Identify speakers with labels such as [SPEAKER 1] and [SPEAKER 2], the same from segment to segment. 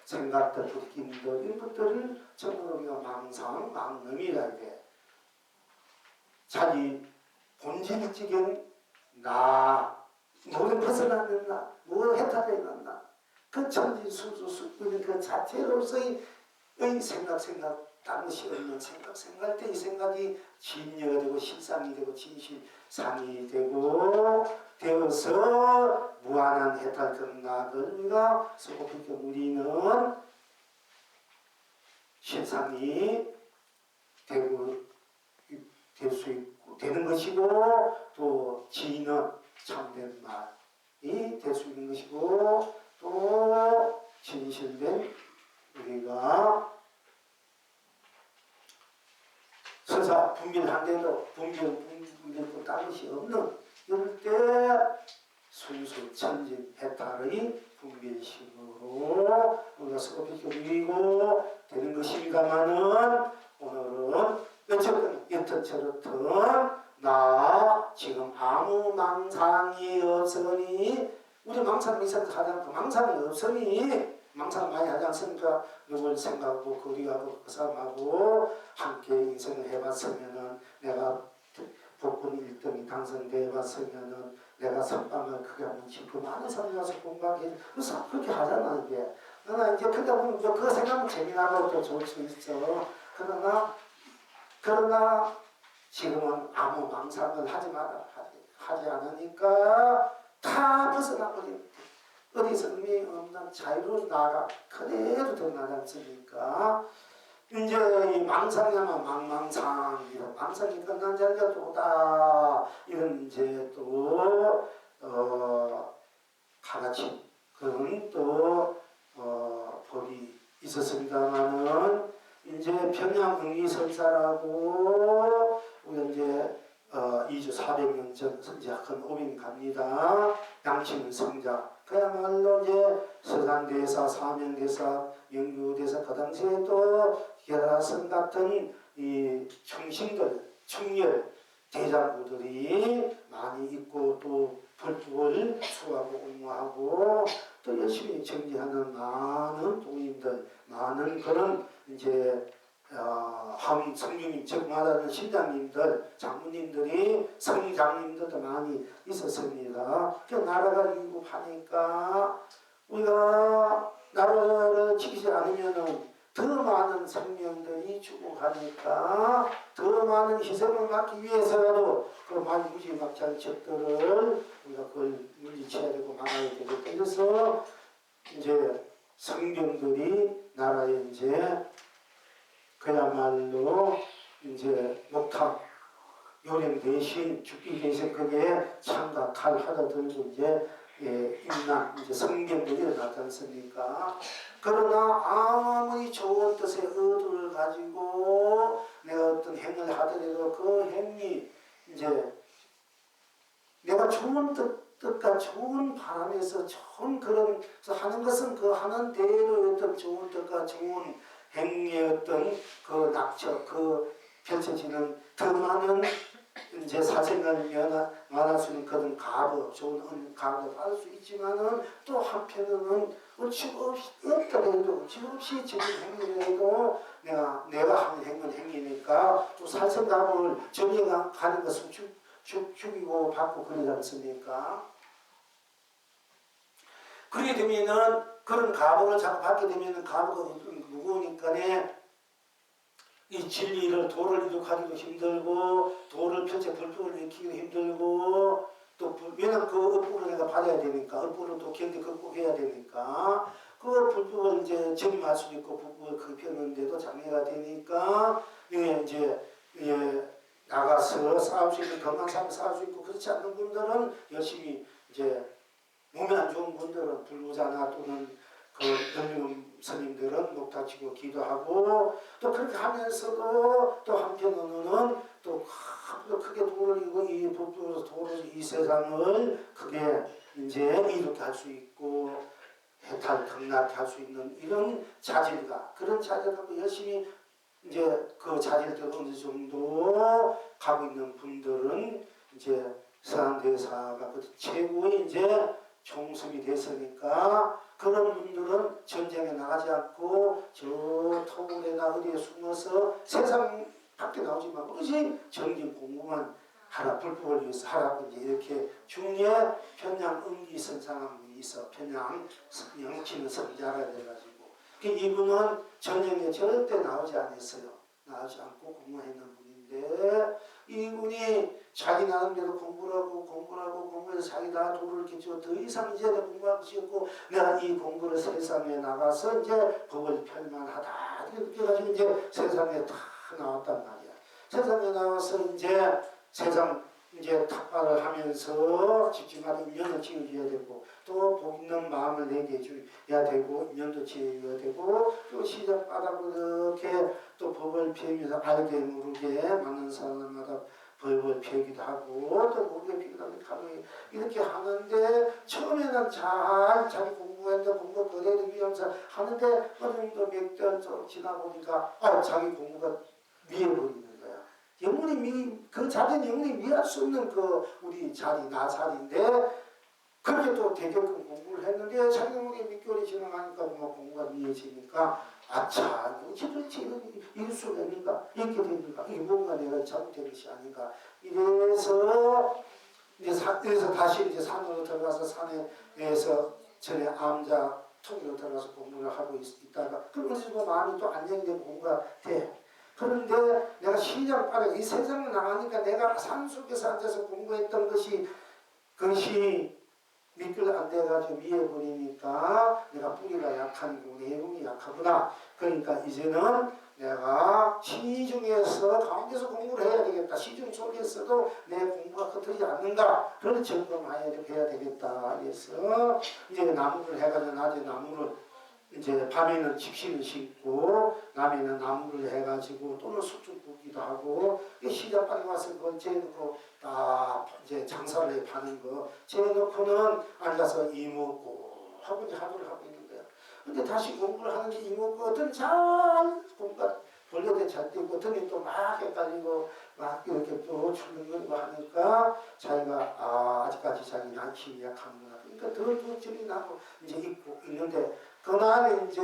[SPEAKER 1] 생각들, 느낌들, 이런 것들을 전부 우리가 망상, 망념이라 이게 자기 본질적인 나, 뭐를 벗어났나, 뭐 해탈해놨나, 그 천지수수 그 자체로서의 생각, 다른 것이 없는 생각할 때 이 생각이 진여가 되고 실상이 되고 진실상이 되고 되어서 무한한 해탈되는 나를 우리가 소급할 때 우리는 실상이 되고 될 수 있고 되는 것이고 또 지는 참된 말이 될 수 있는 것이고 또 진실된 우리가 서사 분별한데도 분별도 딴 것이 없는 이럴 때 순수 천진 해탈의 분별심으로 우리가 서로 비교이고 되는 것입니다마는 오늘은 어쨌든 여튼저렇든 나 지금 아무 망상이 없으니 우리 망상이 있어서 가장 망상이 없으니 망상 많이 하지 않습니까? 누굴 생각하고 거리하고 그 사람하고 함께 인생을 해봤으면은 내가 복권 1등이 당선돼봤으면은 내가 선방을 크게 뭉치 그 많은 사람이 와서 공부하게 그래서 그렇게 하잖아 이게. 그러나 이제 그러다 보면 그거 생각하면 재미나고 또 좋을 수 있어. 그러나 지금은 아무 망상을 하지 않으니까 다 벗어나버린 어디서 의미 없는 자유로 나가 그대로 드러나지 않습니까? 이제 이 망상이면 망망상 이런 망상이 끝난 자리가 또다 이런 이제 또 가르침 그런 또 법이 있었습니다만은 이제 평양응리설사라고 우리 이제 2주 400년 전 선지학한 오빈 갑니다. 양치는 성자 그야말로 이제 서산대사, 사명대사, 영유대사 그 당시에도 계라선 같은 이 충신들, 충렬 대장부들이 많이 있고 또 불법을 수하고 옹호하고 또 열심히 정지하는 많은 동인들, 많은 그런 이제 성주님 즉 말하는 신장님들, 장모님들이 성장님들도 많이 있었습니다. 그 나라가 위급하니까 우리가 나라를 지키지 않으면은 더 많은 생명들이 죽어가니까 더 많은 희생을 막기 위해서라도 그 많이 무지막지한 적들을 우리가 그걸 물리쳐야 되고 막아야 되고 그래서 이제 성경들이 나라에 이제 그야말로 이제 목탁 요령 대신 죽기 대신 거기에 창과 칼 하나 들고 이제 임난 이제 성경들이 일어났지 않습니까? 그러나 아무리 좋은 뜻의 의도를 가지고 내가 어떤 행을 하더라도 그 행이 이제 내가 좋은 뜻과 좋은 바람에서 좋은 그런 하는 것은 그 하는 대로 어떤 좋은 뜻과 좋은 행위의 어떤 그 낙처, 그 펼쳐지는 더 많은 이제 사생을 면할 수 있는 그런 가부, 좋은 가부도 받을 수 있지만은 또 한편으로는 없더라도 없이 지금 행위를 해도 내가 하는 행위는 행위니까 또 살생가부를 정해가는 것은 죽이고 받고 그러지 않습니까? 그렇게 되면은 그런 가부를 자꾸 받게 되면은 가부가 무거우니까네 이 진리를 도를 이룩하기도 힘들고 도를 펼쳐 불법을 일으키기도 힘들고 또 왜냐면 그 업부를 내가 받아야 되니까 업부를 또 견디 극복해야 되니까 그 불법을 이제 점유할 수 있고 불법을 극복하는데도 장애가 되니까 이제 나가서 싸울 수 있는 건강상을 싸울 수 있고 그렇지 않는 분들은 열심히 이제 몸이 안 좋은 분들은 불구자나 또는 그 연륜 스님들은 목탁치고 기도하고 또 그렇게 하면서도 또 한편으로는 또 크게 도를 이고 이 법도로 도를 이 세상을 크게 이제 이렇게 할 수 있고 해탈 등락해 할 수 있는 이런 자질과 그런 자질을 갖고 열심히 이제 그 자질들 어느 정도 가고 있는 분들은 이제 서한대사가 그 최고의 이제 총수이 됐으니까 그런 분들은 전쟁에 나가지 않고 저 토굴에나 어디에 숨어서 세상 밖에 나오지 말고 오로지 정진 공부만 하라, 불법을 위해서 하라고 이제 이렇게 중에 편양 응기 선상한 분이 있어. 편양 영치는 성자가 돼가지고 이분은 전쟁에 절대 나오지 않았어요. 나오지 않고 공부했는 분인데 이분이 자기 나름대로 공부해서 자기 다 도를 끼치고 더 이상 이제 공부할 것이 없고 내가 이 공부를 세상에 나가서 이제 법을 펼만하다 이렇게 해가지고 이제 세상에 다 나왔단 말이야. 세상에 나와서 이제 세상 이제 탁발을 하면서 집집마다 인연을 지어줘야 되고 또 복 있는 마음을 내게 해줘야 되고 인연도 지어줘야 되고 또 시장 바닥으로 이렇게 또 법을 피우면서 알게 모르게 많은 사람마다 법을 피우기도 하고 또 모르게 피우기도 하고 이렇게 하는데 처음에는 잘 자기 공부했는데 공부 그대로 위하면서 하는데 어느 정도 몇 달 지나 보니까 자기 공부가 미해버리는 영혼이 그 자기는 영혼이 미할 수 없는 그 우리 자리 나 자리인데 그렇게 또 대격금 공부를 했는데 자기 영혼이 몇 개월이 지나가니까 뭐 공부가 미해지니까 아차 도대체 이럴 수가 있는가 이렇게 되는가 이게 뭔가 내가 잘못된 것이 아닌가 이래서 다시 이제 산으로 들어가서 산에서 전에 암자 통으로 들어가서 공부를 하고 있다가 그러면서 마음이 또 안정이 되고 공부가 돼. 그런데 내가 시장 빠르게 이 세상에 나가니까 내가 산속에서 앉아서 공부했던 그것이 미끌 안 돼가지고 미해버리니까 내가 뿌리가 약한 내용이 약하구나. 그러니까 이제는 내가 시중에서 가운데서 공부를 해야 되겠다. 시중 속에서도 내 공부가 흩어지지 않는가. 그런 점검해야 되겠다. 그래서 이제 나무를 해가지고 낮에 나무를 이제 밤에는 집신을 심고 남에는 나무를 해가지고 또는 숙주 굽기도 하고 시장 빨리 와서 그걸 재놓고 이제 장사를 파는 거 재놓고는 앉아서 이먹고 하고 이제 하루를 하고 있는 거야. 근데 다시 공부를 하는데 이먹고 어떤 잘 공부가 본래도 잘 되고 어떤 또 막 헷갈리고 막 이렇게 또 출근거리고 하니까 자기가 아직까지 자기 양심이 약하구나. 그러니까 더 정이 나고 이제 있는데 그날 이제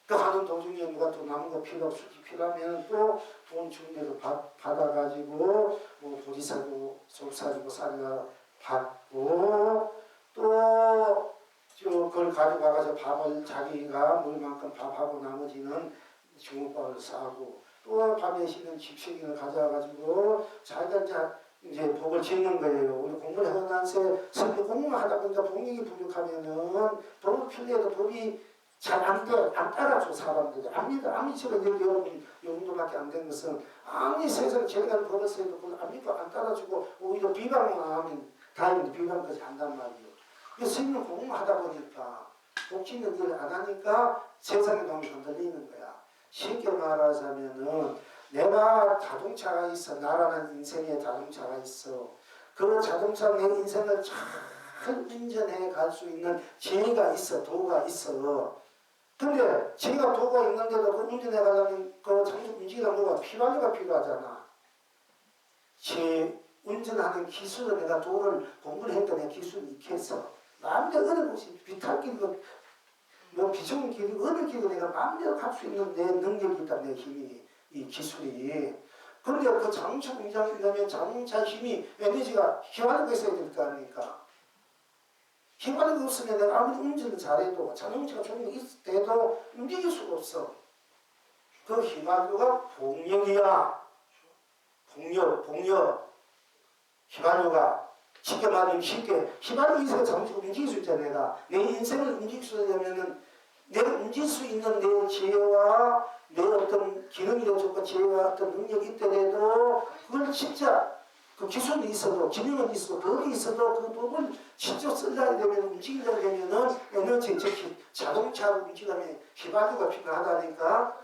[SPEAKER 1] 그 하는 도중에 누가 또 나무가 필요하면 또 돈 주는 대로 받아가지고 뭐 보리사고 속사지고 사리가 받고 또 그걸 가져가서 밥을 자기가 물만큼 밥하고 나머지는 중국밥을 싸고 또 밤에 쉬는 집신을 가져와가지고 자기가 이제 복을 짓는 거예요. 우리 공부를 해나서 선교 공부만 하다 보니까 복력이 부족하면은 법을 필요해도 법이 잘 안 따라줘 사람들이 아무리 제가 여러분 요 정도밖에 안 된 것은 아무리 세상 제가 법을 써도 그걸 안 따라주고 오히려 비방만 하면 다행히 비방까지 한단 말이에요. 스님은 공부하다 보니까 복 짓는 일을 안 하니까 세상의 놈이 흔들리는 거야. 쉽게 말하자면은 내가 자동차가 있어. 나라는 인생에 자동차가 있어. 그 자동차 내 인생을 잘 운전해 갈 수 있는 지혜가 있어. 도가 있어. 근데 지혜가 도가 있는데도 그 운전해 가려면 그 장수 움직이려면 뭐가 피관리가 필요하잖아. 운전하는 기술을 내가 도를 공부를 했던 내 기술이 있겠어. 마음대로 어느 곳이 비탈길이고 뭐 비좁은 길이고 어느 길이고 내가 마음대로 갈 수 있는 내 능력이 있다. 내 힘이 이 기술이. 그런데 그 자동차 공장에 있다면 자동차 힘이 에너지가 휘발유가 있어야 될 거 아닙니까? 휘발유가 없으면 내가 아무리 운전을 잘해도 자동차가 조금 있어도 움직일 수가 없어. 그 휘발유가 복력이야. 복력. 휘발유가 쉽게 말하면 휘발유 인생을 자동차가 움직일 수 있잖아. 내 인생을 움직일 수 있냐면은 내가 움직일 수 있는 내 지혜와 내 어떤 기능이라고 좋고 지혜와 어떤 능력이 있더라도 그걸 진짜 그 기술이 있어도 기능은 있어도 법이 있어도 그 법을 직접 쓰려고 되면 움직이려고 되면은 에너지 즉 자동차로 움직이려면 휘발유가 필요하다니까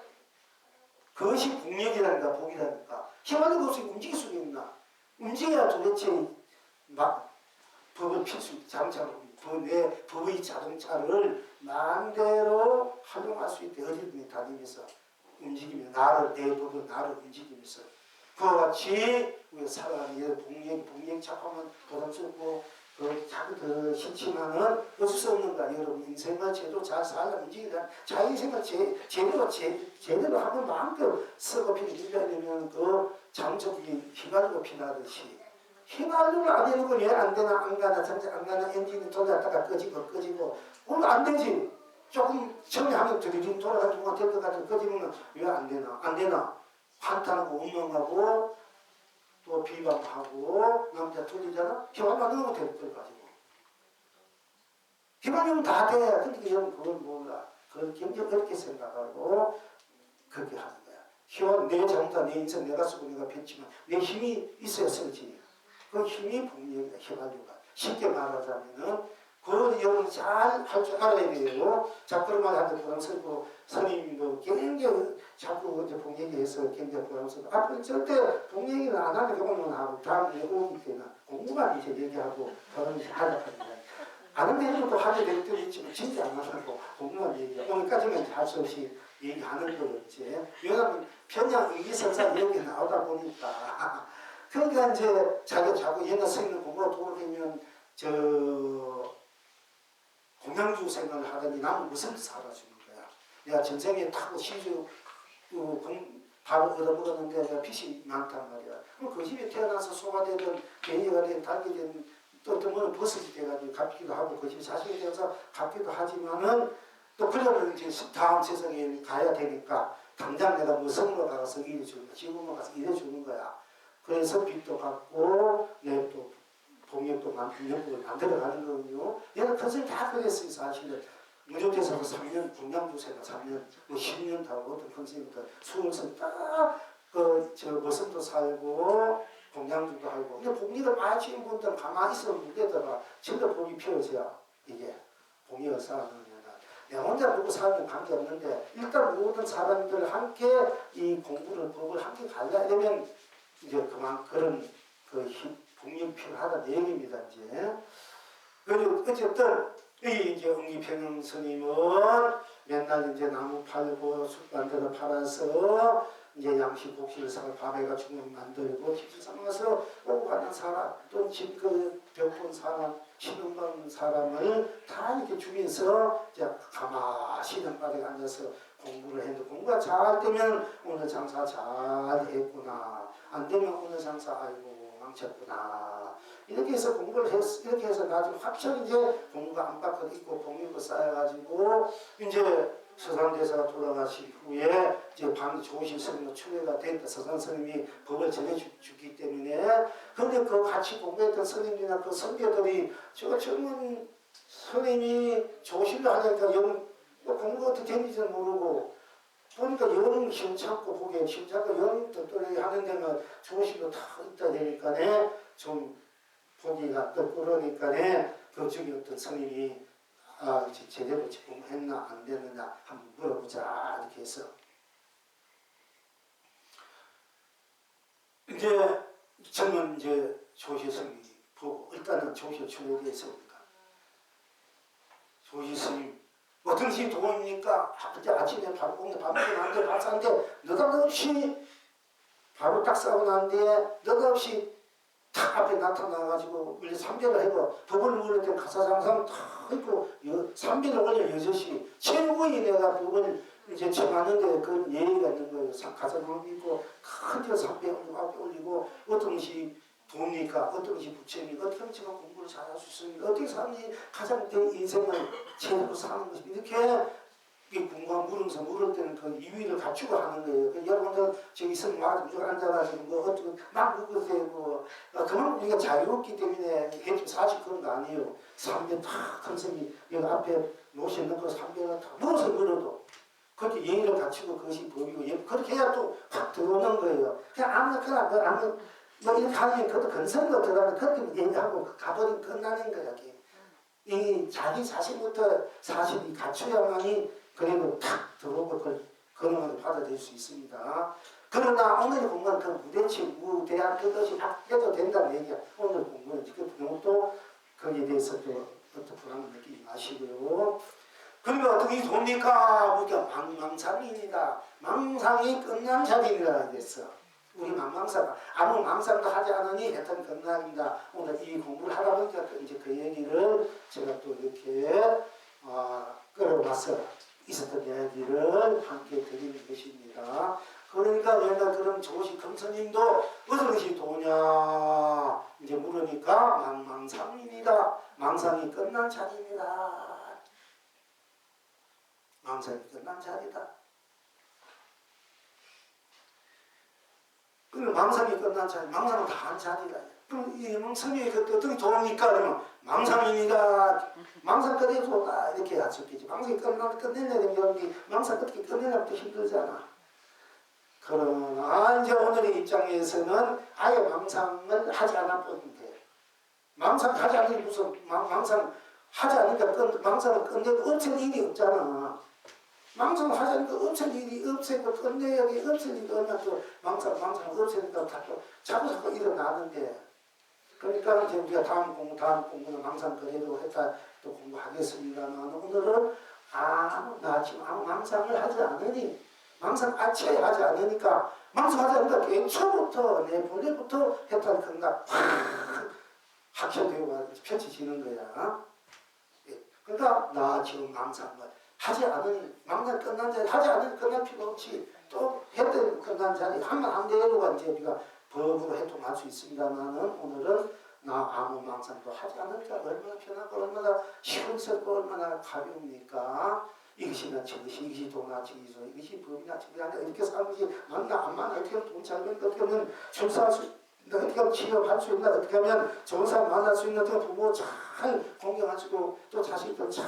[SPEAKER 1] 그것이 복력이라니까 복이라니까 휘발유가 없으면 움직일 수가 있나 움직여야 도대체 막 법을 필 수 있다 자동차로 내 법의 자동차를 마음대로 활용할 수 있대 어디든지 다니면서 움직이면 내 법은 나를 움직이면서 그와 같이 우리가 살아가는 복력 작하면 부담스럽고 자꾸 더 싫지만은 어쩔 수 없는 거야. 여러분 인생을 제대로 잘 살려면 움직이다. 자기 인생을 제대로 하면 마음껏 쓰고 피우려야 되면 그 장족이 휘발유가 피나듯이 휘발유가 안 되는 건 왜 안 되나 안 가나 전체 안 가나 엔진이 돌렸다가 꺼지고 오늘 안 되지. 조금 처음에 하면 드리링 돌아가지고 될 것 같은 꺼지면 왜 안 되나 한탄하고 원망하고 또 비방하고 남자 돌리잖아. 휘발유 안 넣으면 될 걸 가지고 휘발유는 다 돼. 근데 여러분 그걸 몰라. 그걸 굉장히 그렇게 생각하고 그렇게 하는 거야. 휘발유 내 잘못다 내 인생 내가 쓰고 내가 뱉지만 내 힘이 있어야 쓰지. 그 힘이 복력이다. 휘발유가 쉽게 말하자면은 그걸 여러분 잘 할 줄 알아야 돼요. 자, 그런 말 하는데 부담스럽고 스님도 굉장히 자꾸 이제 복 얘기해서 굉장히 부담스럽고 앞으로 절대 복 얘기는 안 하는 경우는 하고 다음 외국이 때나 공부만 이제 얘기하고 그런 이제 하락합니다. 아는 데도 하게 될 때도 있지만 진짜 안 하고 공부만 얘기해. 오늘까지는 할 수 없이 얘기하는 거겠지. 왜냐하면 편향 의기설사 얘기 나오다 보니까 그러니까 이제 자꾸 옛날 스님은 공부가 도움이 되면 공양주 생각을 하더니 나는 무슨 살아주는 거야. 내가 전생에 타고 시주 밥을 얻어먹었는데 내가 빚이 많단 말이야. 그럼 그 집에 태어나서 소가 되든 개미가 되든 닭이 되든 또 어떤 거는 버섯이 돼가지고 갚기도 하고 그 집에 자식이 되어서 갚기도 하지만은 또 그러면 이제 다음 세상에 가야 되니까 당장 내가 뭐 성으로 가서 일해주는 거야. 지금으로 가서 일해주는 거야. 그래서 빚도 갚고 내 또 동역도 명복을 만들어가는 거군요. 얘는 컨셉이 다 그랬어요. 사실은 무조대사도 3년, 공양주세가 3년, 뭐 10년 타고 어떤 컨셉부터 수월선 머슴도 살고 공양주도 하고. 근데 복리를 많이 치는 분들은 가만히 있으면 무대다가 진짜 복이 피어져야 이게 복리를 쌓아놓으면 내가 혼자 누구 살면 관계없는데 일단 모든 사람들 함께 이 공부를 법을 함께 가려면 이제 그만 그런 복력이 필요하다는 얘기입니다. 이제. 그리고 어쨌든 이제 응기평영 스님은 맨날 이제 나무 팔고 숲 만들어 팔아서 이제 양식 곡식을 사고 밥에가 주문 만들고 집을 삼아서 오고 가는 사람 또 집 벽본 사람 신혼 가는 사람을 다 이렇게 주면서 이제 가만히 시름바닥에 앉아서 공부를 했는데 공부가 잘 되면 오늘 장사 잘 했구나. 안 되면 오늘 장사 아이고 망쳤구나. 이렇게 해서 공부를 이렇게 해서 나중에 확실히 이제 공부가 안팎으로 있고 복력도 쌓여가지고 이제 서산대사가 돌아가신 후에 이제 방 조실 스님으로 추례가 됐다. 서산 스님이 법을 전해주기 때문에 근데 그 같이 공부했던 스님이나 그 선배들이 저 젊은 스님이 조실을 하니까 공부가 어떻게 되는지는 모르고 보니까 영 힘찮고 보기에 힘찮고 영 똘똘하게 하는 데는 조실도 다 있다 되니까 좀 보기가 또 그러니까 그 중에 어떤 스님이 제대로 공부했나 안 되느냐 한번 물어보자 이렇게 해서 이제 저는 이제 조실 스님이 보고 일단은 조실 추모에 있습니다. 조실 스님 어떤 시 도움입니까? 아침에 밥 먹고 나는데 밥 사는데 느닷없이 밥을 딱 싸고 나는데 느닷없이 탁 앞에 나타나가지고 원래 삼배를 하고 법을 물을 때 가사장상 탁 있고 삼배를 올려 여섯이 최고의 내가 법을 이제 정하는데 그런 예의가 있는 거예요. 가사장상 있고 큰 삼배 올리고 앞에 올리고 어떤 것이 도움니까? 어떤 것이 부처입니까? 어떻게 하면 제가 공부를 잘할 수 있습니까? 어떻게 사람이 가장 내 인생을 제대로 사는 것입니까? 이렇게 공부가 물으면서 물을 때는 그 이위를 갖추고 하는 거예요. 여러분들 저기 있으면 막 앉아가지고 뭐 어떻게 막 묵으세요. 뭐 그만큼 우리가 자유롭기 때문에 해좀 사실 그런 거 아니에요. 삼배 탁 컨셉이 여기 앞에 놓으시는 삼배가 다 무엇을 물어도 그렇게 예의를 갖추고 그것이 법이고 그렇게 해야 또 확 들어오는 거예요. 그냥 아무나 뭐 이렇게 하면 그것도 근성도 들어가면 그렇게 얘기하고 가버리면 끝나는 거야. 이 자기 자신부터 사실이 갖춰야만이 그래도 탁 들어오고 그런 받아들일 수 있습니다. 그러나 오늘 공부는 그 무대한 그것이 해도 된다는 얘기야. 오늘 공부는 너무 또 거기에 대해서 또 어떤 불안을 느끼지 마시고요. 그러면 어떻게 돕니까? 보니까 망상입니다. 망상이 끝난 자리라 그랬어. 우리 망망사가 아무 망상도 하지 않으니 했던 건강입니다. 오늘 이 공부를 하다 보니까 이제 그 얘기를 제가 또 이렇게 끌어와서 있었던 이야기를 함께 드리는 것입니다. 그러니까 내가 그럼 조시 금스님도 어떤 것이 도냐 이제 물으니까 망상입니다. 망상이 끝난 자리입니다. 망상이 끝난 자리다. 그럼 망상이 끝난 자리, 망상은 다 한 자리다. 그럼 이 성경이 어떻게 도니까 그러면 망상입니다. 망상 끝에 도다 이렇게 할 수 있겠지. 망상이 끝내려면 여러분이 망상 끝에 끝내려면 또 힘들잖아. 그러나 이제 오늘의 입장에서는 아예 망상을 하지 않았는데 망상하지 않으니 무슨 망상 하지 않으니까 망상을 끝내고 없앨 일이 없잖아. 망상을 하지 않으니까 없앨 일이 없애고 끝내야 돼. 없앨 일이 얼마나 또 망상을 없애니까 자꾸 일어나는데 그러니까 이제 우리가 다음 공부는 망상 거래로 했다 또 공부하겠습니다만 오늘은 나 지금 아무 망상을 하지 않으니 망상 아체 하지 않으니까 망상하지 않으니까 애초부터 내 본래부터 했던 건가 확현되고 펼쳐지는 거야. 그러니까 나 지금 망상을 하지 않으니 망상 끝난 자리 하지 않으니 끝날 필요 없지. 또 했던 끝난 자리 하면 안 되고가 이제 우리가 법으로 해통할 수 있습니다만은 오늘은 나 아무 망상도 하지 않으니까 얼마나 편하고 얼마나 시원스럽고 얼마나 가벼웁니까? 이것이나 저것이 이것이 도나 저것이 이것이 법이나 저것이 아니라 이렇게 사는 것이 맞나 안 맞나 어떻게 하면 돈 잘 벌나 어떻게 하면 출사할 수 있나 어떻게 하면 취업할 수 있나 어떻게 하면 좋은 사람 만날 수 있나 어떻게 부모 잘 공경하시고 또 자식들 잘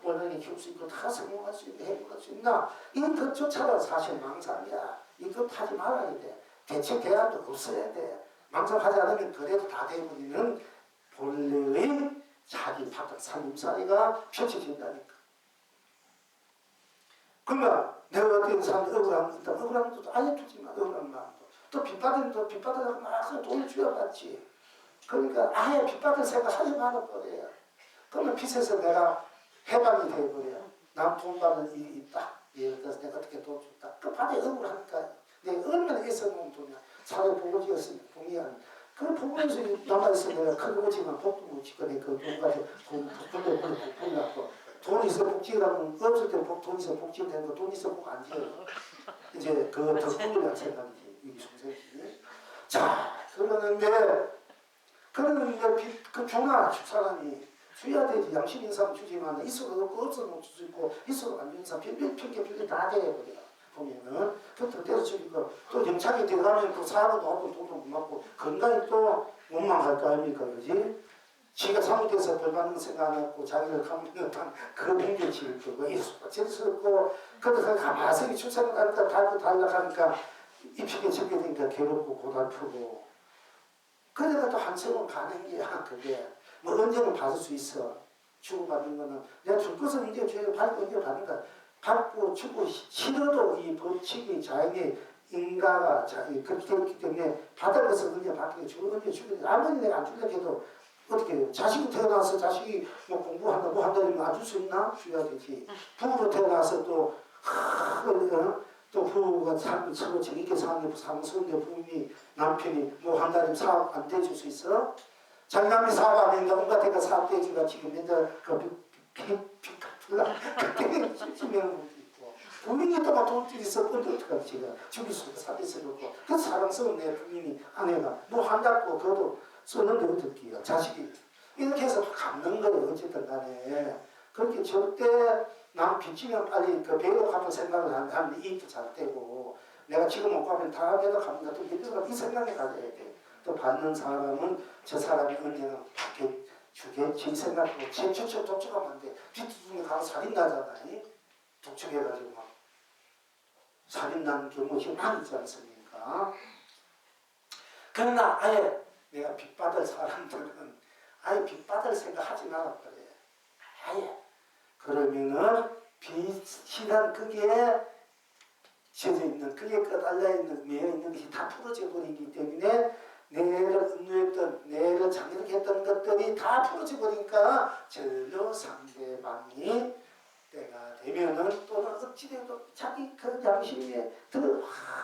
[SPEAKER 1] 원하게 키울 수 있고 다 성공할 수 있고 행복할 수 있나 이런 것조차도 사실 망상이야. 이거 하지 말아야 돼. 대책 대안도 없어야 돼. 망상하지 않으면 그래도 다 되버리는 본래의 자기 파트 살림살이가 펼쳐진다니까. 그러니까 내가 어떤 사람이 억울한 거 있다. 억울한 것도 아예 두지 마. 억울한 마음도. 또 빚받으면 또 빚받으라고 막 돈을 주어받지. 그러니까 아예 빚받을 생각 하지 말아버려요. 그러면 빚에서 내가 해방이 되어버려요. 난 돈 받는 일이 있다. 예를 들어서 내가 어떻게 돈 줬다. 그 받아 억울하니까. 내가 얼마나 애써놓은 돈이야. 사회 보고지였으면 돈이 아니야. 그 보고에서 남아있어 내가 큰 거지만 복도 못 짓거든. 그 돈 가지고 돈 복권을 돈 있어 복지라면 없을 때 돈 있어 복지 되는 거 돈 있어 복 안 지어. 이제 그 덕분이라는 생각이지. 이게 중생이지. 자 그러는데 그 주나 사람이 줘야 되지. 양심 있는 사람 주지만 있어도 없고 없어도 못 줄 수 있고 있어도 안 주는 사람 편견 다 돼버려. 보면은 그것도 때려 죽이고 또 영창이 들어가면 또 사고도 하고 돈도 못 맞고 건강이 또 원망할 거 아닙니까 그지? 지가 잘못해서 벌 받는 생각 안 하고 자기를 가면 그 문제 지을 거고 일수스럽고 그래서 가만히 출산을 하니까 달고 달락하니까 입시게 적게 되니까 괴롭고 고달프고 그래가 또 한성은 가는 게야 그게 뭐 언제는 받을 수 있어 주고받는 거는 내가 줄 것은 이제 줘야 받고 이제 받는다 받고 주고 싫어도 이 법칙이 자연의 인가가 그렇게 되었기 때문에 받을 것을 언제 받게 주고 언제 주고 아무리 내가 안 주려고 해도 어떻게 해요? 자식이 태어나서 자식이 뭐 공부한다 뭐 한다 이러면 안 줄 수 있나? 줘야 되지. 부부로 태어나서 또 부부가 서로 재밌게 사는 게 사무스러운데 부모님이 남편이 뭐 한다면 사업 안 대줄 수 있어? 자기 남이 사업 안 했는데 온갖 데가 사업 대지가 지금 맨날 그때 심심해하는 분도 있고 부인이 또 막 돈들이 있었는데 어떡하지 제가 죽일 수도 사기스럽고 그 사랑스러운 내 부인이 아내가 뭐 한다고 그래도 쓰는데 어떻게 자식이 이렇게 해서 갚는 거예요. 어쨌든 간에 그렇게 절대 남 빚지면 빨리 그 배로 갚을 생각을 하면 이익도 잘 되고 내가 지금 못 갚으면 다음 배로 갚는다 또 이 생각에 가져야 돼. 또 받는 사람은 저 사람이 언제나 받게 주겠지 생각하고 최초처럼 독촉하면 안 돼. 빚두중에 가서 살인 나잖아. 독촉해가지고 막 살인 나는 경우가 많이 있지 않습니까? 그러나 아예 내가 빚받을 사람들은 아예 빚받을 생각 하지 말아버려. 아예. 그러면은 빚이란 그게 젖어 있는, 그게 끄달려 있는, 매여 있는 것이 다 풀어져 버리기 때문에 내를 음료했던, 내를 장애했던 것들이 다 풀어져 버리니까 전혀 상대방이 때가 되면은 또는 어찌되어도 자기 그 양심에 더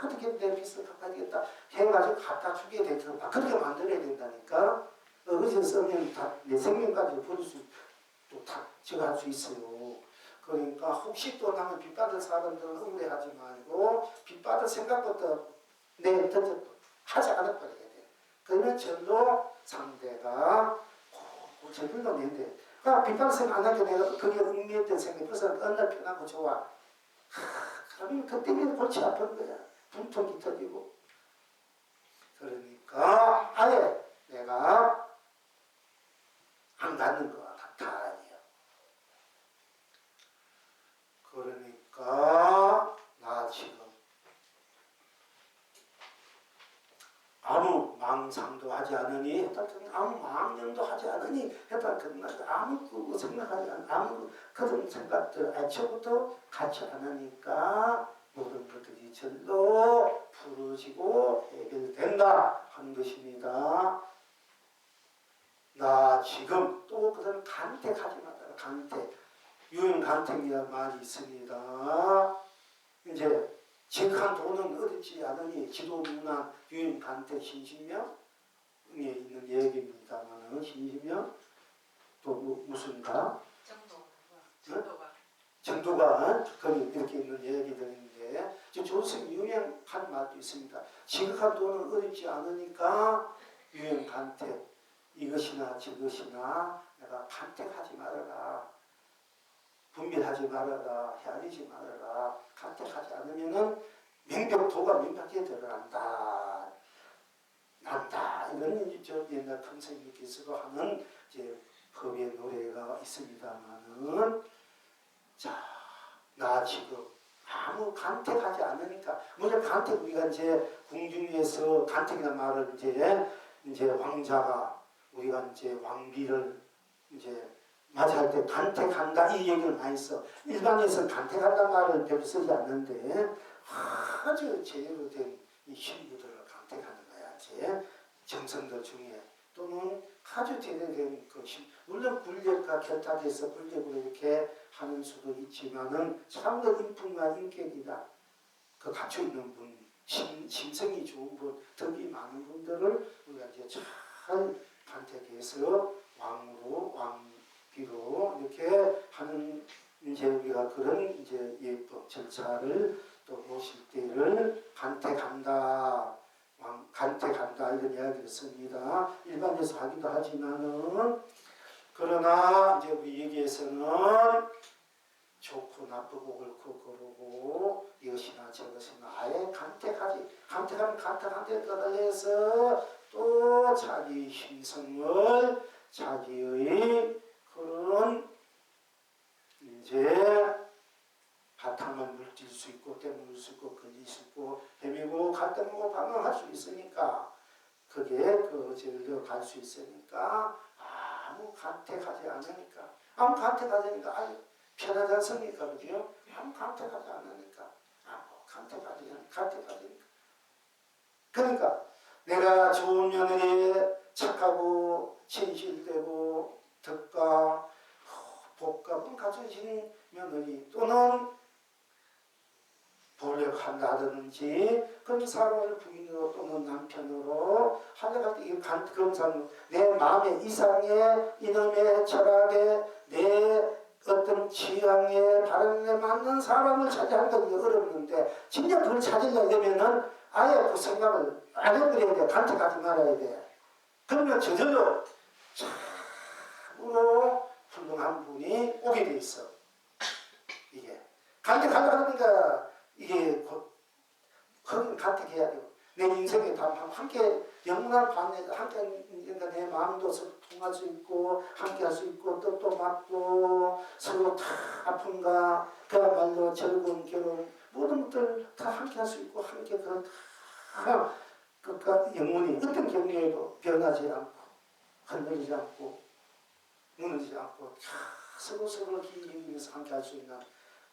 [SPEAKER 1] 어떻게 내 빚을 갚아야겠다 해가지고 갖다 주게 되도록 그렇게 만들어야 된다니까. 어디서 쓰면 다 내 생명까지 버릴 수 또 다 제가 할 수 있어요. 그러니까 혹시 또 나는 빚받을 사람들은 억울해하지 말고 빚받을 생각부터 내 던져 하지 않아 버려야 돼. 그러면 절로 상대가 제대로 낸대. 그러니까 빚받을 생각 안 하게 내가 그게 의미했던 생각이 벌써 어느 날 편하고 좋아. 그러면 그때는 골치 아픈 거야. 분통이 터지고. 그러니까 아예 내가 안 갖는 거야. 다 아니에요. 그러니까 나 지금 아무 망상도 하지 않으니 아무 망념도 하지 않으니 아무 그 생각하지 않 아무 그런 생각들 애초부터 같이 안 하니까 모든 것들이 절로 풀어지고 해결된다 하는 것입니다. 나 지금 또 그런 간택하지 말아라. 간택. 유행 간택이라는 말이 있습니다. 이제 직한 돈은 얻지 않으니 지도문화 유행 간택 신신명에 있는 얘기입니다만 신신명 또 무슨가 정도가 거기 이렇게 있는 얘기들인데 조선 유행한 말도 있습니다. 지극한 돈은 얻지 않으니까 유행 간택 이것이나 저것이나 내가 간택하지 말아라. 분별하지 말아라. 헤아리지 말아라. 간택하지 않으면은 명백도가 명백하게 드러난다. 난다. 이런 저 옛날 선생님께서 하는 이제 법의 노래가 있습니다만은 자, 나 지금 아무 간택하지 않으니까 물론 간택 우리가 이제 궁중에서 간택이라는 말을 이제 왕자가 우리가 이제 왕비를 이제 맞이할 때 간택한다 이 얘기를 많이 써. 일반에서 간택한다는 말을 별로 쓰지 않는데 아주 제대로 된 이 신부들을 간택하는 거야. 이제 정성들 중에 또는 아주 제대로 된 그 물론 권력과 결탁해서 권력으로 이렇게 하는 수도 있지만은 참으로 인품과 인격이다. 그 갖춰 있는 분, 심성이 좋은 분, 덕이 많은 분들을 우리가 이제 잘 간택해서 왕으로 왕비로 이렇게 하는 이제 우리가 그런 이제 예법 절차를 또 모실 때를 간택한다, 간택한다 이런 이야기를 씁니다. 일반에서 하기도 하지만은 그러나 이제 우리 얘기에서는 좋고 나쁘고 옳고 그르고 이것이나 저것이나 아예 간택하지. 간택하면 간택한 데 떠달려서 또 자기 힘성을 자기의 그런 이제 바탕을 물질 수 있고 때물 수 있고 걸릴 수 있고 헤매고 갈등하고 방황할 수 있으니까 그게 그 절로 갈 수 있으니까 아무 간택하지 않으니까 아무 간택하지 않으니까 아주 편하지 않습니까? 그죠? 아무 간택하지 않으니까 아무 간택하지 않으니까 그러니까 내가 좋은 며느리 착하고 진실되고 덕과 복과 가져진 며느리 또는 보력한다든지 그런 사람을 부인으로 또는 남편으로 하려고 때 그런 사람 내 마음의 이상의 이놈의 철학에 내 어떤 취향에 바람에 맞는 사람을 찾아하는 건 어렵는데 진짜 그걸 찾으려면은 아예 그 생각을 안 해버려야 돼. 간택하지 말아야 돼. 그러면 저절로 참으로 훌륭한 분이 오게 돼 있어. 이게 간택하려고 하니까 이게 그건 간택해야 돼요. 내 인생에 다 함께 영원한 반에 함께 그러니까 내 마음도 통할 수 있고 함께 할 수 있고 뜻도 맞고 서로 다 아픈가 그야말로 즐거운 결혼 모든 것들 다 함께 할 수 있고 함께 그런 다 그러니까 영원히 어떤 경우에도 변하지 않고 흔들리지 않고 무너지지 않고 서로 힘입면서 함께 할 수 있는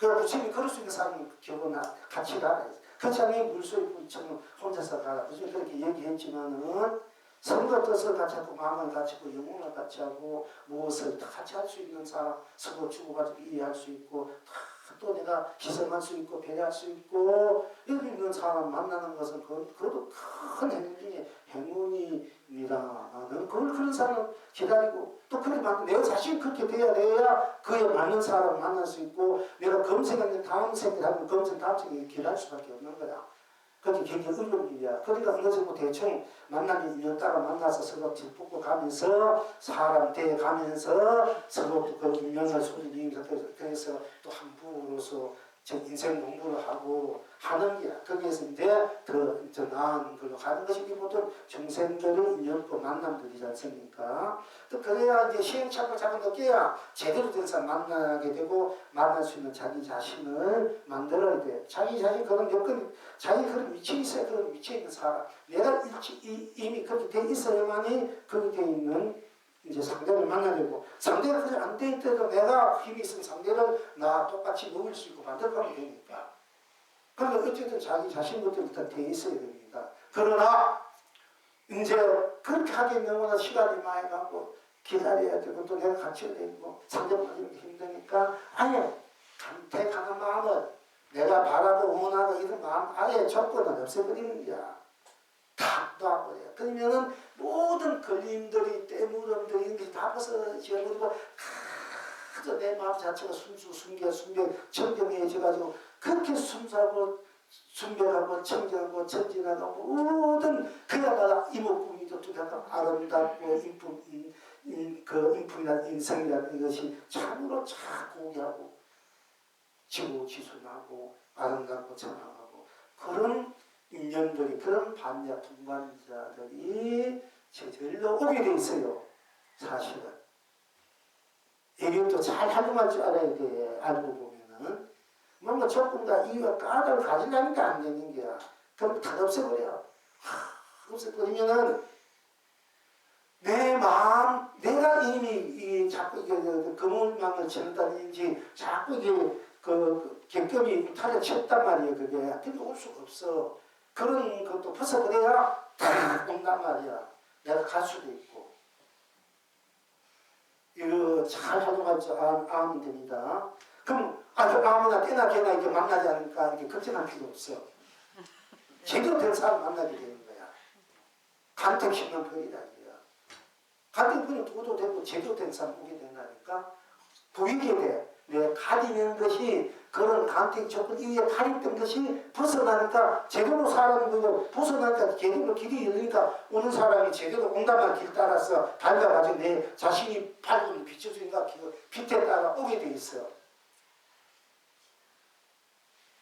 [SPEAKER 1] 그러니까 부처님이 그럴 수 있는 사람은 결혼 같이 가라. 그렇지 않으면 물속에 부처님 혼자서 가라. 부처님 그렇게 얘기했지만은 성도 뜻을 같이 하고 마음을 같이 하고 영혼을 같이 하고 무엇을 다 같이 할 수 있는 사람 서로 주고받고 이해할 수 있고 또 내가 희생할 수 있고 배려할 수 있고 여기 있는 사람 만나는 것은 그것도 큰 행운 중에 행운입니다. 나는 그런 사람을 기다리고 또 그렇게 만나 내 자신이 그렇게 돼야 그에 맞는 사람을 만날 수 있고 내가 검색하는 다음 생에 하면 검색 다음 생에 기다릴 수밖에 없는 거야. 그게 굉장히 어려운 일이야. 그러니까 어느 정도 대충 만나면 1년 따라 만나서 서로 뒷북고 가면서 사람 대가면서 서로 그 운명을 소리내면서 그래서 또 한 부로서 인생 공부를 하고 하는 게 거기에서 이제 더 나은 걸로 가는 것이 모든 중생들의 인연고 만남들이지 않습니까? 또 그래야 이제 시행착오를 잡은 느껴야 제대로 된 사람 만나게 되고 만날 수 있는 자기 자신을 만들어야 돼. 자기 자신 그런 여건 자기 그런 위치에 있어야 그런 위치에 있는 사람 내가 이미 그렇게 돼 있어야만이 그렇게 돼 있는 이제 상대를 만나야 되고 상대가 그냥 안 돼 있더라도 내가 힘이 있으면 상대를 나와 똑같이 먹을 수 있고 만들어가면 되니까. 그러니까 어쨌든 자기 자신부터 일단 돼 있어야 됩니다. 그러나 이제 그렇게 하기엔 너무나 시간이 많이 가고 기다려야 되고 또 내가 갇혀야 되고 상대방이 힘드니까 아예 간택하는 마음을 내가 바라고 원하고 이런 마음 아예 조건을 없애버리는 거야. 다 놔버려요. 그러면은 모든 걸림들이 때무름들이 이런 게 다 벗어져버리고 아주 내 마음 자체가 순결 청정해져가지고 그렇게 순수하고 순결하고 청정하고 천진하고 모든 그야말로 이목구미도 두각하고 아름답고 인품이나 인성이라는 이것이 참으로 고귀하고 지고지순하고 아름답고 청하고 그런 인연들이 그런 반야 동반자들이 저절로 오게 돼 있어요. 사실은 이것도 잘 활용할 줄 알아야 돼. 알고 보면은 뭔가 조금과 이유와 까닭을 가지려니까 안 되는 거야. 그럼 다 없애버려. 없애버리면은 내 마음 내가 이미 자꾸 이게 그물망을 치는다든지 자꾸 이게 객견이 탈에 쳤단 말이에요. 그게 근데 올 수가 없어. 그런 것도 벗어버려야 다 온단 말이야. 내가 갈 수도 있고. 이거 잘 활용할 줄 아면 됩니다. 그럼 아무나 때나 개나 이렇게 만나지 않으니까 이렇게 걱정할 필요 없어. 제대로 된 사람 만나게 되는 거야. 간택심만 버리다 이거야. 간택심이 도도 되고 제대로 된 사람 오게 된다니까 보이게 돼. 내 가리는 것이 그런 간택 조건 이후에 가렸던 것이 벗어나니까 제대로 사는 거고 벗어나니까 제대로 길이 열리니까 오는 사람이 제대로 온다만 길 따라서 달려가지고 내 자신이 밝은 비춰주니까 빛에 따라 오게 돼 있어.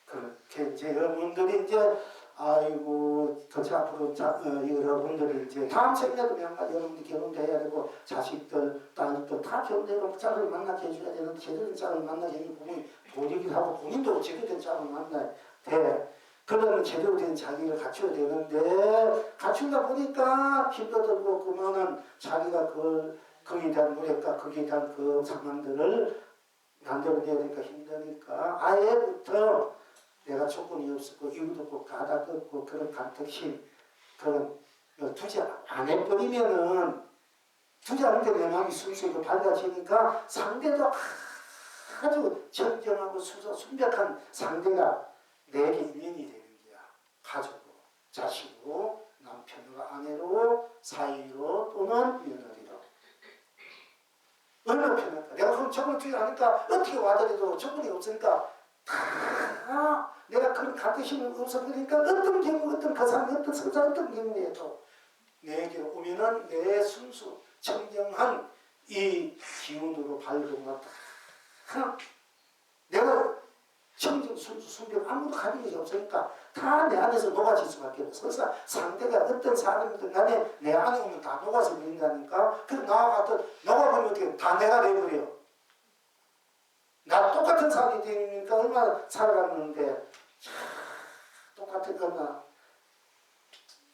[SPEAKER 1] 그렇게 이제 여러분들이 이제 아이고 더 앞으로 여러분들이 이제 다음 생에도 여러분들 결혼도 해야 되고 자식들 딸들 다 결혼되고 짝을 만나게 해줘야 되는데 제대로 된 짝을 만나게 해주는 부모님 도리기도 하고 본인도 제대로 된 짝을 만나야 돼. 그러면 제대로 된 자기를 갖춰야 되는데 갖춘다 보니까 힘도 들고 그러면은 자기가 거기에 대한 노력과 거기에 대한 그 상황들을 만들어내야 되니까 힘드니까 아예부터 내가 조건이 없었고 이유도 없고 가닥 없고 그런 간택심 그런 두지 안 해버리면은 두지 않는데 내 마음이 순수하고 밝아지니까 상대도 아주 정정하고 순백한 상대가 내게 인연이 되는 거야. 가족으로 자식으로 남편으로 아내로 사위로 또는 며느리로 얼마나 편할까. 내가 그럼 조건을 두지 않으니까 어떻게 와더라도 조건이 없으니까 다 내가 그런 간택심이 없어버리니까 어떤 경우 어떤 가상 어떤 성장 어떤 경우에도 내게 오면은 내 순수 청정한 이 기운으로 밝은 것 다 내가 청정 순수 순결 아무도 가진 것이 없으니까 다 내 안에서 녹아질 수밖에 없어. 그래서 상대가 어떤 사람이든 간에 내 안에 오면 다 녹아서 버린다니까. 그럼 나와 같은 녹아버리면 어떻게 다 내가 돼버려. 나 똑같은 사람이 되니까 얼마나 살아갔는데 똑같은 거나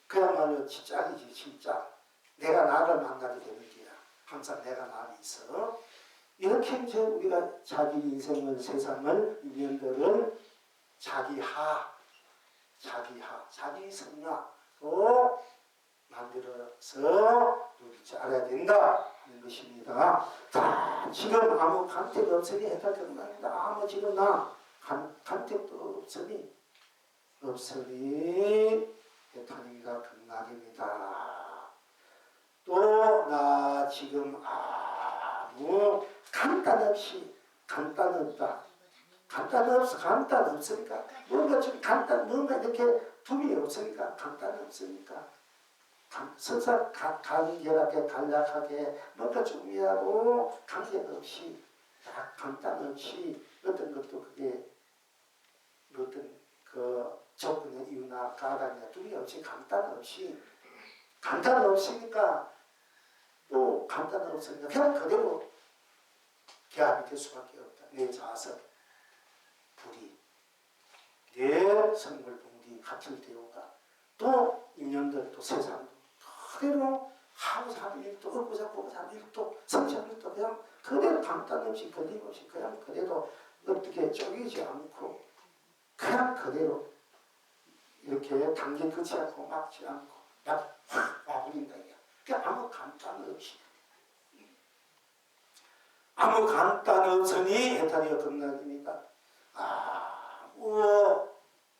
[SPEAKER 1] 그야말로 진짜이지 진짜. 내가 나를 만나게 되는 게야. 항상 내가 나를 있어. 이렇게 이제 우리가 자기 인생을 세상을 인연들을 자기 성화로 만들어서 누릴 줄 알아야 된다 하는 것입니다. 자, 지금 아무 간택 없으니 해탈 경납니다. 아무 지금 나 간택도 없으니 해탈입니다. 경락입니다. 또 나 지금 아무 간단 없다. 간단 없으니까 뭔가 좀 뭔가 이렇게 둠이 없으니까 간단 없으니까 설사 간결하게 간략하게 뭔가 중요하고 관계없이 간단 없이 어떤 것도 그게 어떤 그 조건의 이유나 가관이나 둠이 없이 간단 없으니까 또 간단 없으니까 그냥 그대로 개합이 될 수밖에 없다. 내 자석 불이 내 성불동리 같은 대우가 또 인연들 또 세상도 그대로 하고자 하는 일도 얻고자 하는 일도 성취하는 일도 그냥 그대로 간단 없이 걸림없이 그냥 그대로 어떻게 쪼개지 않고 그냥 그대로 이렇게 당겨 그치 않고 막지 않고 막 와버린다. 그냥 아무 간단 없으니 해탈이여 극락입니다.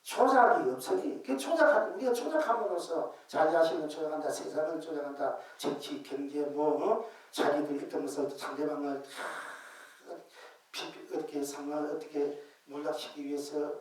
[SPEAKER 1] 조작이 없으니 우리가 조작함으로써 자기 자신을 조작한다, 세상을 조작한다, 정치, 경제, 자기들 있던 것을 상대방을 이렇게 상황을 어떻게 몰락시키기 위해서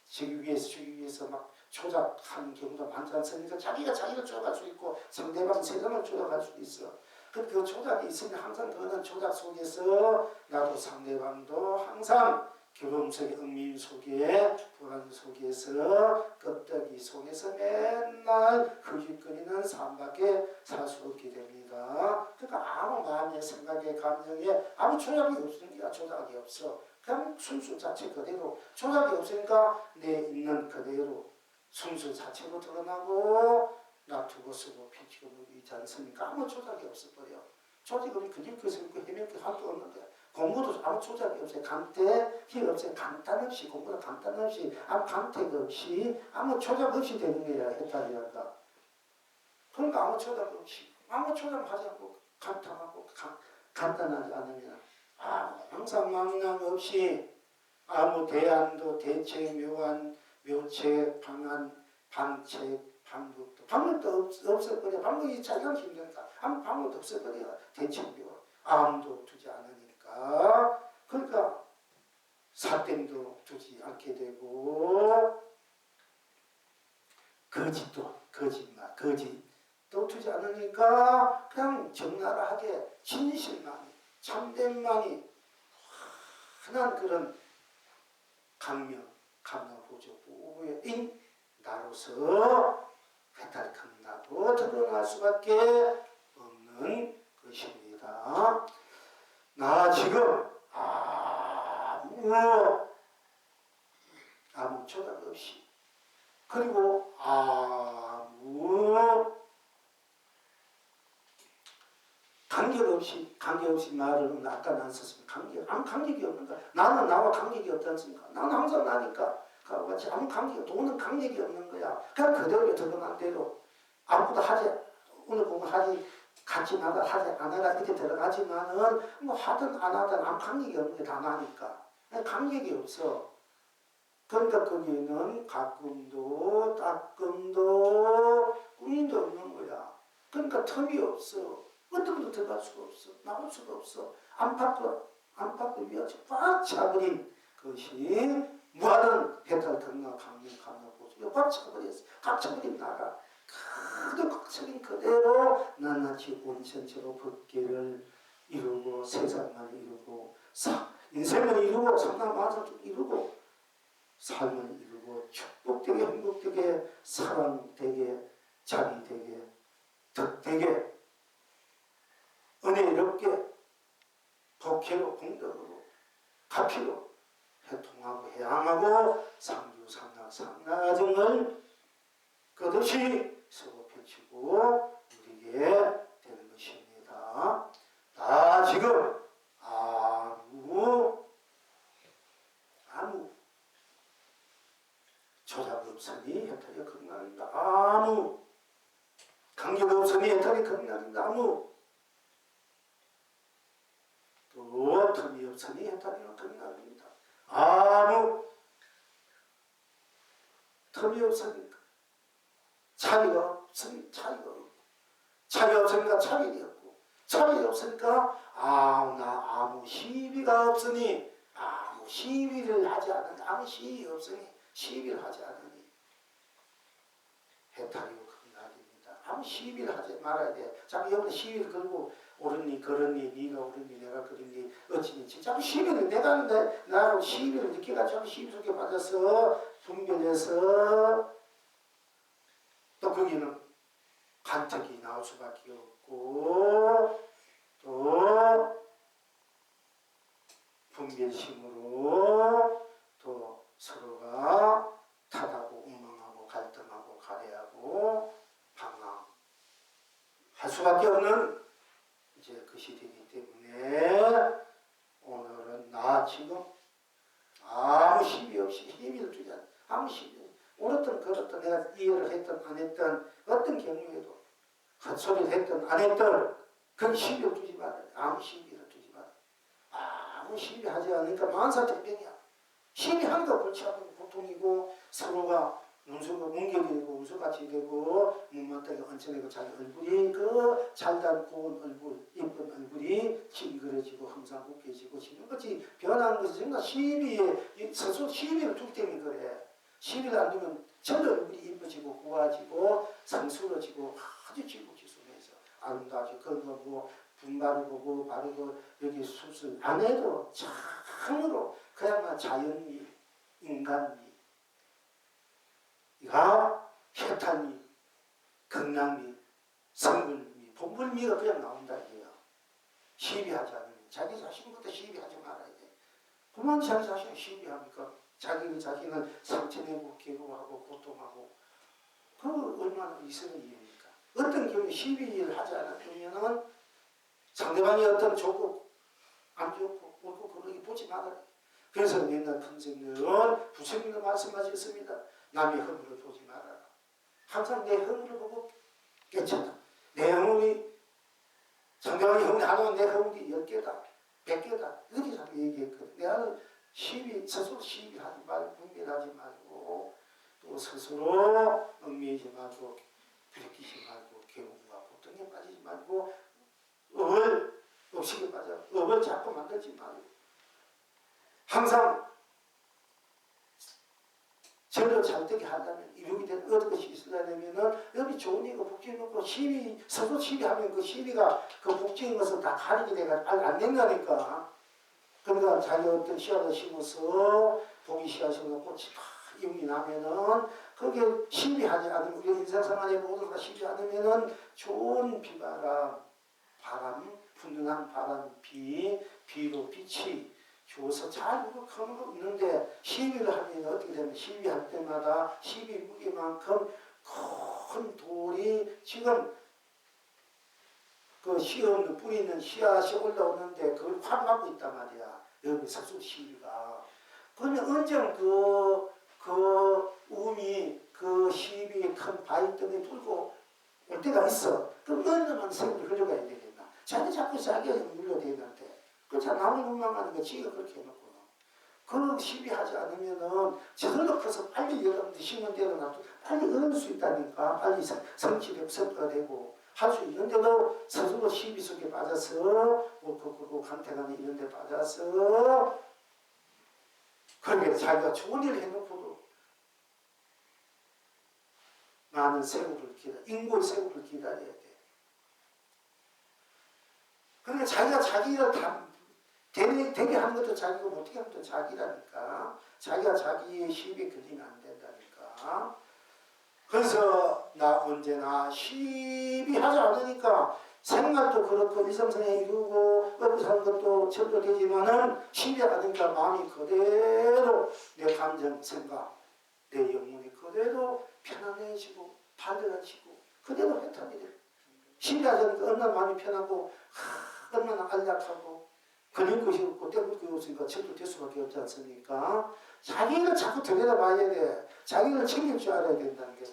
[SPEAKER 1] 주기 위해서 막 조작하는 경우가 많지 않습니까? 자기가 자기를 조작할 수 있고 상대방 세상을 조작할 수 있어. 그 조작이 있으면 항상 그거는 조작 속에서 나도 상대방도 항상 괴로움 속에 얽매임 속에 불안 속에서 껍데기 속에서 맨날 흐릿거리는 삶밖에 살 수 없게 됩니다. 그러니까 아무 마음에 생각에 감정에 아무 조작이 없으니까 조작이 없어. 그냥 순수 자체 그대로 조작이 없으니까 내 있는 그대로 순수 자체로 드러나고 놔두고 쓰고 피치고 있지 않습니까? 아무 조작이 없어버려. 조작이 없으면 그게 헤매게 할 수 없는 거야. 공부도 아무 조작이 없어요. 간택이 없어요. 간단 없이 공부도 간단 없이 아무 간택 없이 아무 조작 없이 되는 거야. 해탈이란다. 그러니까 아무 조작 없이 아무 조작하지 않고 간단하고 간단하지 않으면 항상 망랑 없이 아무 대안도 대책 묘안 묘책 방안 방책 방법도 없어버려. 방법이 자기가 힘들다. 아무 방법도 없어버려. 대책 묘 암도 두지 않으니까. 그러니까 사땡도 두지 않게 되고 거짓도 두지 않으니까 그냥 적나라하게 진실만이 참됨만이 흔한 그런 감명보조부인 나로서 해탈 극락으로 드러날 수밖에 없는 것입니다. 나 지금 아무 조작 없이 그리고 아무 관계없이 말을 아까 난 썼습니다. 아무 관계가 없는 거야. 나는 나와 관계가 없지 않습니까? 나는 항상 나니까. 그와 같이 아무 돈은 관계가 없는 거야. 그냥 그대로 드러난 대로 아무것도 오늘 공부하지 같이 나가 하지 않아가 이렇게 들어가지만은 하든 안 하든 아무 관계가 없는 게 다 나니까. 관계가 없어. 그러니까 거기는 가끔도 따끔도 꾸민도 없는 거야. 그러니까 틈이 없어. 어떤 것도 들어갈 수가 없어. 나올 수가 없어. 안팎을 위하지 꽉 차버린 것이 무한한 해탈 극락 강력 보수. 꽉 차버렸어. 꽉 차버린 나라. 꽉 차버린 그대로 낱낱이 온천체로 법계를 이루고 세상만 이루고 인생을 이루고 상담만을 이루고 삶을 이루고 축복되게 행복되게 사랑되게 자비되게 덕되게 은혜롭게 복회로 공덕으로 가피로 해통하고 해양하고 상주상락상나증을 끝없이 서로 펼치고 누리게 되는 것입니다. 나 지금 아무 조작 없으니 해탈이 극락입니다. 아무 않는다. 아무 또 틈이 없으니 해탈이는 틈이 아닙니다. 아무 틈이 없으니까 차이가 없으니 차이가 없고 차이 없으니까 차별이 없고 차별이 없으니까 나 아무 시비가 없으니 아무 시비를 하지 않는다. 아무 시비 없으니 시비를 하지 않으니 해탈이고 큰 낙입니다. 아무 시비를 하지 말아야 돼. 자꾸 여기서 시비를 걸고 옳으니 그러니 네가 옳으니 내가 그러니 어찌니 자꾸 시비를 내가 하는데 나하고 시비를 느껴가지고 시비 속에 빠져서 분별해서 또 거기는 간택이 나올 수밖에 없고 또 분별심으로 또 서로가 탓하고 엉망하고 갈등하고 가래하고 방황할 수밖에 없는 이제 그 시대이기 때문에 오늘은 나 지금 아무 시비 없이 힘을 주지 않아. 아무 시비 없이 옳았든 그렇든 내가 이해를 했든 안 했든 어떤 경우에도 헛소리를 했든 안 했든 그건 시비를 주지 말아야 돼. 아무 시비를 주지 말아야 돼. 아무 시비하지 않으니까 만사태평이야. 시비하니까 골치 아프고 고통이고 서로가 문수가 뭉개지고 문수같이 되고 문마땅히 얹혀내고 자기 얼굴이 그 잘난 고운 얼굴 예쁜 얼굴이 찡그러지고 항상 웃겨지고 지금같이 변하는 것이 정말 시비에 스스로 시비를 두기 때문에 그래. 시비를 안 두면 전 얼굴이 예뻐지고 고와지고 성스러워지고 아주 지고지순해서 아름다워지고 그런 거 뭐 분바르고 뭐 바르고 여기 수술 안 해도 참으로 그야말로 자연미 인간미 이가 해탈미, 극락미, 성불미, 본불미가 그냥 나온다 이거야. 시비하지 않으면 자기 자신부터 시비하지 말아야 돼. 그만 자기 자신을 시비합니까? 자기 자신을 상처내고 괴로워하고 고통하고 그 얼마나 이성의 일입니까? 어떤 경우에 시비를 하지 않으면 상대방이 어떤 좋고 안 좋고 옳고 그러기 보지 말아야 돼. 그래서 옛날 선생님은 부처님도 말씀하셨습니다. 남의 허물을 보지 말아라. 항상 내 허물을 보고 깨쳤다. 내 허물이 상대방의 허물이 하나면 내 허물이 10개다 100개다 이렇게 자꾸 얘기했거든. 내가 스스로 시비하지 말고 분별하지 말고 또 스스로 얽매이지 말고 부딪히지 말고 괴로움과 고통에 빠지지 말고 업식에 빠져 업을 자꾸 만들지 말고 항상 저를 잘되게 한다면 이루게 되는 어떤 것이 있으려면은 여기 좋은 이고 복지해 놓고 시비 서로 시비하면 그 시비가 그 복지인 것을 다 가리게 돼가 안 된다니까. 그러니까 자기 어떤 씨앗을 심어서 복이 씨앗을 심어서 꽃이 다 이용이 나면은 거기에 시비하지 않으면 우리 인생생활에 모든 걸 시비 않으면은 좋은 비바람 바람 분명한 바람 비로 빛이 주어서 잘 무력하는 거 없는데 시비를 하면 어떻게 되면 시비할 때마다 시비 무게만큼 큰 돌이 지금 그 씨없는 뿌리 있는 씨앗이 올라오는데 그걸 확 막고 있단 말이야. 여기 서술 시비가. 그러면 언젠 그 우미 그 시비의 큰 바위등에 불고 올 때가 있어. 그럼 얼마나 세월이 흘러가야 되겠나. 자꾸 자기가 물려대는데 자 남을 원망하는 거 지가 그렇게 해놓고 그 시비하지 않으면은 저절로 커서 빨리 여러분들 심은 대로 놔도 빨리 얻을 수 있다니까. 빨리 성취되고 성과가 되고 할 수 있는데도 스스로 시비 속에 빠져서 그 간택하는 이런 데 빠져서 그러게 자기가 좋은 일을 해놓고도 많은 세월을 인고의 세월을 기다려야 돼. 그러니까 자기가 자기 일을 다 되게 하는 것도 자기고 못하게 하는 것도 자기라니까. 자기가 자기의 시비에 걸리면 안 된다니까. 그래서 나 언제나 시비하지 않으니까 생각도 그렇고 일상생활에 이루고 업고 사는 것도 전도 되지만은 시비 않으니까 마음이 그대로 내 감정, 생각, 내 영혼이 그대로 편안해지고 밝아지고 그대로 해탈이 돼. 시비하지 않으니까 얼마나 마음이 편하고 얼마나 안락하고 걸릴 것이 없고 때릴 것이 없으니까 절도될 수밖에 없지 않습니까? 자기를 자꾸 들여다봐야 돼. 자기를 챙길 줄 알아야 된다는 게.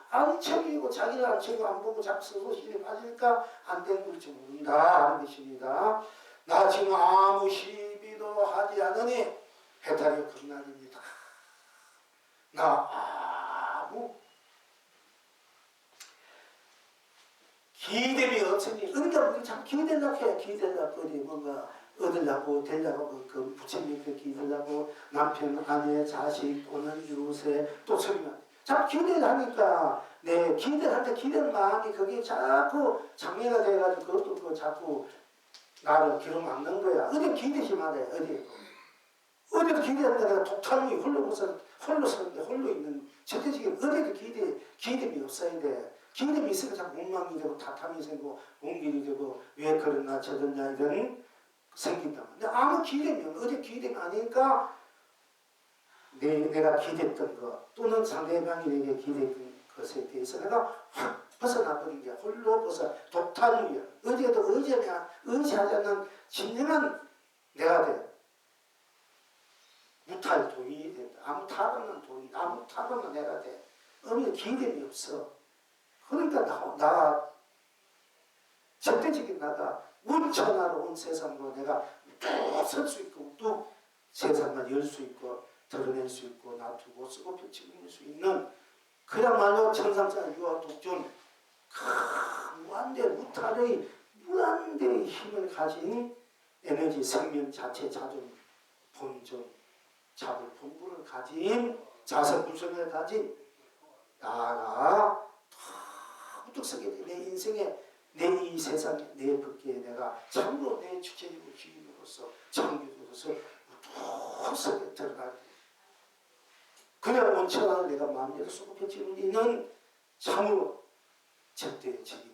[SPEAKER 1] 안 챙기고 자기를 안 챙기고 안 보고 자꾸 스스로 빠지니까 안 되는 걸지 모른다 하는 것입니다. 나 지금 아무 시비도 하지 않으니 해탈이 겁나입니다. 나 아무 기대이 없으니 그러니까 우리 참 기대려고 해. 기대려고 어디 뭔가 얻으려고 되려고 그 부처님 그 기대려고 남편 아내 자식 또는 이웃에 또 소리만 자꾸 기대를 하니까 내 기대할 때 기대는 마음이 그게 자꾸 장애가 돼가지고 그것도 그 자꾸 나를 기름막는 거야. 어디 기대지 말아요. 어디도 기대한다. 내가 독탈무이 홀로 서는데 홀로 있는 절대적인 어디도 기대이 없어야 돼. 기대이 있으면 자꾸 엉망이 되고 타탐이 생기고 옹길이 되고 왜 그러나 저러냐 이런 생긴다. 근데 아무 기대이 없는 어디 기대이 아니니까 내가 기대했던 것 또는 상대방이 내게 기대했던 것에 대해서 내가 확 벗어나버린 게 홀로 벗어 독탈무이야. 어디에도 의지하지 않는 진정한 내가 돼. 무탈 도인이 된다. 아무 탈없는 도인, 아무 탈없는 내가 돼. 어느 기대이 없어. 그러니까 나 절대적인 나가 온천하로 온 세상으로 내가 쭉 설 수 있고 또 세상만 열 수 있고 드러낼 수 있고 놔두고 쓰고 펼치고 수 있는 그야말로 천상천 유아 독존 무한대의 힘을 가진 에너지 생명 자체 자존 본존 자불 본부를 가진 자성불성을 가진 나가 무뚝석에 내 인생에 내 이 세상에 내 법계에 내가 참으로 내 주체적으로 주인으로서 창조주로서 무뚝석에 들어갈 때 그냥 온천하는 내가 마음대로 쏘고 펼치는 이는 참으로 절대적인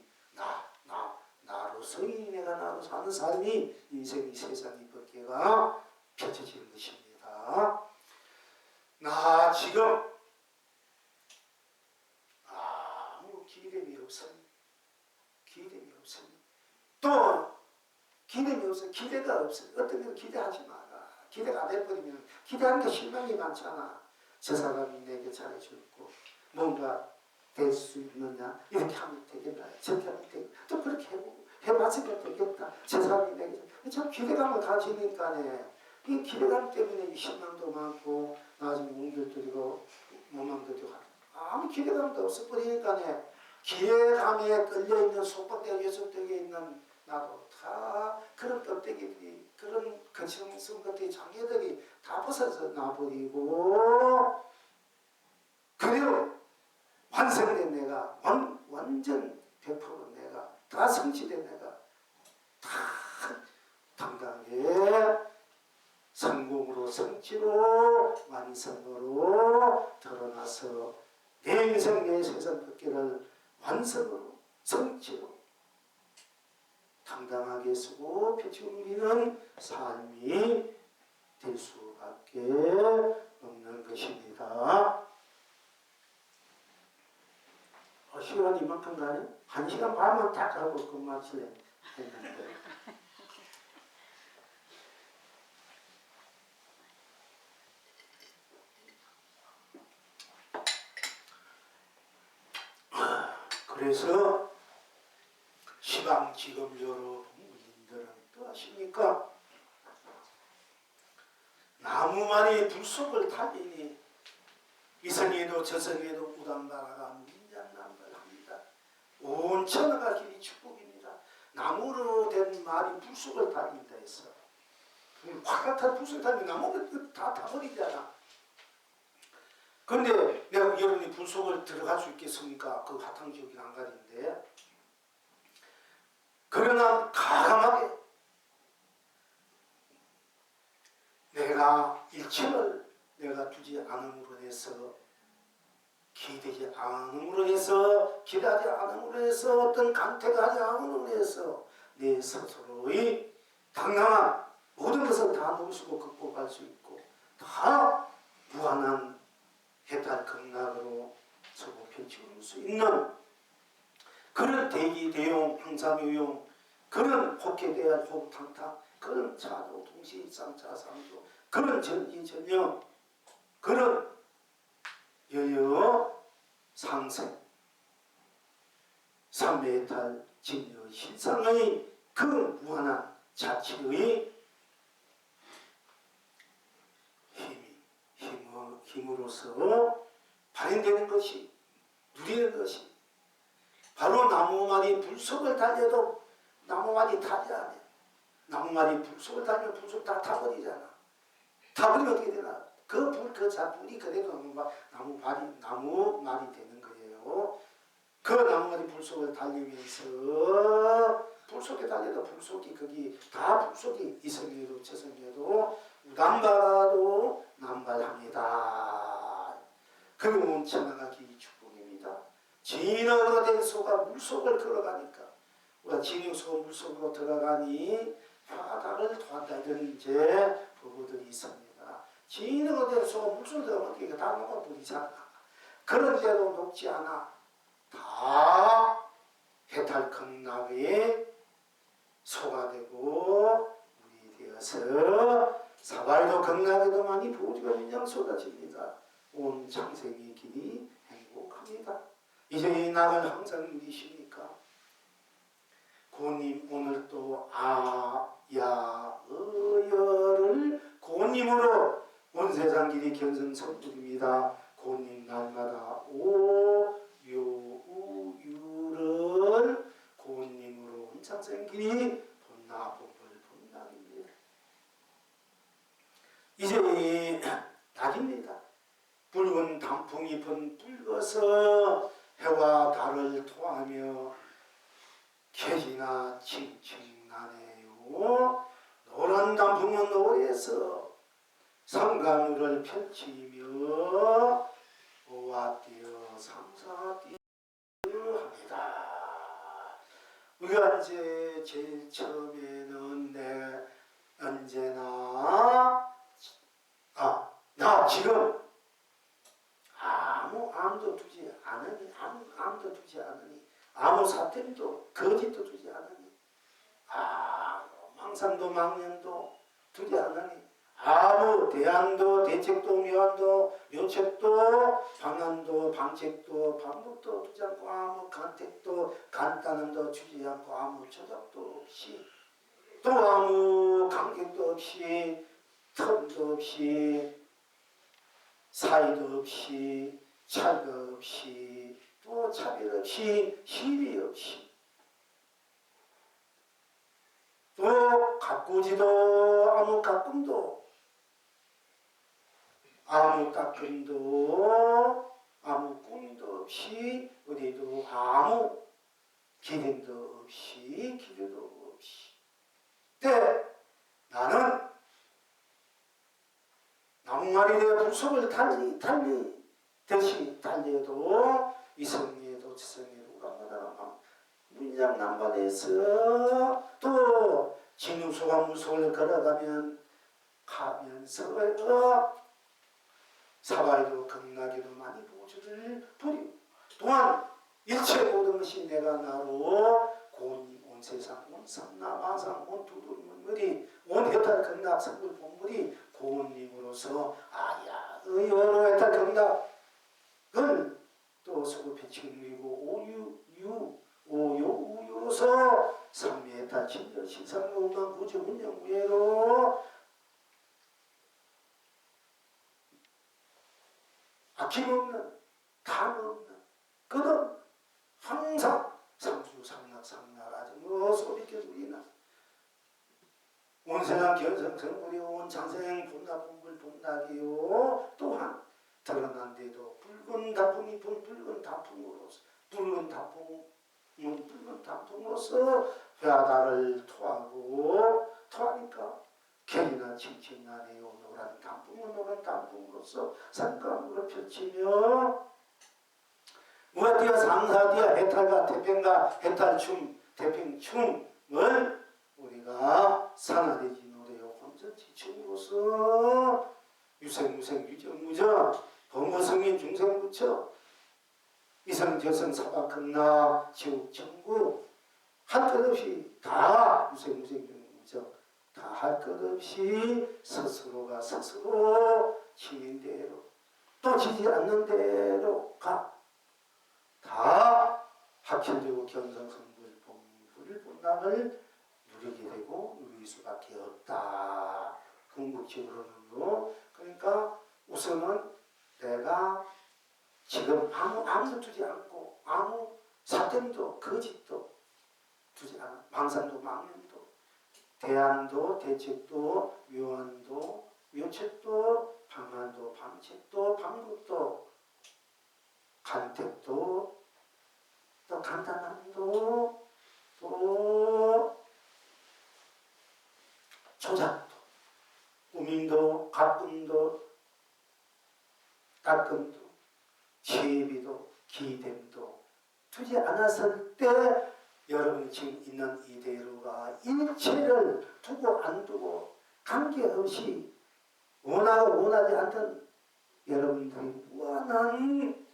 [SPEAKER 1] 나로서의 내가 나로 사는 삶이 인생 이 세상 이 법계가 펼쳐지는 것입니다. 나 지금 아무 기대이 없으니 또 기대이 없으니 기대가 없으니 어떤 걸 기대하지 마라. 기대가 안 해버리면 기대하는 게 실망이 많잖아. 저 사람이 내게 잘해줬고 뭔가 될 수 있느냐 이렇게 하면 되겠나 저렇게 하면 되겠나 또 그렇게 해봤으면 되겠다. 저 사람이 내게 참 기대감을 가지니까네 이 기대감 때문에 실망도 많고 나중에 웅결들이고 모망들이고 아무 기대감도 없어버리니까네 기대감에 끌려있는 속박대가 예속되게 있는 나도 다 그런 껍데기들이 그런 거칠은 것들이 장애들이 다 벗어져 나버리고 그대로 완성된 내가 완전 100% 내가 다 성취된 내가 다 당당하게 성공으로 성취로 완성으로 드러나서 내 인생 내 세상 법계를 완성으로 성취로 당당하게 쓰고 펼치고 누리는 삶이 될 수밖에 없는 것입니다. 시간이 이만큼 가네? 1시간 반만 딱 하고 끝마치래 했는데 그래서 시방 지금 여러분들은 또 아십니까? 나무만이 불속을 타리니 이성에도 저성에도 우당바라가 민장난발합니다. 온 천하가 길이 축복입니다. 나무로 된 말이 불속을 타린다 했어. 화가 불속을 타면 나무가 다 타버리잖아. 근데 내가 여러분이 불속을 들어갈 수 있겠습니까? 그 화탕지옥이 난간인데. 그러나 가감하게 내가 일체를 내가 두지 않음으로 해서 기대지 않음으로 해서 기대하지 않음으로 해서 어떤 강택하지 않음으로 해서 내 스스로의 당당한 모든 것을 다 넘수고 극복할 수 있고 다 무한한 해탈 극락으로 서고 펼치고 수 있는 그런 대기, 대용, 항상유용 그런 혹해대한 호탕탕, 그런 차도 동시상차상조, 그런 전지전영, 그런 여여 상생, 삼매탈 진여 실상의 그 무한한 자치의 힘으로서 발현되는 것이, 누리는 것이 바로 나무말이 불속을 달려도 나무말이 타지 않아. 나무말이 불속을 달리면 불속 다 타버리잖아. 타버리면 어떻게 되나? 그 불, 그 불이 그대로 나무말이 되는 거예요. 그 나무말이 불속을 달리면서 불속에 달려도 불속이 거기 다 불속이 이성에도 저성에도 남발하도 남발합니다. 그리고 천하가기 축복입니다. 진흙으로 된 소가 물속을 걸어가니까 우리가 진흙소 물속으로 들어가니 바다를 도한다 이런 이제 부부들이 있습니다. 진흙으로 된 소가 물속을 들어가면 어떻게 다 녹아버리잖아. 그런데도 녹지 않아. 다 해탈 극락의 소가 되고 물이 되어서 사발도 극락에도 많이 부지가 그냥 쏟아집니다. 온 창생의 길이 행복합니다. 이제 이 낙을 항상 누리십니까? 고님 오늘도 아야의여를 고님으로 온 세상 길이 견성성불입니다. 고님 날마다 오요우유를 고님으로 온 창생 길이 본나본불 본낙입니다. 이제 낙입니다. 붉은 단풍이 붉어서 해와 달을 토하며 개지나 칭칭나네요. 노란 단풍은 노래에서 성가물을 펼치며 오와 뛰어 상사 뛰어 합니다. 우리가 이제 제일 처음에는 언제나 나 지금 아무도 두지 않으니 아무도 두지 않으니 아무 사tem도 거짓도 두지 않으니 망상도 망념도 두지 않으니 아무 대안도 대책도 묘안도 묘책도 방안도 방책도 방법도 두지 않고 아무 간택도 간단함도 주지 않고 아무 조작도 없이 또 아무 간격도 없이 텀도 없이 사이도 없이 차가 없이 또 차별 없이 시비 없이 또 가꾸지도 아무 가끔도 아무 깎음도 아무 꿈도 없이 어디도 아무 기름도 없이 기류도 없이 때 나는 나무말이 되어 불속을 대시 달려도 이성에도 지성에도 가마다가 문장 남반에서 또 진우소가 물속을 걸어가면 가면서 사바이도 극락에도 많이 보조를 부리고 또한 일체 모든 것이 내가 나로 온 세상 온 삼나 마상 온 두두문물이 온 해탈 극락 성불 본물이 고운님으로서 의외로 해탈 극락을 또 소급해 지금이고 오유우유로서 삼미해탈 진여 신상무만 구주 운영무예로 아낌없는 감없는 끝없는 항상 상주상락상락 아주 소리게 누리나 온 세상 견성성불이 온 장생 본나본불 본낙이요 또한 드러난데도 붉은 단풍이 붉은 단풍으로서 붉은 단풍으로서 바다를 토하니까 개나 칭칭나네요. 노란 단풍은 노란 단풍으로서 산가물을 펼치며 무아디아 상사디아 해탈과 태평과 해탈춤 태평춤을 우리가 산하대지 노래요 혼전치 춤으로서 유생무생 유정무정 범거성인 중생부처 이성저성 사박극락 지옥천국 할 것 없이 다 무생무생무정 다 할 것 없이 스스로가 스스로 지닌 대로 또 지지 않는 대로 가. 다 학철되고 견성성불 본불본당을 누리게 되고 누릴 수밖에 없다. 궁극적으로는요. 그러니까 우선은 내가 지금 아무도 두지 않고 아무 사tem도 거짓도 두지 않아. 망상도 망념도 대안도 대책도 묘안도 묘책도 방안도 방책도 방법도 간택도 또 간단함도 또 조작도 꾸밈도 가끔도 닦음도 시비도 기댐도 두지 않았을 때 여러분이 지금 있는 이대로가 일체를 두고 안 두고 관계없이 원하고 원하지 않던 여러분들이 무한한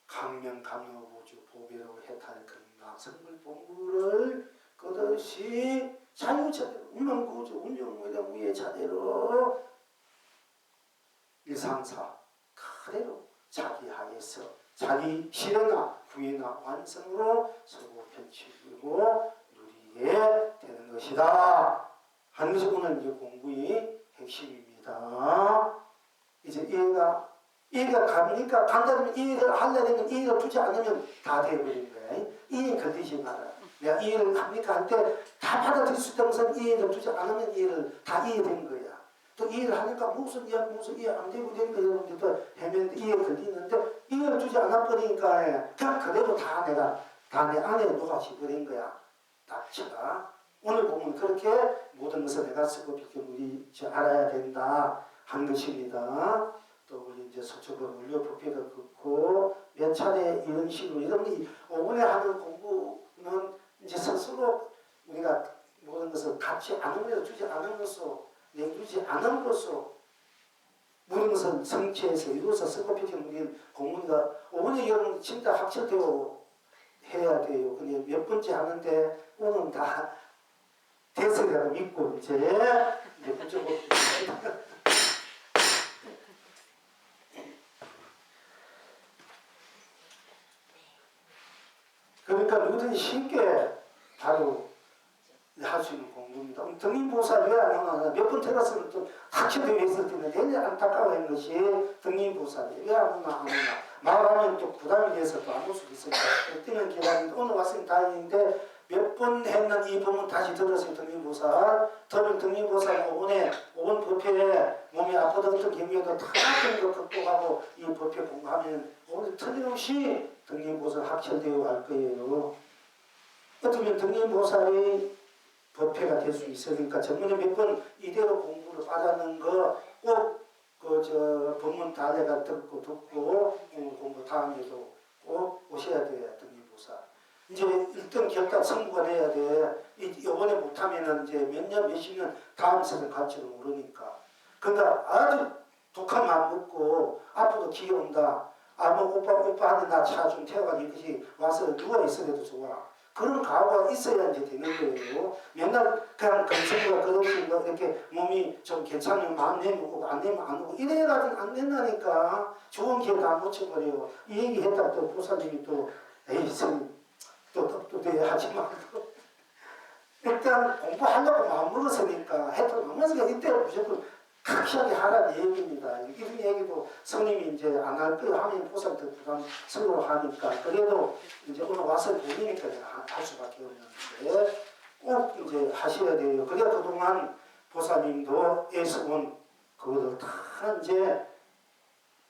[SPEAKER 1] 강명강요보주 보배로 해탈 근강성불 본부를 끝없이 자유자대로 운명구조 운영무령 위의 자대로 일상사 그대로 자기 하에서 자기 실현화 구현화 완성으로 서로 펼치고 누리게 되는 것이다 하는 것이 오늘 이제 공부의 핵심입니다. 이제 이해가 갑니까? 간다면 이해를 하려면 이해를 두지 않으면 다 되어버린 거야. 이해 걸리지 마라. 내가 이해를 합니까? 할 때 다 받아들일 수 있다는 것은 이해를 두지 않으면 이해를 다 이해된 거야. 또 이해를 하니까 무슨 이해 안 되고 되니까 여러분들 또 헤매는데 이해 걸리는데 이해를 두지 않아버리니까 그냥 그대로 다 내 안에 녹아지버린 거야. 납치가. 오늘 보면 그렇게 모든 것을 내가 쓰고 비켜 우리 알아야 된다 한 것입니다. 또 우리 이제 서초로 물려 부패도 그렇고 몇 차례 이런 식으로 이런 오늘 하는 공부는 이제 스스로 우리가 모든 것을 갖지 않음으로 주지 않음으로써 내주지 않음으로써 모든 것을 성취해서 이루어서 쓰고 비켜 우리 공부가 오늘 여러분 진짜 학철되고 해야 돼요. 근데 몇 번째 하는데 오늘 다 대세라고 믿고 이제 무조건 그러니까 누구든지 쉽게 바로 할 수 있는 공부입니다. 등림보살 왜 안 오나? 몇 번 들었으면 좀 학교되어 있을 텐데 제일 안타까워하는 것이 등림보살이 왜 안 오나 안 오나. 말하면 또 부담이 돼서 또 안 올 수도 있으니까 뛰면 기다리는데 오늘 왔으니 다행인데 몇 번 했는 이 부분 다시 들었어요. 등림보살. 더불 등림보살 5번 법회에 몸이 아프던 어떤 경우에도 다 같은 거 극복하고 이 법회 공부하면 오늘 틀림없이 등림보살 학철되어 갈 거예요. 어쩌면 등림보살이 법회가 될 수 있으니까 전문에 몇 번 이대로 공부를 받았는 거 꼭 법문 다내가 듣고 공부 다음에도 꼭 오셔야 돼요. 등림보살. 이제 1등 결단 성부가 돼야 돼. 이번에 못하면은 이제 몇 년, 몇십 년 다음 생을 갈지도 모르니까. 그러니까 아주 독한 마음 먹고 앞으로 기회 온다. 오빠한테 나 차 좀 태워가지고 이것이 와서 누워 있어도 좋아. 그런 각오가 있어야 이제 되는 거예요. 맨날 그냥 건성과 그렇게 이렇게 몸이 좀 괜찮으면 마음 내면 오고 안 내면 안 오고 이래가지고 안 된다니까. 좋은 기회 다 놓쳐버려요. 이 얘기 했다 또 보살님이 또 에이 스님 또 하지 말고 일단 공부하려고 마음먹었으니까 해도 넘어서니까 이때 무조건 확실하게 하라는 얘기입니다. 이런 얘기도 성님이 이제 안 할 거예요 하면 보살도 부담스러워 하니까 그래도 이제 오늘 와서 보니까 내가 할 수밖에 없는데 꼭 이제 하셔야 돼요. 그래야 그동안 보살님도 애쓰온 그것을 다 이제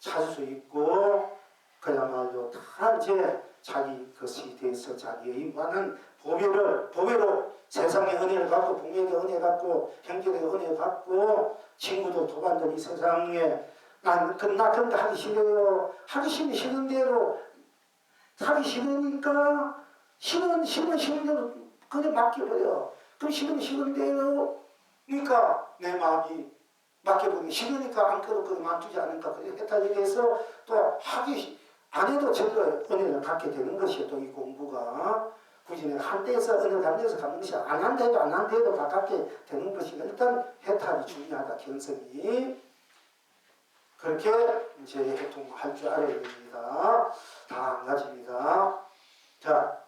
[SPEAKER 1] 찾을 수 있고 그야말로 다 이제 자기 그 시대에서 자기의 많은 보배로 세상의 은혜를 받고 부모의 은혜 받고 형제의 은혜 받고 친구도 도반들 이 세상에 나 그런 거 하기 싫어요. 하기 싫은 대로 하기 싫으니까 싫은 대로 그냥 맡겨버려. 그럼 싫은 대로 그러니까 내 마음이 맡겨보기 싫으니까 안 그렇고 만두지 않을까 그렇게 해서 또 하기 안 해도 제대로 은혜를 갖게 되는 것이에요. 또 이 공부가 굳이 내가 한때에서 은혜를 갖는 데서 갖는 것이 안 한데도 안 한데도 다 갖게 되는 것이니까 일단 해탈이 중요하다. 견성이 그렇게 이제 해통할 줄 알아야 됩니다. 다 한 가지입니다. 자,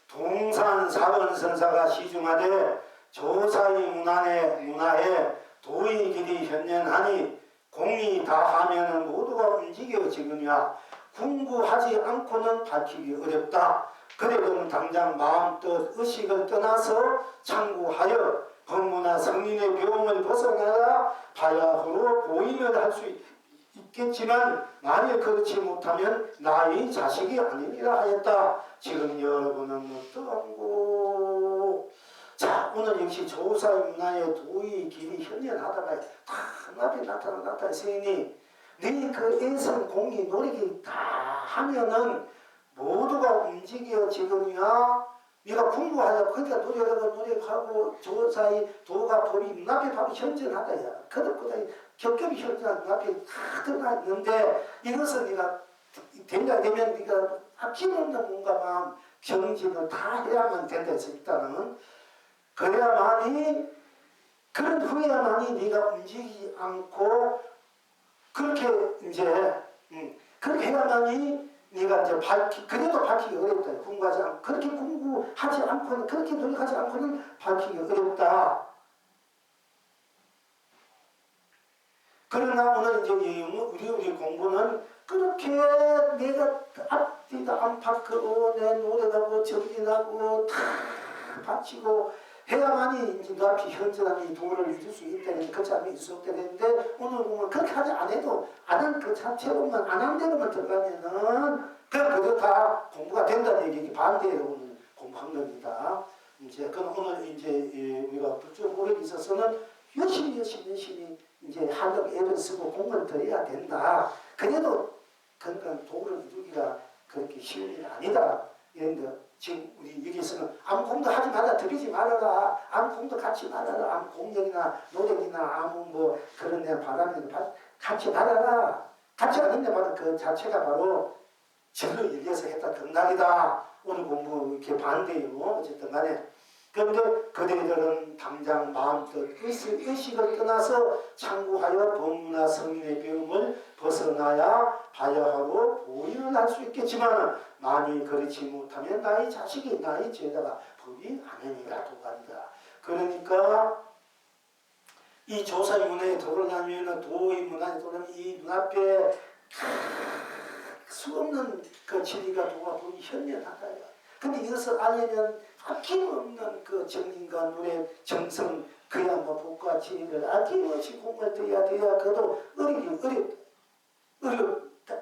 [SPEAKER 1] 동산 사원선사가 시중하되 조사의 문화에 도의 길이 현연하니 공이 다하면 모두가 움직여지느냐 궁구하지 않고는 밝히기 어렵다. 그래도 당장 마음 뜻 의식을 떠나서 창구하여 법문화 성인의 병을 벗어나야 바야흐로 보임을 할 수 있겠지만 만일 그렇지 못하면 나의 자식이 아니니라 하였다. 지금 여러분은 어떠한고? 자, 오늘 역시 조사의 문화의 도의 길이 현연하다가 다 앞에 나타나 세니 네 그 애성 공이 노력이 다 하면은 모두가 움직여지느냐 네가 공부하자 그러니까 노력하고 조사의 도가 법이 눈앞에 바로 현존하다야. 그것보다 겹겹이 현존한 눈앞에 다 드러나 있는데 이것은 네가 되면 네가 아낌없는 뭔가만 경진을 다 해야만 된다 해서 일단은 그래야만이 그런 후에야만이 네가 움직이지 않고 그렇게 이제 그렇게 해야만이 네가 이제 그래도 밝히기 어렵다. 공부하지 않고 그렇게 공부하지 않고는 그렇게 노력하지 않고는 밝히기 어렵다. 그러나 오늘 이제 우리 공부는 그렇게 내가 앞뒤가 안팎으로 내 노력하고 정진하고 다 바치고 해야만이 이제 눈앞이 현존하는 이 도를 이룰 수 있다는 그렇지 않으면 이룰 수 없다 했는데 오늘 보면 그렇게 하지 안 해도 안 한 그 자체로만 안 한 대로만 들어가면은 그래도 다 공부가 된다는 얘기 반대로 오늘 공부한 겁니다. 이제 그건 오늘 이제 우리가 불교 노력에 있어서는 열심히 이제 하려고 애를 쓰고 공을 들여야 된다. 그래도 그러니까 도를 이루기가 그렇게 쉬운 일이 아니다. 이런데 지금 우리 여기서는 아무 공도 하지 말라, 들이지 말아라, 아무 공도 갖지 말아라, 아무 공력이나 노력이나 아무 뭐 그런 데 바람이나 갖지 말아라. 갖지 않는 데 바로 그 자체가 바로 절로 일려서 했다 등락이다. 오늘 공부 이렇게 반대요. 어쨌든 간에. 그런데 그들은 당장 마음뜻 의식을 떠나서 창구하여 법문화 성인의 배움을 벗어나야 바야하고 보임을 할 수 있겠지만 만일 그렇지 못하면 나의 자식이 나의 제자가 법이 아니니라 도가니라. 그러니까 이 조사의 문화에 도로나면 도의 문화에 도로나면 이 눈앞에 수없는 그 진리가 도가 법이 현연하다. 근데 이것을 알려면 아낌없는 그 정인과 노래 정성 그야 뭐 복과 지혜를 아낌없이 공부를 돼야 그도 어렵다.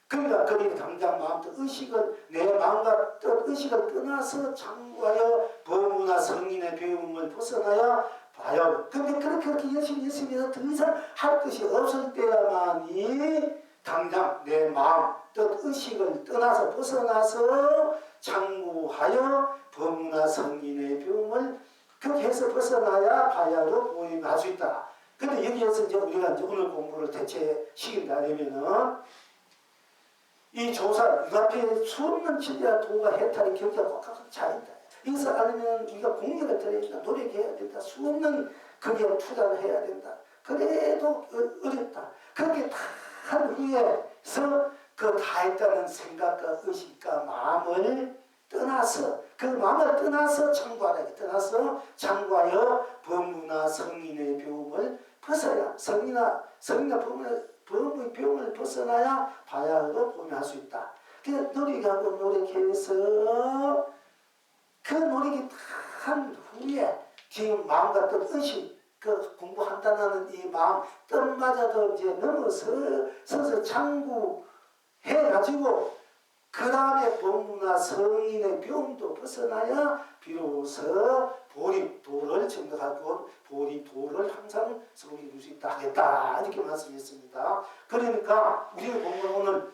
[SPEAKER 1] 그러니까 그들이 당장 마음도 의식을 내 마음과 뜻 의식을 떠나서 창구하여 법문화 성인의 배움을 벗어나야 봐요. 근데 그렇게 열심히 해서 더 이상 할 것이 없을 때야만이 당장 내 마음 뜻 의식을 떠나서 벗어나서 창구하여 법문화 성인의 배움을 그렇게 해서 벗어나야 바야로 보임할 수 있다. 근데 여기에서 이제 우리가 이제 오늘 공부를 대체 시킨다 하면은 이 조사 눈앞에 수없는 진리와 도가 해탈의 경계가 꽉꽉 차있다. 이것을 알면 우리가 공력을 들여야 된다. 노력해야 된다. 수없는 거기에 투자를 해야 된다. 그래도 어렵다. 그렇게 다 한 후에서 그 다 했다는 생각과 의식과 마음을 떠나서 그 마음을 떠나서 창구하라. 떠나서 창구하여 법문화 성인의 배움을 벗어야 성인의 법의 배움을 벗어나야 바야흐로 보임할 수 있다. 그 노력하고 노력해서 그 노력이 다 한 후에 지금 마음과 뜻 의식 그 공부한다는 이 마음 뜻마저도 이제 넘어서서 창구해가지고 그 다음에 법문화 성인의 배움도 벗어나야 비로소 보리도를 정득하고 보리도를 항상 서로 이룰 수 있다 하겠다 이렇게 말씀했습니다. 그러니까 우리의 공부는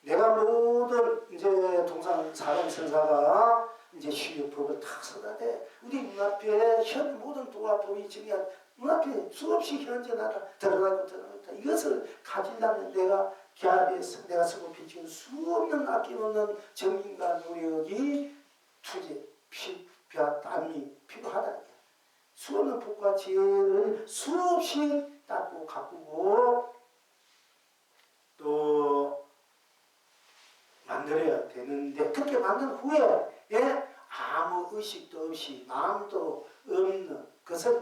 [SPEAKER 1] 내가 모든 이제 동산 사람 선사가 이제 시유법을 다 써다 돼 우리 눈앞에 현 모든 도와 법이 정의한 눈앞에 수없이 현존하다 들어가고 들어갔다. 이것을 가지려면 내가 기합에서 내가 쓰고 비치는 수없는 아낌없는 정신과 노력이 투제, 피, 뼈, 땀이 필요하다. 수없는 복과 지혜를 수없이 닦고 가꾸고 또 만들어야 되는데 그렇게 만든 후에 아무 의식도 없이 마음도 없는 것을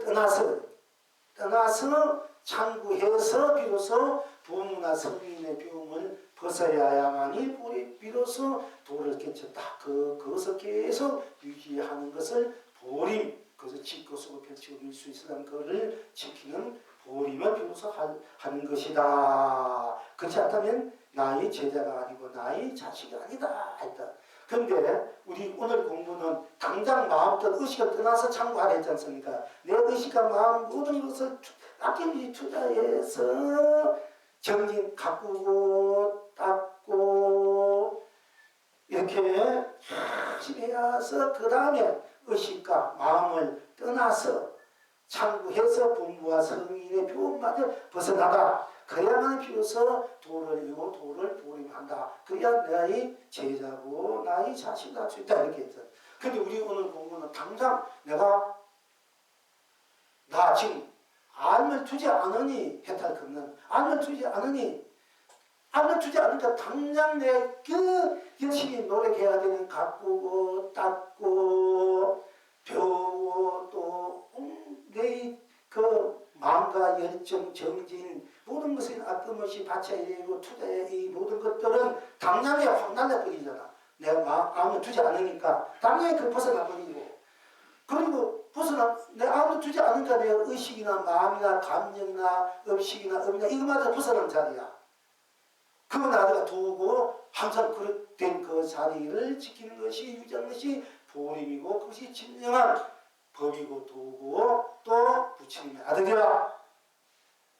[SPEAKER 1] 떠나서 창구해서 비로소 부모나 성인의 비움을 벗어야만이 비로소 도를 깨쳤다. 그것을 계속 유지하는 것을 보림, 그것을 짓고 쓰고 펼치고 밀 수 있으라는 것을 지키는 보림을 비로소 하는 것이다. 그렇지 않다면 나의 제자가 아니고 나의 자식이 아니다 했다. 그런데 우리 오늘 공부는 당장 마음도 의식을 떠나서 창구하라 했지 않습니까? 내 의식과 마음 모든 것을 아낌없이 투자해서 정진 가꾸고 닦고 이렇게 열심히 해서 그 다음에 의식과 마음을 떠나서 창구해서 부모와 성인의 교훈만을 벗어나가 그래야만 비로소 도를 이루고 도를 보림한다. 그래야 나의 제자고 나의 자식이 할 수 있다 이렇게 했죠. 그런데 우리 오늘 공부는 당장 내가 나 지금 알을 두지 않으니 해탈 걷는 알을 두지 않으니 알을 두지 않으니까 당장 내 열심히 노력해야 되는 가꾸고 닦고 배우고 또 내 마음과 열정 정진 모든 것을 아낌없이 바쳐야 되고 투자해야 이 모든 것들은 당장에 확 날려버리잖아. 내가 마음을 두지 않으니까 당장에 벗어나버리고 그리고 내가 아무도 두지 않으니까 내 의식이나 마음이나 감정이나 업식이나 음이나 이거마다 벗어난 자리야. 그거 나가 두고 항상 그릇된 그 자리를 지키는 것이 유지하는 것이 보림이고 그것이 진정한 법이고 도고 또 부처님의 아들이라.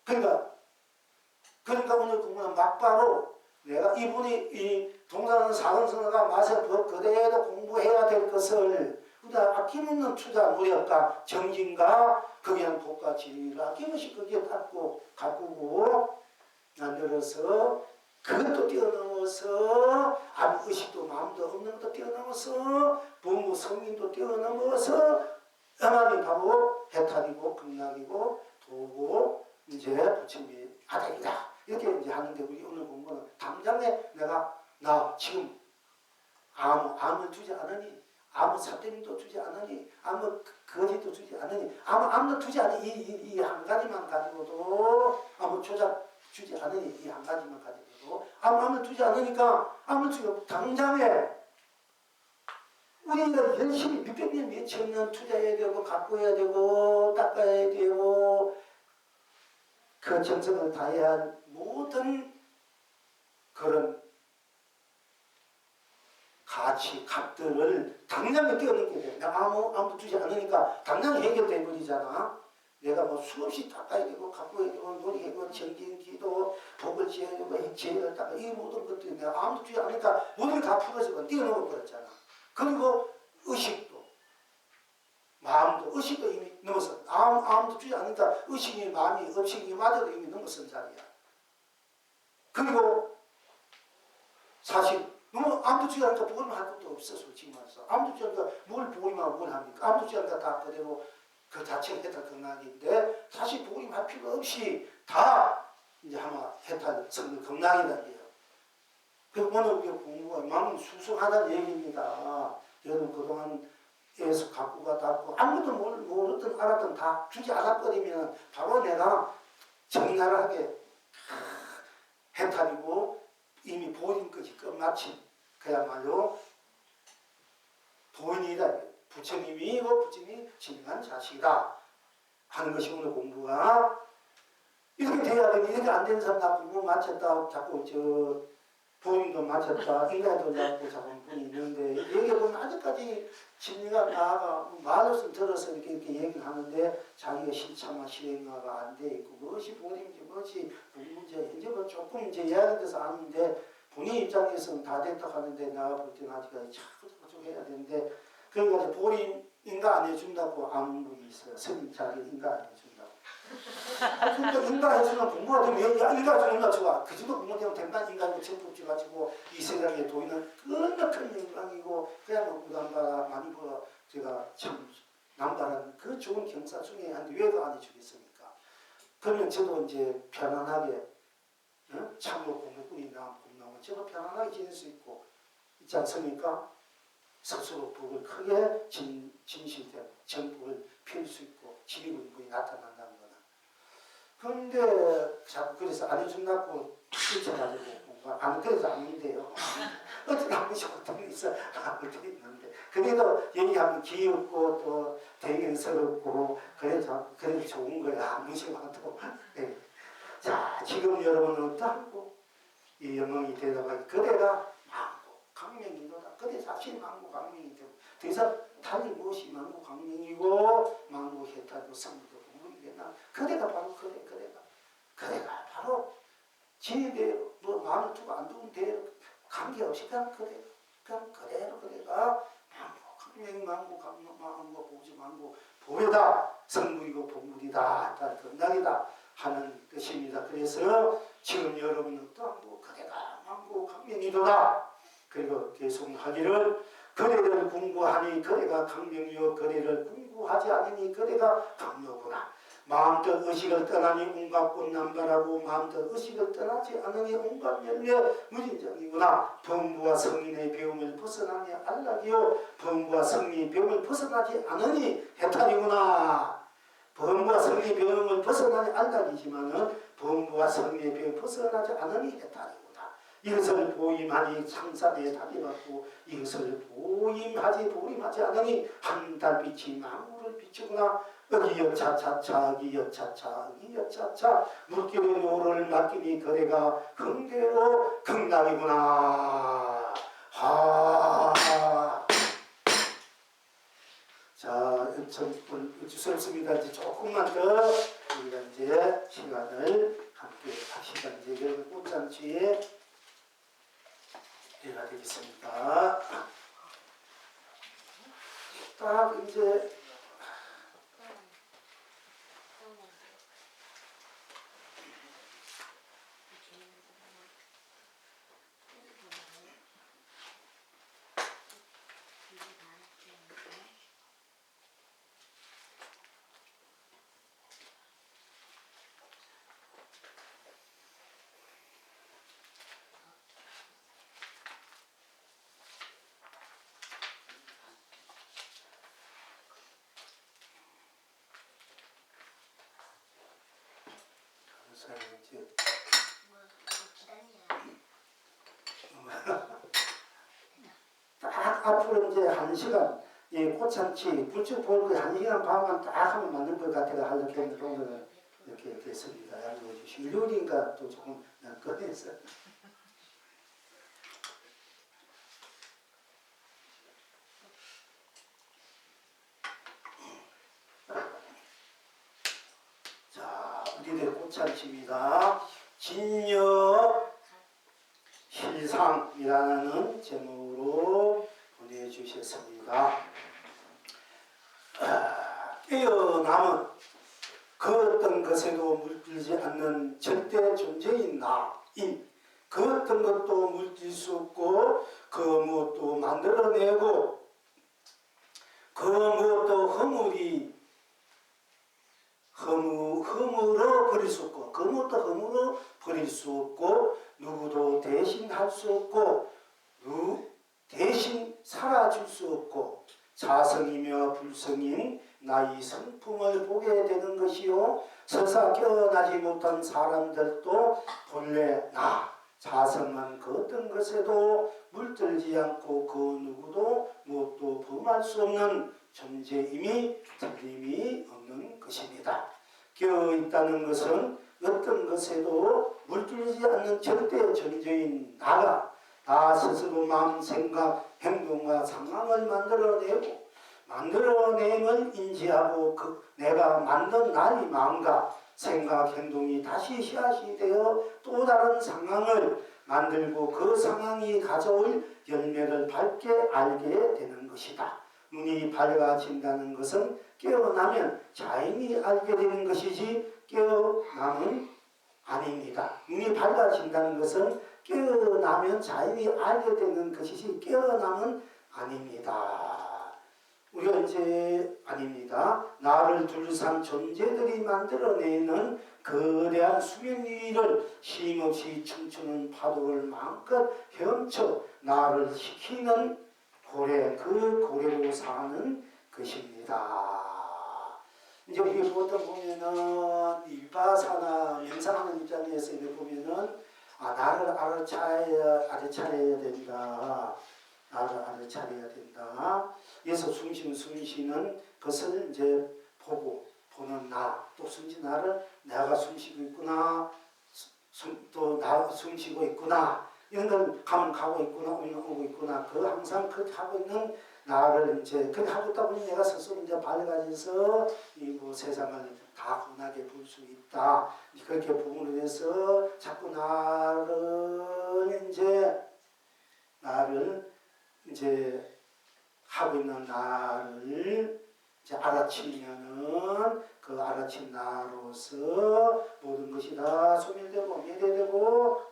[SPEAKER 1] 그러니까 오늘 공부는 막바로 내가 이분이 이 동사는 사원선어가 맛의 법 그대로 공부해야 될 것을 우리가 아낌없는 투자 노력과 정진과 거기에 복과 지혜를 아낌없이 거기에 닦고 가꾸고 만들어서 그것도 뛰어넘어서 아무 의식도 마음도 없는 것도 뛰어넘어서 부모 성인도 뛰어넘어서 영암이 바로 해탈이고 극락이고 도고 이제 부처님의 아들이다. 이렇게 이제 하는데 우리 오늘 공부는 당장에 나 지금 아무 주지 않으니 아무 사태님도 주지 않으니 아무 거짓도 주지 않으니 아무도 주지 않으니 이 한 가지만 가지고도 아무 조작 주지 않으니 이 한 가지만 가지고도 아무 주지 않으니까 아무 주고 당장에 우리가 열심히 몇백 년, 몇천 년 투자해야 되고 가꾸어야 되고 닦아야 되고 그 정성을 다해야 할 모든 그런 가치, 값들을 당장에 뛰어넘게 돼. 내가 아무도 주지 않으니까 당장 해결돼 버리잖아. 내가 뭐 수없이 닦아야 되고 가꾸어야 되고 노력하고 정진, 기도, 복을 지어야 되고 해체를 닦아 이 모든 것들이 내가 아무도 주지 않으니까 모든 게 다 풀어지고 뛰어넘어 버렸잖아. 그리고 의식도 마음도 의식도 이미 넘어서 아무도 주지 않으니까 의식이 마음이 업식이 맞아도 이미 넘어선 자리야. 그리고 사실 너무 아무도 주지 않으니까 보고만 할 것도 없어. 솔직히 말해서 아무도 주지 않으니까 뭘 보고만 뭘 합니까? 아무도 주지 않으니까 다 그대로 그 자체가 해탈 극락인데 사실 보고만 할 필요 없이 다 이제 아마 해탈 성능 극락이란 그리고 오늘 우리 공부가 마음 수수하다는 얘기입니다. 여러분 그동안 에서 갖고가 닫고 아무도 모르든 알았든 다 주지 않아버리면 바로 내가 적나라하게 해탈이고 이미 보림까지 끝마친 그야말로 도인이다. 부처님이고 부처님이 진정한 자식이다 하는 것이 오늘 공부가 이렇게 돼야 되니 이렇게 안 되는 사람 나 공부 마쳤다 자꾸 부모님도 마쳤다 인간도 낳고 잡은 분이 있는데 얘기해보면 아직까지 진리가 나아가 말없음 들어서 이렇게 얘기를 하는데 자기가 실참화 실행화가 안 돼 있고 무엇이 보림인지 무엇이 문제 이제 뭐 조금 이제 이야기에 대해서 아는데 본인 입장에서는 다 됐다 하는데 나가 볼 때는 아직까지 자꾸 해야 되는데 그러니까 보림 인가 안 해준다고 아무 분이 있어요. 스님 자기 인가 안 해준다고. 그러니까 인간 해주는 공부가 되면 인간 좋은 좋아. 그 정도 공부 되면 된다. 인간이 정법지 가지고 이 세상에 도인은 끝없는 인간이고 그냥 무당바라 많이 뭐 제가 참 남다른 그 좋은 경사 중에 한 왜도 안 해주겠습니까? 그러면 저도 이제 편안하게 참으로 공부꾼이나 공나무 저도 편안하게 지낼 수 있고 있지 않습니까? 스스로 복을 크게 진실된 전복을 피울 수 있고 지리군분이 나타난다는 거는. 그런데 자꾸 그래서 안 해준다고 실천하려고 안 그래서 안 된대요. 어떻게 한 번씩 어떤 게 있어 어떻게 있는데 그래도 얘기하면 귀엽고 또 대견스럽고 그래도 좋은 거야 한 번씩 와도. 네. 자 지금 여러분은 어떠하고 이 영광이 되다가 그대가 망고 강명이로다. 그대 자신이 망고 강명이 되고 더 이상 달리 무엇이 망고 강명이고 망고 해탈도 성부도 공부이 되나 그대가 바로 그대가 바로 지에 뭐 마음을 두고 안 두면 돼요. 관계없이 그냥 그대로 그대가 망고 강명이 망고 망고 보지 망고 보배다 성부이고 본물이다 건강이다 하는 뜻입니다. 그래서 지금 여러분은 또 그대가 망고 강명이도다. 그리고 계속하기를 그대를 궁구하니 그대가 강명이요 그대를 궁구하지 않으니 그대가 강묘구나. 마음껏 의식을 떠나니 온갖 꽃 남발하고 마음껏 의식을 떠나지 않으니 온갖 열매 무진정이구나. 범부와 성인의 배움을 벗어나니 안락이요 범부와 성인의 배움을 벗어나지 않으니 해탈이구나. 범부와 성인의 배움을 벗어나니 안락이지만은 범부와 성인의 배움을 벗어나지 않으니 해탈이구나. 이것을 보임하니 상산에 답이받고 이것을 보임하지 않으니 한 달빛이 망울을 비추구나. 어기여차차차 어기여차차 어기여차차 물길의 노를 맡기니 그대가 흥대로 극락이구나. 자, 주스럽습니다. 이제 조금만 더 우리가 이제 시간을 함께 합시다. 이제 꽃잔치에 해가 되겠습니다. 딱 이제 딱 앞으로 이제 1시간 이 꽃잔치 불쭉 보고 1시간 반만 딱 하면 맞는 것 같아가 하려고 했는데 오늘은 이렇게 됐습니다. 양해해 주시고 일요일이니까 또 조금 꺼내서 자 우리들 꽃잔치입니다. 진여 실상이라는 제목으로 보내주셨습니다. 깨어남은 그 어떤 것에도 물들지 않는 절대 존재인 나인 그 어떤 것도 물들 수 없고 그 무엇도 만들어내고 그 무엇도 허물어 버릴 수 없고 그 무엇도 허물어 버릴 수 없고 누구도 대신할 수 없고 대신 살아줄 수 없고 자성이며 불성인 나의 성품을 보게 되는 것이요 서사 깨어나지 못한 사람들도 본래 나 자성은 그 어떤 것에도 물들지 않고 그 누구도 무엇도 범할 수 없는 존재임이 틀림이 없는 것입니다. 깨어있다는 것은 어떤 것에도 물들지 않는 절대 존재인 나가 나 스스로 마음, 생각, 행동과 상황을 만들어냄을 인지하고 내가 만든 나의 마음과 생각, 행동이 다시 씨앗이 되어 또 다른 상황을 만들고 그 상황이 가져올 열매를 밝게 알게 되는 것이다. 눈이 밝아진다는 것은 깨어나면 자연히 알게 되는 것이지 깨어남은 아닙니다. 눈이 밝아진다는 것은 깨어나면 자연히 알게 되는 것이지 깨어남은 아닙니다. 우리가 이제 아닙니다. 나를 둘러싼 존재들이 만들어내는 거대한 수면 위를 쉼없이 춤추는 파도를 마음껏 헤엄쳐 나를 시키는 고래, 그 고래로 사는 것입니다. 이제 우리 보통 보면은 위파사나 명상하는 입장에서 보면은 나를 알아차려야 된다. 나를 알아차려야 된다. 그래서 숨쉬는 것을 이제 보는 나, 또 숨쉬는 나를 내가 숨쉬고 있구나, 또 나 숨쉬고 있구나, 이런 걸 가고 있구나, 오고 있구나, 그 항상 그렇게 하고 있는 나를 이제 그렇게 하고 있다 보니 내가 스스로 이제 밝아져서 이 뭐 세상을 다 혼하게 볼 수 있다. 그렇게 부분을 해서 자꾸 나를 이제 하고 있는 나를 이제 알아치면은 그 알아친 나로서 모든 것이 다 소멸되고 멸해되고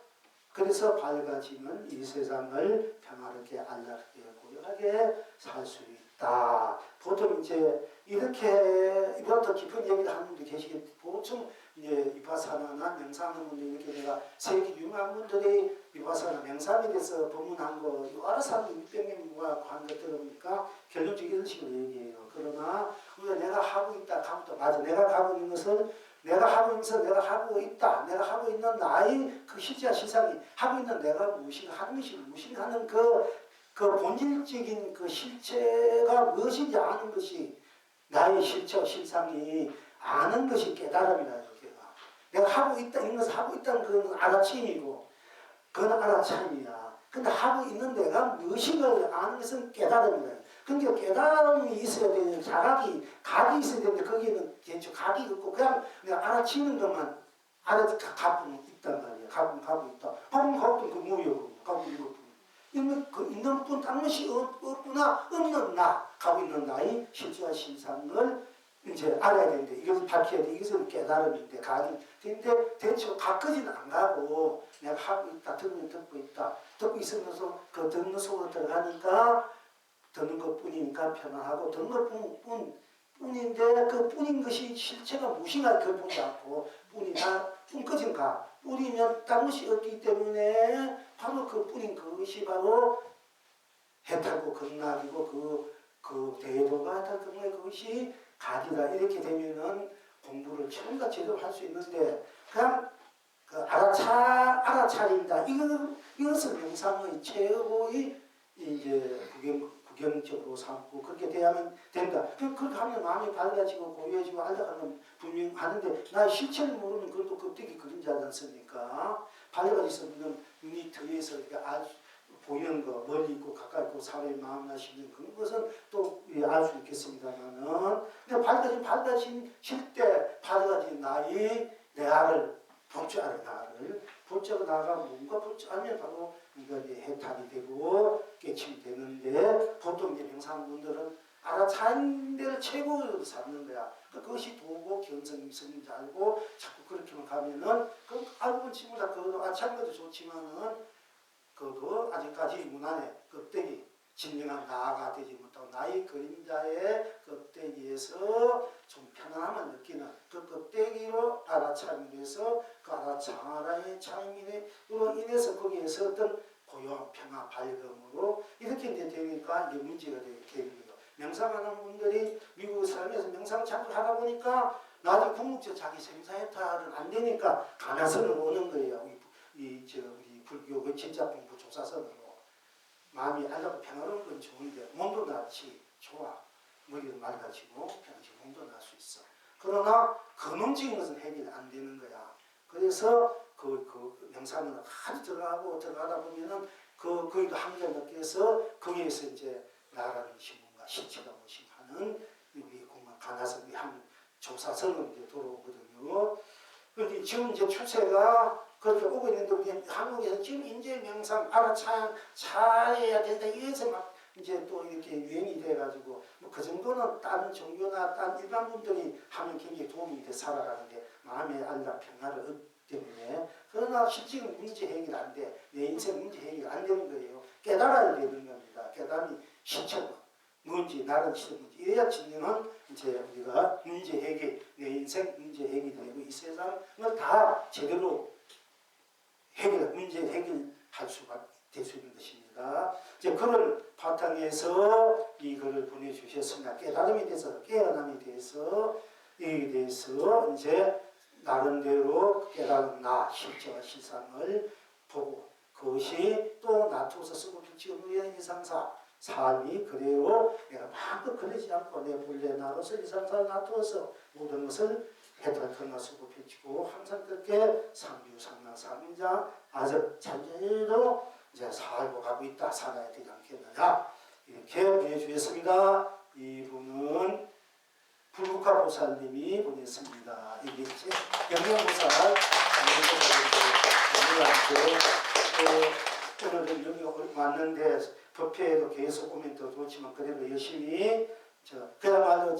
[SPEAKER 1] 그래서 밝아지는 이 세상을 평화롭게 안락하게 고요하게 살 수 있다. 보통 이제 이렇게 이보다 더 깊은 얘기를 하는 분도 계시겠지. 보통 이제 위파사나나 명상하는 분들 이렇게 내가 세계 유명한 분들이 위파사나 명상에 대해서 법문한 거 여러 사람들 600명과 한 것 들어보니까 결론적인 이런 식으로 얘기해요. 그러나 우리가 내가 하고 있다 하고 맞아. 내가 하고 있는 것은 내가 하고 있다. 내가 하고 있는 나의 그 실제 실상이 하고 있는 내가 무엇인가 하는 것이 무엇인가 하는 그 본질적인 그 실체가 무엇인지 아는 것이 나의 실체 실상이 아는 것이 깨달음이라는 거예요. 내가 하고 있다 이런 것을 하고 있다는 그건 알아침이고 그건 알아차림이야. 근데 하고 있는 내가 무엇인가를 아는 것은 깨달음이다. 그러니까 깨달음이 있어야 되는 각이 있어야 되는데 거기는 각이 없고 그냥 내가 알아치는 것만 가끔 있단 말이야. 가끔 있다. 가끔 그 뭐예요? 가끔 이거 있는 그 있는 뿐 다른 것이 없구나. 없는 나 가고 있는 나의 실체와 실상을 이제 알아야 되는데 이것을 밝혀야 돼. 이것은 깨달음인데 각이 근데 대체로 각까지는 안 가고 내가 하고 있다. 듣고 있다. 듣고 있으면서 그 듣는 속으로 들어가니까 듣는 것뿐이니까 편안하고 듣는 것뿐인데 그 뿐인 것이 실체가 무엇인가 그걸 보지 않고 뿐까지는 가. 뿐이면 다른 것이 없기 때문에 바로 그 뿐인 그것이 바로 해탈고 극락이고 그 대도가 해탈 극락의 그것이 각이다. 이렇게 되면은 공부를 처음과 제대로 할 수 있는데 그냥 그 알아차린다. 이것은 명상의 최고의 이제 구경적으로 삼고 그렇게 대하면 된다. 그렇게 하면 마음이 밝아지고 고요해지고 알아가는 분명하는데 나의 실체를 모르는 그것도 껍데기 그림자지 않습니까? 밝아지면 눈이 트여서 보이는 거 멀리 있고 가까이 있고 사람의 마음이나 심령 그런 것은 또 알 수 있겠습니다만은 근데 밝아질 때 밝아진 나의 내아를 볼 줄 아는 나를 볼 줄 나가 뭔가 볼 줄 알면 바로 이거 이제 해탈이 되고 깨침이 되는데 보통 이제 명상분들은 알아차린 데를 최고로 삼는 거야. 그것이 도고 견성이 있는지 알고 자꾸 그렇게만 가면은 그 알고 본 친구다 그것도 알아차린 것도 좋지만은 그것도 아직까지 무난해. 껍데기 진정한 나가 되지 못하고 나의 그림자의 껍데기에서 좀 편안함을 느끼는 그 껍데기로 알아차림에서 그 알아차림으로 인해서 거기에서 어떤 고요한 평화 밝음으로 이렇게 이제 되니까 이게 문제가 되는 거예요. 명상하는 분들이 미국 살면서 명상 자꾸 하다 보니까 나중에 궁극적 자기 생사해탈은 안 되니까 가나선을 오는 거예요. 우리 불교의 진짜 공부 조사선으로 마음이 안락고 평화로운 건 좋은데 몸도 낫지 좋아. 머리도 맑아지고 평화지고 몸도 날 수 있어. 그러나 근원적인 것은 해결이 안 되는 거야. 그래서 그 명상을 아주 들어가다 보면은 거기도 한계를 느껴서 거기에서 이제 나라는 것이 뭔가 실체가 무엇인가 하는 우리 공간 가나서 한 조사선으로 이제 돌아오거든요. 그런데 지금 이제 추세가 그렇게 오고 있는데 우리 한국에서 지금 인재 명상 알아차야 된다. 이래서 막 이제 또 이렇게 유행이 돼가지고 뭐 그 정도는 딴 종교나 딴 일반 분들이 하면 굉장히 도움이 돼 살아가는데 마음의 안락 평화를 얻기 때문에 그러나 실질은 문제 해결 안 돼. 내 인생 문제 해결 안 되는 거예요. 깨달아야 되는 겁니다. 깨달음이 실천 뭔지 나는 실천 뭔지 이래야 진정한 이제 우리가 문제 해결 내 인생 문제 해결이 되고 이 세상을 다 제대로 문제 해결할 수가 될 수 있는 것입니다. 이제 그런 바탕에서 이거를 보내주셨습니다. 깨달음에 대해서, 깨어남에 대해서, 이에 대해서 이제 나름대로 깨달은 나, 실제와 실상을 보고 그것이 또 나투어서 쓰고 필지고 누리는 이상사, 삶이 그대로 내가 마음껏 그러지 않고 내 본래 나로서 이상사를 놔두어서 모든 것을 해탈하나 쓰고 펼치고 항상 그렇게 상주상나 상자 아주 잔잔히도 이제 살고 가고 있다 살아야 되지 않겠느냐 이렇게 보내주셨습니다. 이분은 불국화보살님이 보냈습니다. 이게 이제 영양보살 오늘 여기 왔는데 법회에도 계속 오면 더 좋지만 그래도 열심히 그야말로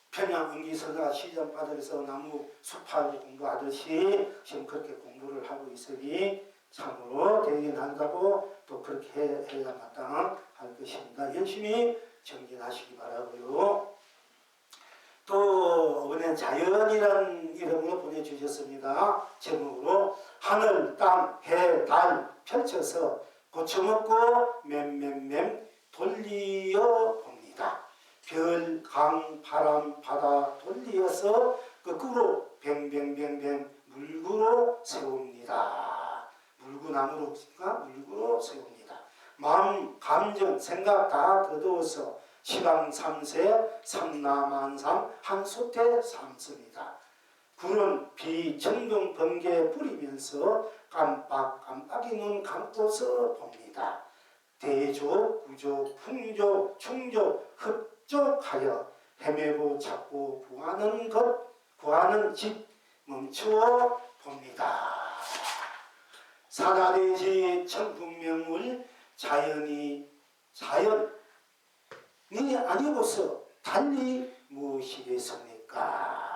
[SPEAKER 1] 평양 응기서가 시전바닥에서 나무 숲하고 공부하듯이 지금 그렇게 공부를 하고 있으니 참으로 대견한다고 또 그렇게 해야 마땅할 것입니다. 열심히 정진하시기 바라고요. 또 이번에 자연이라는 이름으로 보내주셨습니다. 제목으로 하늘, 땅, 해, 달 펼쳐서 고쳐먹고 맴 돌리어 봅니다. 별, 강, 바람, 바다 돌리어서 거꾸로 뱅뱅뱅뱅 물구로 세웁니다. 물구나무로 물구로 세웁니다. 마음, 감정, 생각 다 거두어서 시방 삼세, 삼라만상, 한소태 삼습니다. 구름, 비, 천둥, 번개 뿌리면서 깜빡깜빡이 눈 감고서 봅니다. 대조, 구조, 풍조, 충조, 흡족하여 헤매고 찾고 구하는 집 멈추어 봅니다. 사다대지 천풍명물 자연이 아니고서 달리 무엇이겠습니까?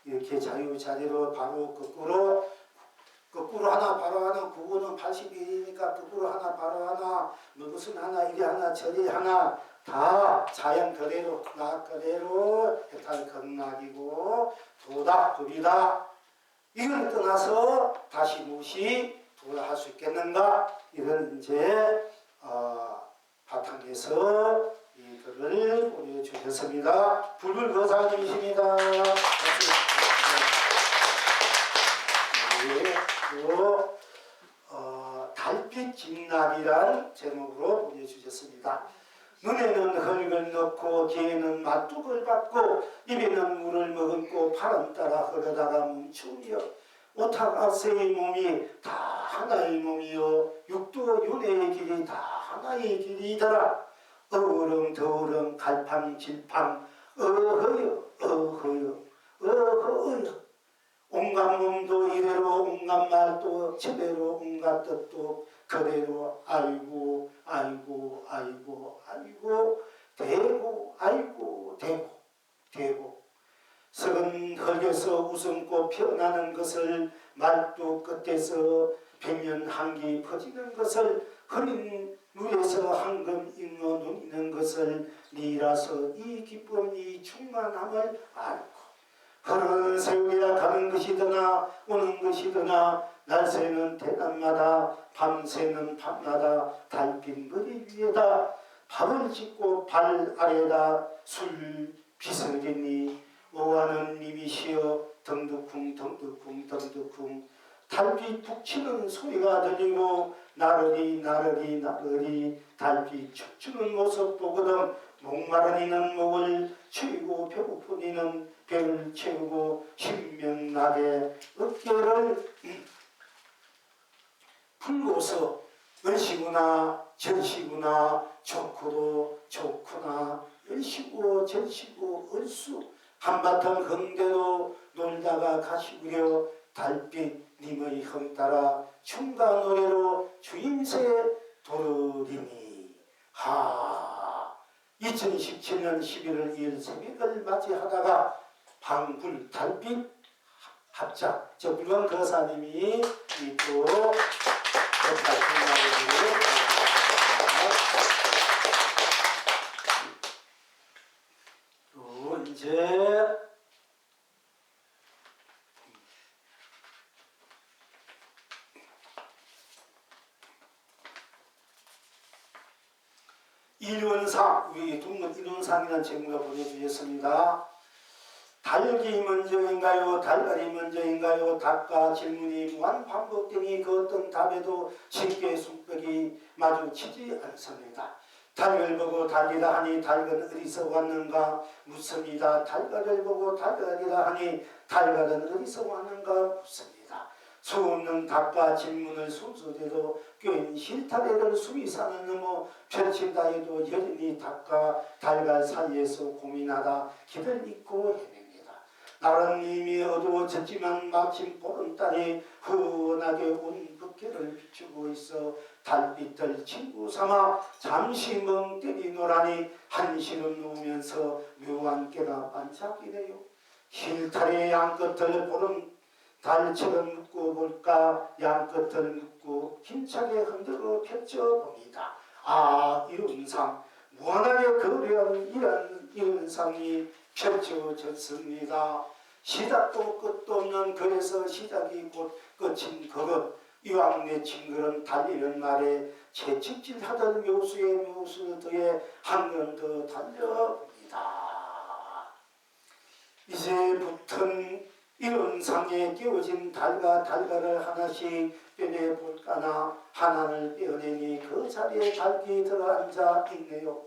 [SPEAKER 1] 이렇게 자유자재로 바로 거꾸로 하나 바로 하나 구구는 80일이니까 거꾸로 하나 바로 하나 무슨 하나 이리 하나 저리 하나 다 자연 그대로 나 그대로 해탈 극락이고 도다 법이다. 이걸 떠나서 다시 무엇이 도달할 수 있겠는가? 이런 이제 바탕에서 이거를 보내주셨습니다. 불불거사님이십니다. 그리고 달빛 진날이란 제목으로 보내주셨습니다. 눈에는 흙을 넣고 귀에는 맛둑을 받고 입에는 물을 머금고 바람 따라 흐르다가 멈추며 오타가세의 몸이 다 하나의 몸이요 육도 윤회의 길이 다 하나의 길이더라. 어으름 더으름 갈팡 질팡 어허여 온갖 몸도 이래로 온갖 말도 저대로 온갖 뜻도 그대로 아이고 대고 썩은 흙에서 웃음꽃 피어나는 것을 말뚝 끝에서 백년한기 퍼지는 것을 흐린 물에서 황금 잉어 누리는 것을 니라서 이 기쁨 이 충만함을 알고 흐르는 세월이야 가는 것이더나 오는 것이더나 날새는 대낮마다 밤새는 밤마다 달빛 머리 위에다 밥을 짓고 발 아래다 술 비서리니 오하는 님이시여 덩두쿵 달빛 푹 치는 소리가 들리고 나르리 달빛 춤추는 모습 보거든 목마른 이는 목을 채우고 배고픈 이는 배를 채우고 신명나게 어깨를 풀고서 얼씨구나 절씨구나 좋구나 얼씨고 절씨고 얼쑤 한바탕 흥대로 놀다가 가시구려 달빛 님의 흥 따라 춤과 노래로 주임새 2017년 11월 2일 새벽을 맞이하다가 방불 달빛 합작 저 물론 거사님이 또 또 이제 일원상 우리 동문 일원상이라는 제목을 보내주셨습니다. 달기 먼저인가요? 달걀이 먼저인가요? 답과 질문이 무한 반복되니 그 어떤 답에도 쉽게 숙벽이 마주치지 않습니다. 달걀을 보고 달리라 하니 달걀은 어디서 왔는가 묻습니다. 달걀을 보고 달리라 하니 달걀은 어디서 왔는가 묻습니다. 수없는 답과 질문을 순서대로 껴인 실타래를 수위산을 넘어 펼친다 해도 여전히 답과 달걀 사이에서 고민하다 길을 잃고 헤맵니다. 날은 이미 어두워졌지만 마침 보름달이 훈훈하게 온 붓개를 비추고 있어 달빛들 친구 삼아 잠시 멍 때리노라니 한시름 놓으면서 묘한 깨가 반짝이네요. 실타래 양끝을 보름 달처럼 묶고 볼까 양끝을 묶고 힘차게 흔들어 펼쳐봅니다. 아 이룬상 무한하게 거대한 이룬상이 펼쳐졌습니다. 시작도 끝도 없는 그에서 시작이 곧 끝인 그것 이왕 내친 그런 달리는 날에 채찍질하던 묘수의 묘수를 더해 한 번 더 달려봅니다. 이제부터는 이론상에 끼워진 달과 달걀을 하나씩 빼내볼까나 하나를 빼어내니 그 자리에 달기 들어앉아 있네요.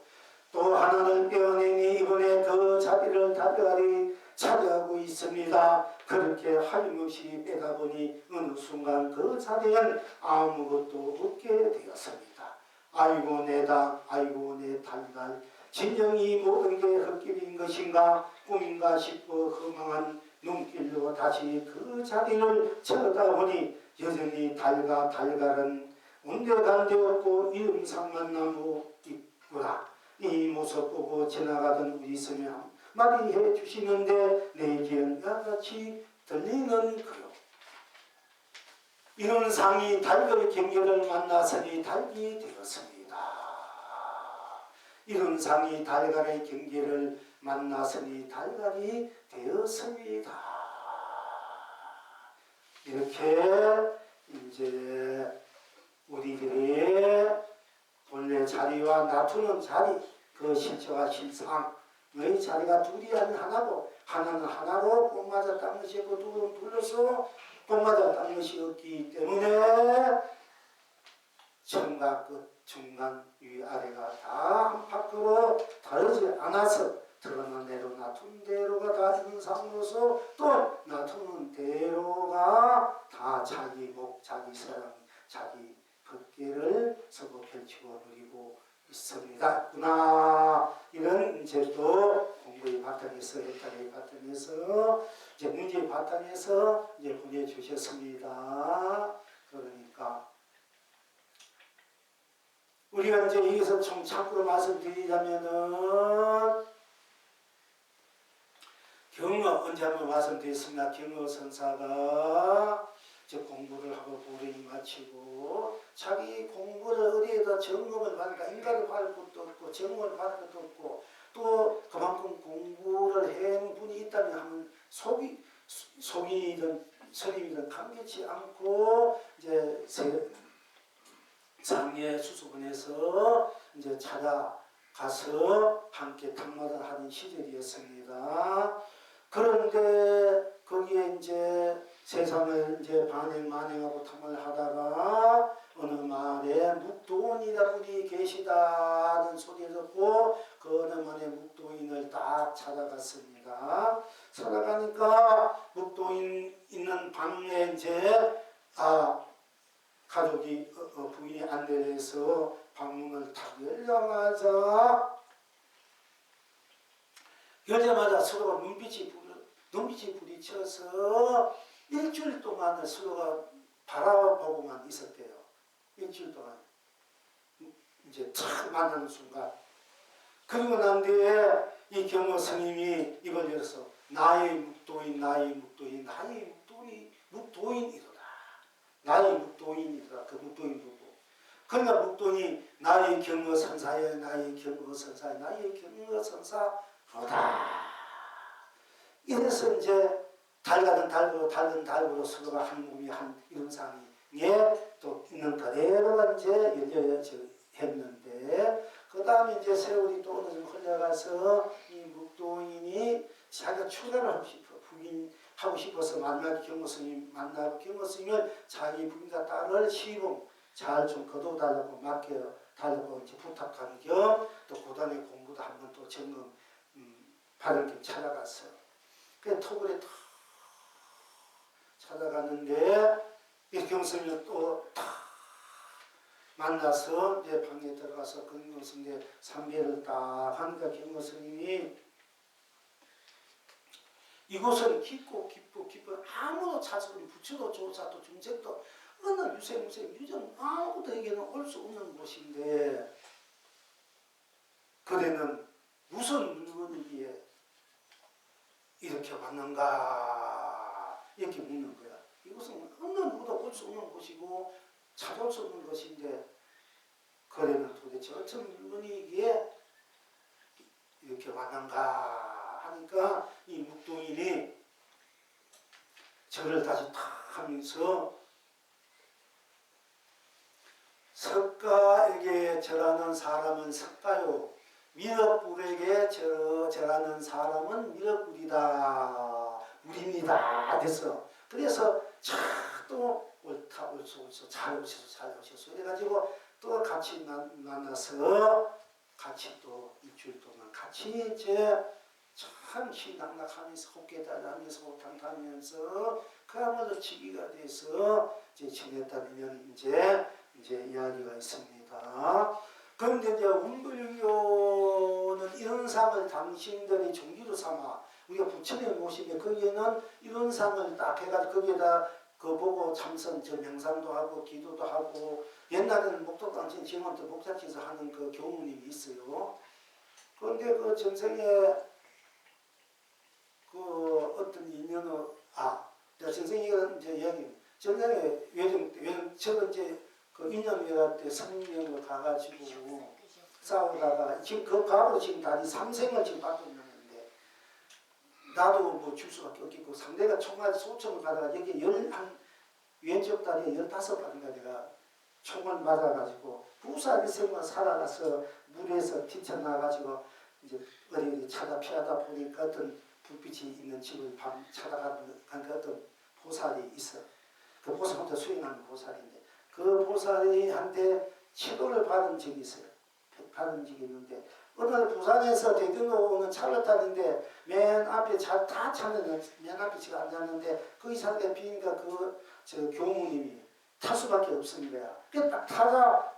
[SPEAKER 1] 또 하나를 빼어내니 이번에 그 자리를 달걀이 차지하고 있습니다. 그렇게 하염없이 빼다 보니 어느 순간 그 자리엔 아무것도 없게 되었습니다. 아이고 내다 아이고 내 달걀 진정이 모든 게 헛길인 것인가 꿈인가 싶어 허망한 눈길로 다시 그 자리를 쳐다보니 여전히 달과 달걀은 온데간데 없고 이름상만 나무 있구나. 이 모습 보고 지나가던 우리 스님 한마디 해주시는데 내 귀엔 야같이 들리는 거요. 이런 상이 달걀의 경계를 만나서니 달기 되었습니다. 이런 상이 달걀의 경계를 만나서니 달걀이 되었습니다. 이렇게 이제 우리들의 본래 자리와 나투는 자리, 그 실체와 실상의 자리가 둘이 하나고 하나는 하나로 꼭 맞았다는 것이 없고 둘은 둘러서 꼭 맞았다는 것이 없기 때문에 처음과 끝, 중간, 위, 아래가 다 밖으로 다르지 않아서 드러난 대로 놔둔 대로가 다 있는 상으로서 또 놔두는 대로가 다 자기 목, 자기 사랑, 자기 법계를 서고 펼치고 누리고 있습니다. 이런 이제 또 공부의 바탕에서 해탈의 바탕에서 이제 문제의 바탕에서 이제 보내주셨습니다. 그러니까 우리가 이제 여기서 좀 참고로 말씀드리자면은 경어 언제 한번 말씀드렸습니다. 경어 선사가 이제 공부를 하고 보름이 마치고 자기 공부를 어디에다 점검을 받으니까 인가를 받을 것도 없고 점검을 받을 것도 없고 또 그만큼 공부를 해온 분이 있다면 하면 속이든 스님이든 감개치 않고 이제 장례 수수원에서 이제 찾아가서 함께 탕마를 하는 시절이었습니다. 그런데 거기에 이제 세상을 이제 만행하고 탐을 하다가 어느 마을에 묵도인이라 분이 계시다는 소리를 듣고 그 어느 마을에 묵도인을 딱 찾아갔습니다. 찾아가니까 묵도인 있는 방에 이제 가족이 부인이 안내를 해서 방문을 탁 열자마자 서로가 눈빛이 부딪혀서 일주일 동안 서로가 바라보고만 있었대요. 일주일 동안. 이제 탁 만나는 순간 그리고 난 뒤에 이 경호 스님이 이걸 열어서 나의 묵도인 나의 묵도인 나의 묵도인이로다. 나의 묵도인이다. 그 묵도인 누구? 그러니까 묵도인이 나의 경호 선사여 나의 경호 선사 나의 경호 선사로다. 이래서 이제 달가는 달으로 서로가 한 몸이 한 이런 상황에 또 있는 그대로가 이제 열려져 했는데 그 다음에 이제 세월이 또 어느 정도 흘러가서 이 묵도인이 자기가 출가를 하고 싶어 부인하고 싶어서 만나기 경호 스님 만나고 경호 스님을 자기 부인과 딸을 시봉 잘 좀 거둬달라고 맡겨달라고 이제 부탁하는 겸 또 고단의 공부도 한번 또 점검 받을 겸 찾아갔어. 그 토굴에 탁 찾아갔는데 이 경스님을 또 탁 만나서 내 방에 들어가서 근경스님의 삼배를 딱 하니까 경스님이 이곳은 깊고 아무도 찾아보니 부처도 조사도 중생도 어느 유생무생 유전 아무도에게는 올 수 없는 곳인데 그대는 무슨 물건이기에 이렇게 왔는가 이렇게 묻는 거야. 이곳은 어느 누구도 올 수 없는 곳이고 찾아올 수 없는 것인데 그대는 도대체 어떤 물건이기에 이렇게 왔는가 하니까 이 묵도인이 절을 다시 탁 하면서 석가에게 절하는 사람은 석가요 미륵불에게 절하는 사람은 미륵불이다 우리입니다 됐어. 그래서 또 옳다 옳소 잘 오셔서 이래가지고 또 같이 만나서 같이 또 일주일 동안 같이 이제 참 신당락하면서 헛개달하면서 호탕하면서 그야말로 지기가 돼서 이제 지냈다면 이제 이야기가 있습니다. 그런데 이제 운불교는 이런 상을 당신들이 종기로 삼아 우리가 부처님 모시면 거기에는 이런 상을 딱 해가지고 거기에다 그 보고 참선 저 명상도 하고 기도도 하고 옛날에는 목도당신 지금은 또 목자치에서 하는 그 교무님이 있어요. 그런데 그 전생에 그 어떤 인연을 내가 전생에 이제 이야기 전생에 외정 저는 이제 그 인연회가 때 성령을 가가지고 싸우다가 지금 그 과거로 지금 다리 3생을 지금 받고 있는데 나도 뭐 줄 수밖에 없겠고 상대가 총알 소총을 받아가 여기 왼쪽 다리에 15발인가 내가 총을 맞아가지고 부산의 생만 살아가서 물에서 뛰쳐나가지고 이제 어디 찾아 피하다 보니까 어떤 불빛이 있는 집을 찾아가는 어떤 보살이 있어. 그 보살 혼자 수행하는 보살인데 그 보살이한테 치료를 받은 적이 있어요. 받은 적이 있는데 어느 날 부산에서 대전으로 오는 차를 탔는데 맨 앞에 다 찼는데 맨 앞에 제가 앉았는데 거기 차가 비니까 저 교무님이 탈 수밖에 없는 거야.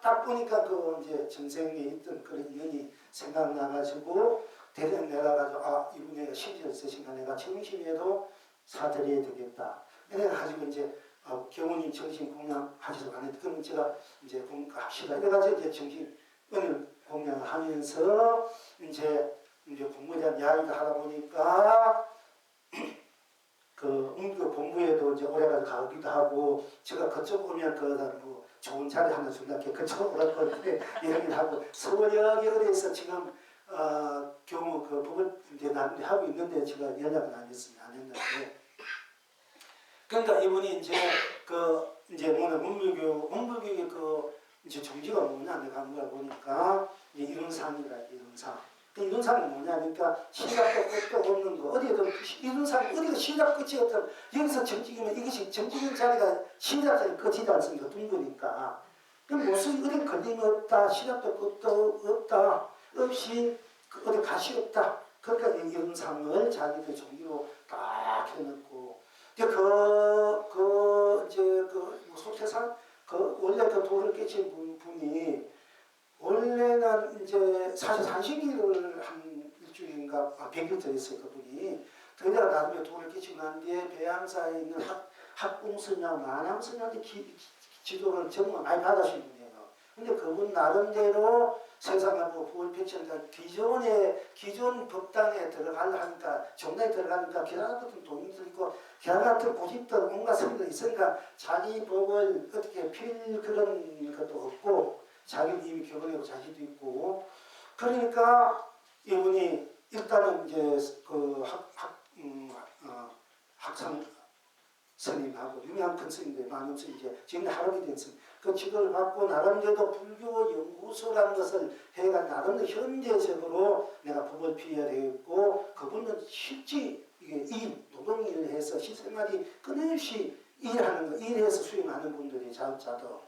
[SPEAKER 1] 딱 보니까 그 이제 전생에 있던 그런 인연이 생각나가지고 대전 내려가지고 이분 내가 심지어 있으신가 내가 정신에도 사드려야 되겠다. 그래가지고 이제 경호님 정신 공양하셔서 가는데 그럼 제가 이제 공양합시다. 이래가지고 이제 정신 오늘 공양을 하면서 이제 공부에 대한 이야기를 하다 보니까 그 공부에도 이제 오래가서 가기도 하고 제가 그쪽 오면 뭐 좋은 자리 하나 준다게 그쪽 오라고 이야기를 하고 서울 여기 어디에서 지금 경우 그 법을 이제 하고 있는데 제가 연락은 안 했는데 그러니까 이분이 이제 뭐냐 문불교의 이제 종지가 뭐냐 내가 한번 보니까 이런 상이라 이런 상. 이런 상은 뭐냐 그러니까 시작도 끝도 없는 거 어디에도 이런 상 어디가 시작 끝이 없다. 여기서 정직이면 이것이 정직인 자리가 시작 자리 끝이지 않습니까? 둥그니까. 그럼 무슨 어디 걸림 없다 시작도 끝도 없다 없이 어디 가시 없다. 그러니까 이런 상을 자기들 종기로 딱 해놓고 소태산 원래 그 돌을 깨친 분이 원래는 이제 사실 산신기를 한 일주일인가 100일 더 했어요 그분이. 그러다가 나중에 돌을 깨치고 난 뒤에 배양사에 있는 학공스님, 만암스님한테 지도를 정말 많이 받으신 분이에요. 근데 그분 나름대로 세상하고 법을 펼치니까 기존 법당에 들어가려 하니까 정당에 들어가니까 기라 같은 돈이 들고 기라 같은 고집들 온갖 소리도 있으니까 자기 법을 어떻게 필 그런 것도 없고 자기는 이미 결혼하고 자식도 있고 그러니까 이분이 일단은 이제 그 학상 스님하고 유명한 큰 스님들 많은 스님 이제 지금 할아버지 된 스님 그 직을 받고 나름대로 불교 연구소라는 것을 해가 나름대로 현대적으로 내가 법을 피해야 되겠고 그분은 실제 이게 이 노동일을 해서 실생활이 끊임없이 일하는 거 일해서 수행하는 분들이 자업자도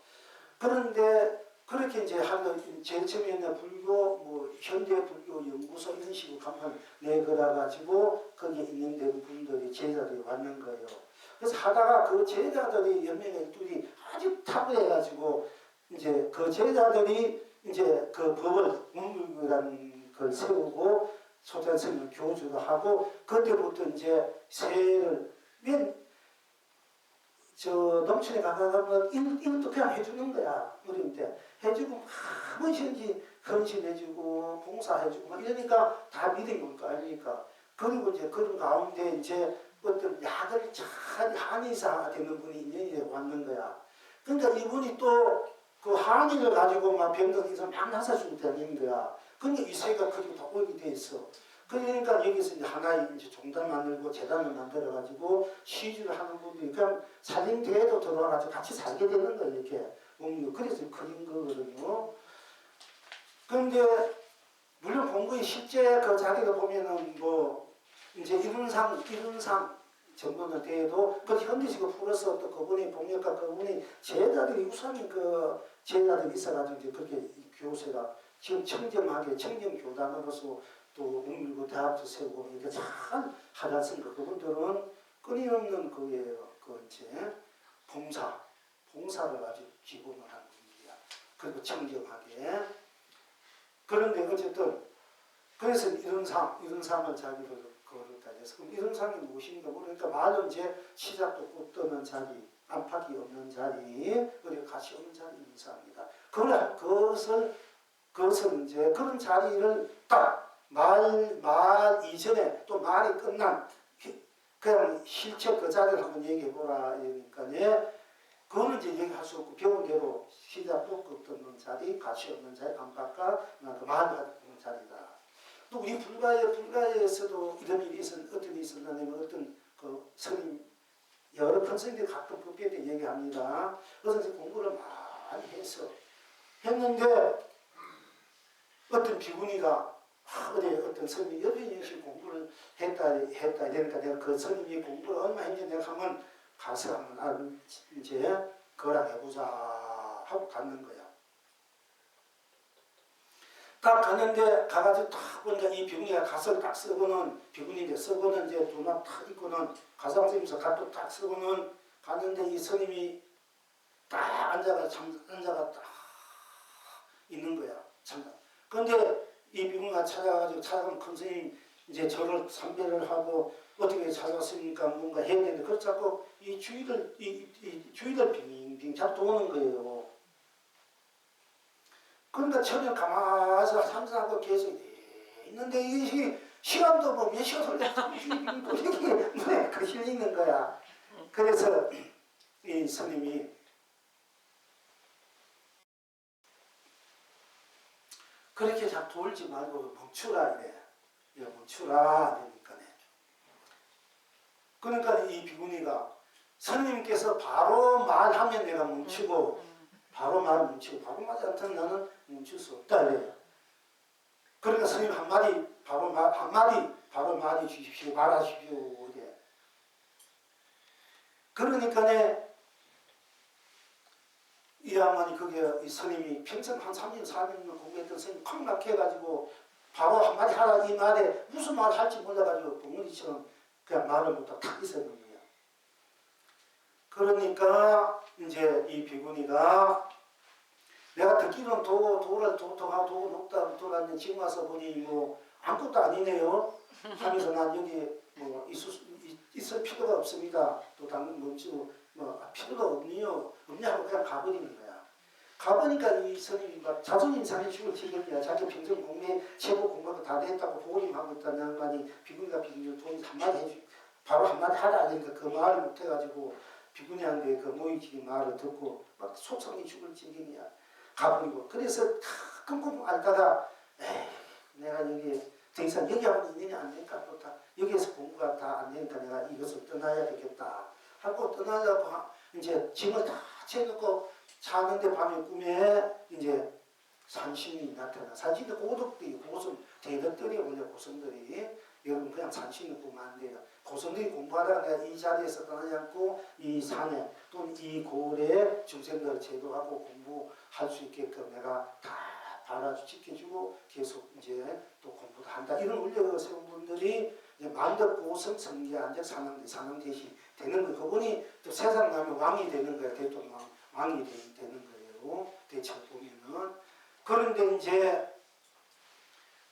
[SPEAKER 1] 그런데 그렇게 이제 하는 제일 처음에는 불교 뭐 현대 불교 연구소 이런 식으로 간판 내걸어 가지고 거기에 있는 분들이 제자들이 왔는 거예요. 그래서 하다가 그 제자들이 연명의 둘이 아주 탁월해가지고 이제 그 제자들이 이제 그 법을 문불교라는 걸 세우고 소장 스님을 교주도 하고 그때부터 이제 세를 농촌에 가면 일도 그냥 해주는 거야. 어릴 때 해주고 헌신지 헌신해주고 봉사해주고 막 이러니까 다 믿은 거 아닙니까? 그리고 이제 그런 가운데 이제 어떤 약을 잘 한의사가 되는 분이 인연이 왔는 거야. 그러니까 이분이 또 그 한의를 가지고 막 병든 인상 막 나서주고 다니는 거야. 그러니까 이 세가 그리고 다 오게 돼 있어. 그러니까 여기서 이제 하나의 이제 종단 만들고 재단을 만들어 가지고 시주를 하는 분들이 그냥 살림대에도 들어와 가지고 같이 살게 되는 거야 이렇게. 그래서 그린 거거든요. 그런데 물론 공부의 실제 그 자기가 보면은 뭐 이제 이룬상 정도는 돼도 그 현대식으로 풀어서 또 그분이 복력과 그분이 제자들이 우선 그 제자들이 있어가지고 이제 그렇게 교세가 지금 청정하게 청정교단으로서 또 웅밀고 대학도 세우고 이렇게 잘 하지 않습니까? 그분들은 끊임없는 그예요. 그 이제 봉사를 아주 기본으로 하는 분들이야. 그리고 청정하게. 그런데 어쨌든 그래서 이런 상을 자기를 거렸다 해서 그럼 이런 상이 무엇인가 모르니까 말은 이제 시작도 꼭 떠는 자리, 안팎이 없는 자리, 그리고 가시 없는 자리 이런 상입니다. 그것은 이제 그런 자리를 딱 말 이전에 또 말이 끝난 그냥 실체 그 자리를 한번 얘기해 보라 이러니까요. 그거는 이제 얘기할 수 없고 배운 대로 시작도 꼭 떠는 자리, 가시 없는 자리, 안팎과 그 말을 하는 자리다. 또 우리 불가에서도 이런 일이 어떤 일이 있었냐면 어떤 그 스님 여러 큰 스님들이 가끔 법계에 대해 얘기합니다. 그래서 이제 공부를 많이 했는데 어떤 비구니가 어떤 스님이 열심히 공부를 했다 이러니까 내가 그 스님이 공부를 얼마 했는지 내가 한번 가서 한번 이제 거랑해보자 하고 갔는 거야. 딱 갔는데 가가지고 딱 보니까 이 비구니가 가서 딱 쓰고는 비구니인데 쓰고는 이제 두나 탁 입고는 가상스님서 갓도 딱 쓰고는 갔는데 이 스님이 딱 앉아가 딱 있는 거야. 그런데 이 비구니가 찾아가면 큰 스님 이제 저를 삼배를 하고 어떻게 찾아왔습니까? 뭔가 해야 되는데 그걸 자꾸 이 주의를 빙빙 자꾸 도는 거예요. 그러니까 처음에 가만히 상상하고 계속 있는데 이 시간도 뭐 몇 시간 흘렸다고 눈에 그 흘리는 거야. 그래서 이 스님이 그렇게 자꾸 돌지 말고 멈추라 이래. 멈추라 그러니까 이 비구니가 스님께서 바로 말하면 내가 멈추고 바로 말하지 않다면 나는 멈출 수 없다 이래요. 그러니까 스님 한마디 바로 말해 주십시오. 말하십시오. 이래. 그러니까 이 양반이 그게 이 스님이 평생 한 3년 4년 공부했던 스님이 콱 막혀가지고 바로 한마디 하라 이 말에 무슨 말 할지 몰라가지고 봉우리처럼 그냥 말을 못하고 탁 있었는 거야. 그러니까 이제 이 비구니가 내가 듣기로는 도가 녹다 돌았는데 지금 와서 보니 뭐 아무것도 아니네요 하면서 난 여기 뭐 있을 필요가 없습니다. 또 당근 멈추고 뭐 필요가 없냐고 그냥 가버리는 거야. 가보니까 이 스님이 막 자존심 상해 죽을 지경이야. 자기 평생 공매 최고 공부가 다 됐다고 보고님하고 있다는 양반이 비구니가 비구니 돈이 한마디 해주 바로 한마디 하라 하니까 그 말을 못해가지고 비구니한테 그 모이지기 말을 듣고 막 속상해 죽을 지경이야. 가버리고 그래서 끙끙 앓다가 에이 내가 여기 더 이상 여기하고 인연이 안 되니까 또 다 여기에서 공부가 다 안 되니까 내가 이것을 떠나야 되겠다 하고 떠나자고 이제 짐을 다 채놓고 자는데 밤에 꿈에 이제 산신이 나타나. 산신이 고독들이 고선 대덕들이 원래 고선들이 여러분 그냥 산신을 보면 안 돼요. 고선들이 공부하다가 내가 이 자리에서 떠나지 않고 이 산에 또는 이 고을에 중생들을 제도하고 공부할 수 있게끔 내가 다 받아주 지켜주고 계속 이제 또 공부도 한다. 이런 원래 세운 분들이 이제 만덕 고성 성계안적 산왕대시 되는 거. 그분이 또 세상 가면 왕이 되는 거예요. 대통령 왕이 되는 거예요. 대체로 보면은. 그런데 이제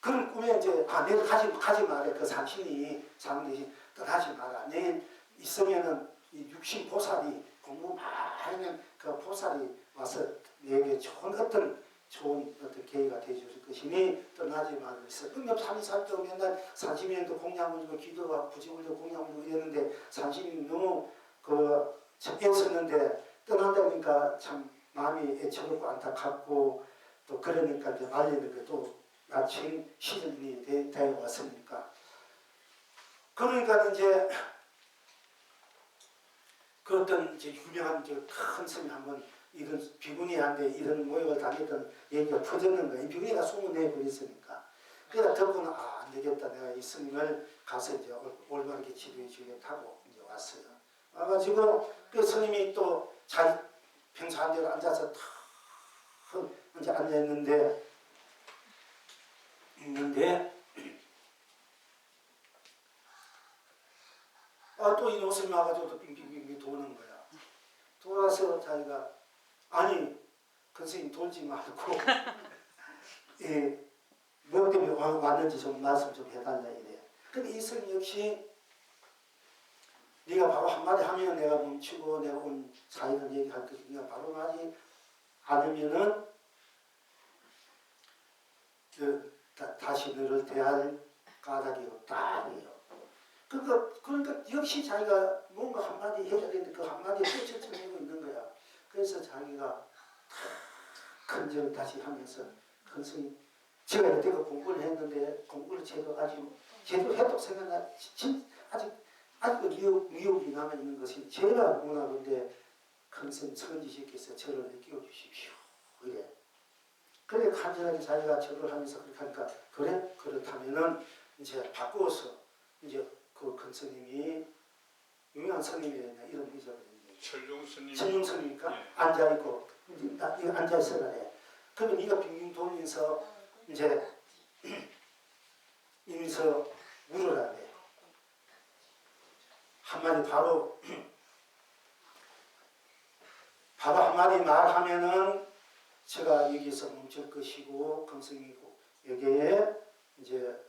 [SPEAKER 1] 그런 꿈에 이제 내가 가지 말래. 그 산신이 산왕대시 떠나지 마라. 내일 있으면은 이 육신 보살이 공부 많이 하면 그 보살이 와서 내게 좋은 어떤 계기가 되어줄 것이니 떠나지 말고 있어. 그럼 산이 살때 맨날 산신이도 공양 올리고 기도하고 부지 올리고 공양 올리고 이랬는데 산신이 너무 애썼는데 떠난다니까 참 마음이 애처롭고 안타깝고 또 그러니까 이제 말리는 게 또 마침 시즌이 되어 왔으니까. 그러니까 이제 그 어떤 이제 유명한 큰 스님 한번 이런 비구니한테 이런 모욕을 당했던 얘기가 퍼졌는 거예요. 이 비구니가 소문내 버렸으니까. 그러다 듣고는 안 되겠다. 내가 이 스님을 가서 이제 올바르게 치료해 주겠다고 이제 왔어요. 와가지고 그 스님이 또 자기 평소 한 대로 앉아서 탁 이제 앉아 있는데 또 이 스님이 와가지고 또 빙빙빙 도는 거야. 돌아서 자기가 아니 선생님 돌지 말고 뭐 때문에 왔는지 좀 말씀 좀 해달라 이래. 근데 이 스님 역시 네가 바로 한마디 하면 내가 멈추고 내가 온 사연을 얘기할 것이니까 바로 하지 않으면은 다시 너를 대할 까닭이 없다. 그러니까 역시 자기가 뭔가 한마디 해야 되는데 그 한마디에 쫓아내고 있는 거야. 그래서 자기가 큰절 다시 하면서 큰스님 제가 이때가 공부를 했는데 공부를 제대로 해도 생각나 아직도 미혹이 남아있는 것이 제가 원하는데 큰스님 선지식께서 저를 끼워 주십시오. 이래. 그래 간절하게 자기가 절을 하면서 그렇게 하니까 그래? 그렇다면은 이제 바꾸어서 이제 그 큰 스님이 유명한 스님이었나 이름 잊어버렸는데 천룡 스님이니까 예. 앉아있고 앉아있어라 해. 그러면 네가 빙빙 돌면서 이제 이면서 물으라 해. 한마디 바로 한마디 말하면은 제가 여기서 멈출 것이고 금성이고 여기에 이제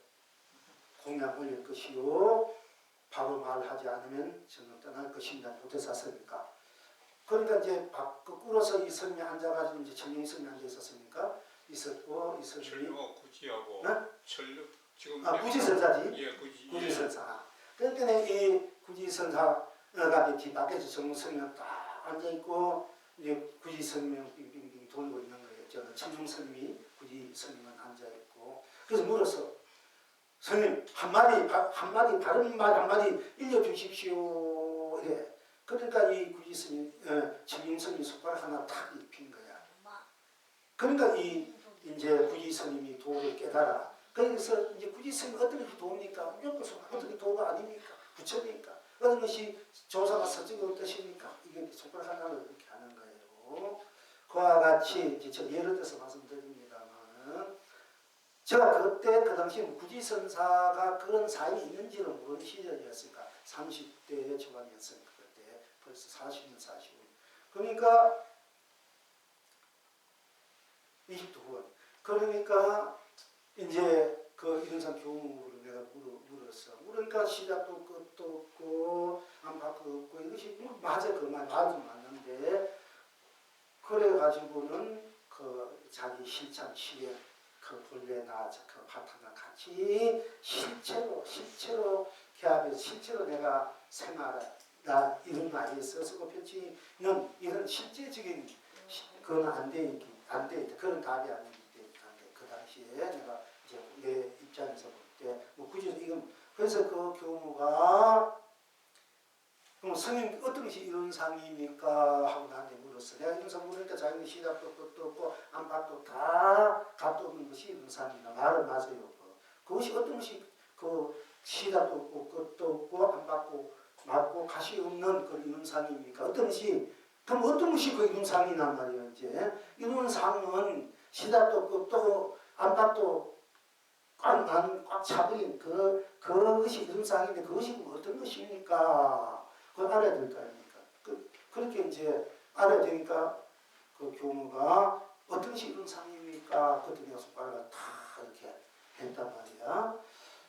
[SPEAKER 1] 공약 올릴 것이고 바로 말하지 않으면 저는 떠날 것입니다. 못해서 샀으니까. 그러니까 이제 거꾸로서 이 스님이 앉아가지고 이제 천룡 스님이 앉아 있었으니까 있었고 이 스님이
[SPEAKER 2] 천룡 구지하고
[SPEAKER 1] 네?
[SPEAKER 2] 천룡 지금
[SPEAKER 1] 구지선사지.
[SPEAKER 2] 예,
[SPEAKER 1] 구지선사. 그러니까 이 구지선사가 뒷바퀴에서 천룡 스님이 딱 앉아 있고 이제 구지스님이 빙빙빙 돌고 있는 거예요. 저는 천룡 스님이 구지스님은 앉아 있고 그래서 물어서 스님 한마디 바른 말 한마디 일려주십시오. 이래. 그러니까 이 구지스님 천룡 스님이 손가락 하나 탁 입힌 거야. 그러니까 이제 구지스님이 도를 깨달아. 그래서 이제 구지스님이 어떻게 도입니까? 무조건 어떻게 도가 아닙니까? 부처니까. 어떤 것이 조사가 서적으로 뜻입니까? 이게 손가락 하나를 이렇게 하는 거예요. 그와 같이 이제 저 예를 들어서 말씀드립니다만은 제가 그때 그 당시 구지선사가 그런 사연이 있는지는 모르는 시절이었으니까 30대 초반이었으니까 그때 벌써 40년 45년 그러니까 29번 그러니까 이제 그 이런상 교훈으로 내가 물었어. 그러니까 시작도 끝도 없고 안 바꿔 없고 이것이 맞아 그 말 맞아 맞는데 그래가지고는 그 자기 실천 실현 그 본래나 그 파트너 같이 실체로 개합해서 실제로 내가 생활을 나 이런 말이 있어서 그 표치는 이런 실제적인 그건 안 돼 있다. 그런 답이 안 되기 때문에 그 당시에 내가 이제 내 입장에서 볼 때 뭐 굳이 이건 그래서 그 교무가 그럼 스님 어떤 것이 이론상입니까? 하고 나한테 물었어. 내가 이론상 물으니까 자기는 시답도 것도 없고 안팎도 다 값도 없는 것이 이론상이다. 말은 맞아요. 그것이 어떤 것이 그 시답도 없고 것도 없고 안팎도 맞고 가시 없는 그 이론상입니까? 어떤 것이 그럼 어떤 것이 그 이론상이란 말이에요. 이제 이론상은 시답도 없고 또 안팎도 꽉 차버린 그것이 이론상인데 그것이 어떤 것입니까? 그걸 알아야 될 거 아닙니까? 그렇게 이제 알아야 되니까 그 교무가 어떤 것이 이론상입니까? 그때 내가 손가락을 다 이렇게 했단 말이야.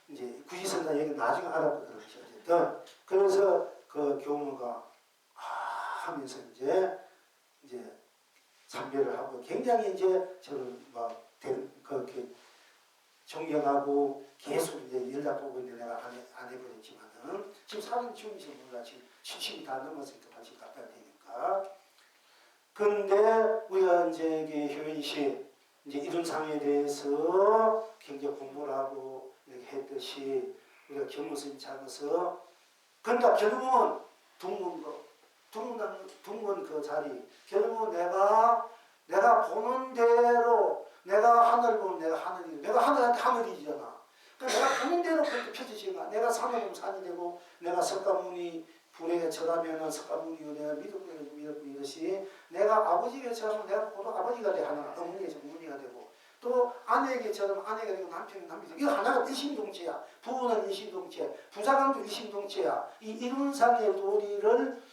[SPEAKER 1] 이제 구지선다 얘기 나중에 알아보도록 하죠. 어쨌든 그래서 그 교무가 하면서 이제 참배를 하고 굉장히 이제 저를 막 그렇게 존경하고 계속 이제 연락 보고 있는데 내가 안 해버렸지만은 지금 사람 키우면서 몰라 지금 70이 다 넘었으니까 80 가까이 되니까. 그런데 우리가 이제 효인 씨 이제 이런 상에 대해서 굉장히 공부를 하고 이렇게 했듯이 우리가 경무스님 찾아서 그러니까 결국은 둥근 그 자리 결국은 내가 보는 대로 내가 하늘 보면 내가 하늘이 내가 하늘한테 하늘이잖아. 그러니까 내가 보는 대로 그렇게 펴지지가 내가 산을 보면 산이 되고 내가 석가모니 불에 절하면 석가모니고 내가 믿고 이것이 내가 아버지에게 절하면 내가 곧 아버지가 돼 하나 어머니에게 어머니가 되고 또 아내에게 절하면 아내가 되고 남편이 되고 이거 하나가 일심동체야. 부부는 일심동체 부자간도 일심동체야. 이 이룬상의 도리를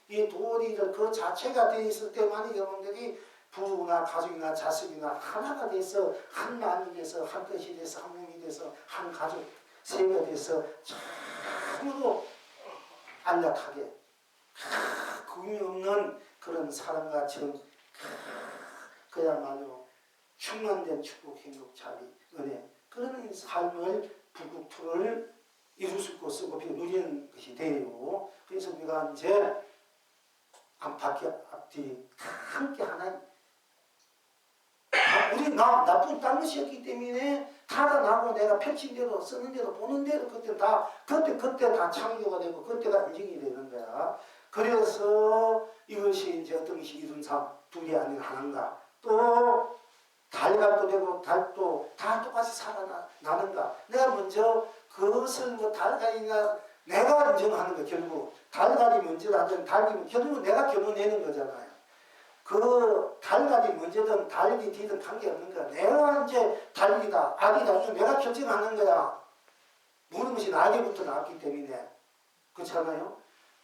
[SPEAKER 1] 이 도리를 그 자체가 돼 있을 때만이 여러분들이 부부나 가족이나 자식이나 하나가 돼서 한 마음이 돼서 한 뜻이 돼서 한 몸이 돼서 한 가족 세가 돼서 참으로 안락하게 금이 없는 그런 사랑과 정 그야말로 충만된 축복 행복 자비 은혜 그런 삶을 불국토를 이룰 수 있고 쓰고 누리는 것이 돼요. 그래서 우리가 이제 앞뒤 함께 하나님 우리 나쁜 딴 것이었기 때문에 타다나고 내가 펼친 대로 쓰는 대로 보는 대로 그때 다 창조가 되고 그때가 인증이 되는 거야. 그래서 이것이 이제 어떤 것이 이룬상 둘이 아닌 하나인가 또 달각도 되고 달도 다 똑같이 살아나는가 내가 먼저 그것을 뭐 달각이나 내가 인정하는 거 결국 달각이 먼저라든 달이 결국은 내가 결론내는 거잖아요. 그 달각이 먼저든 달이 뒤든 관계없는 거야. 내가 이제 달이다 악이다 이거 내가 결정하는 거야. 모든 것이 나에게부터 나왔기 때문에 그렇잖아요.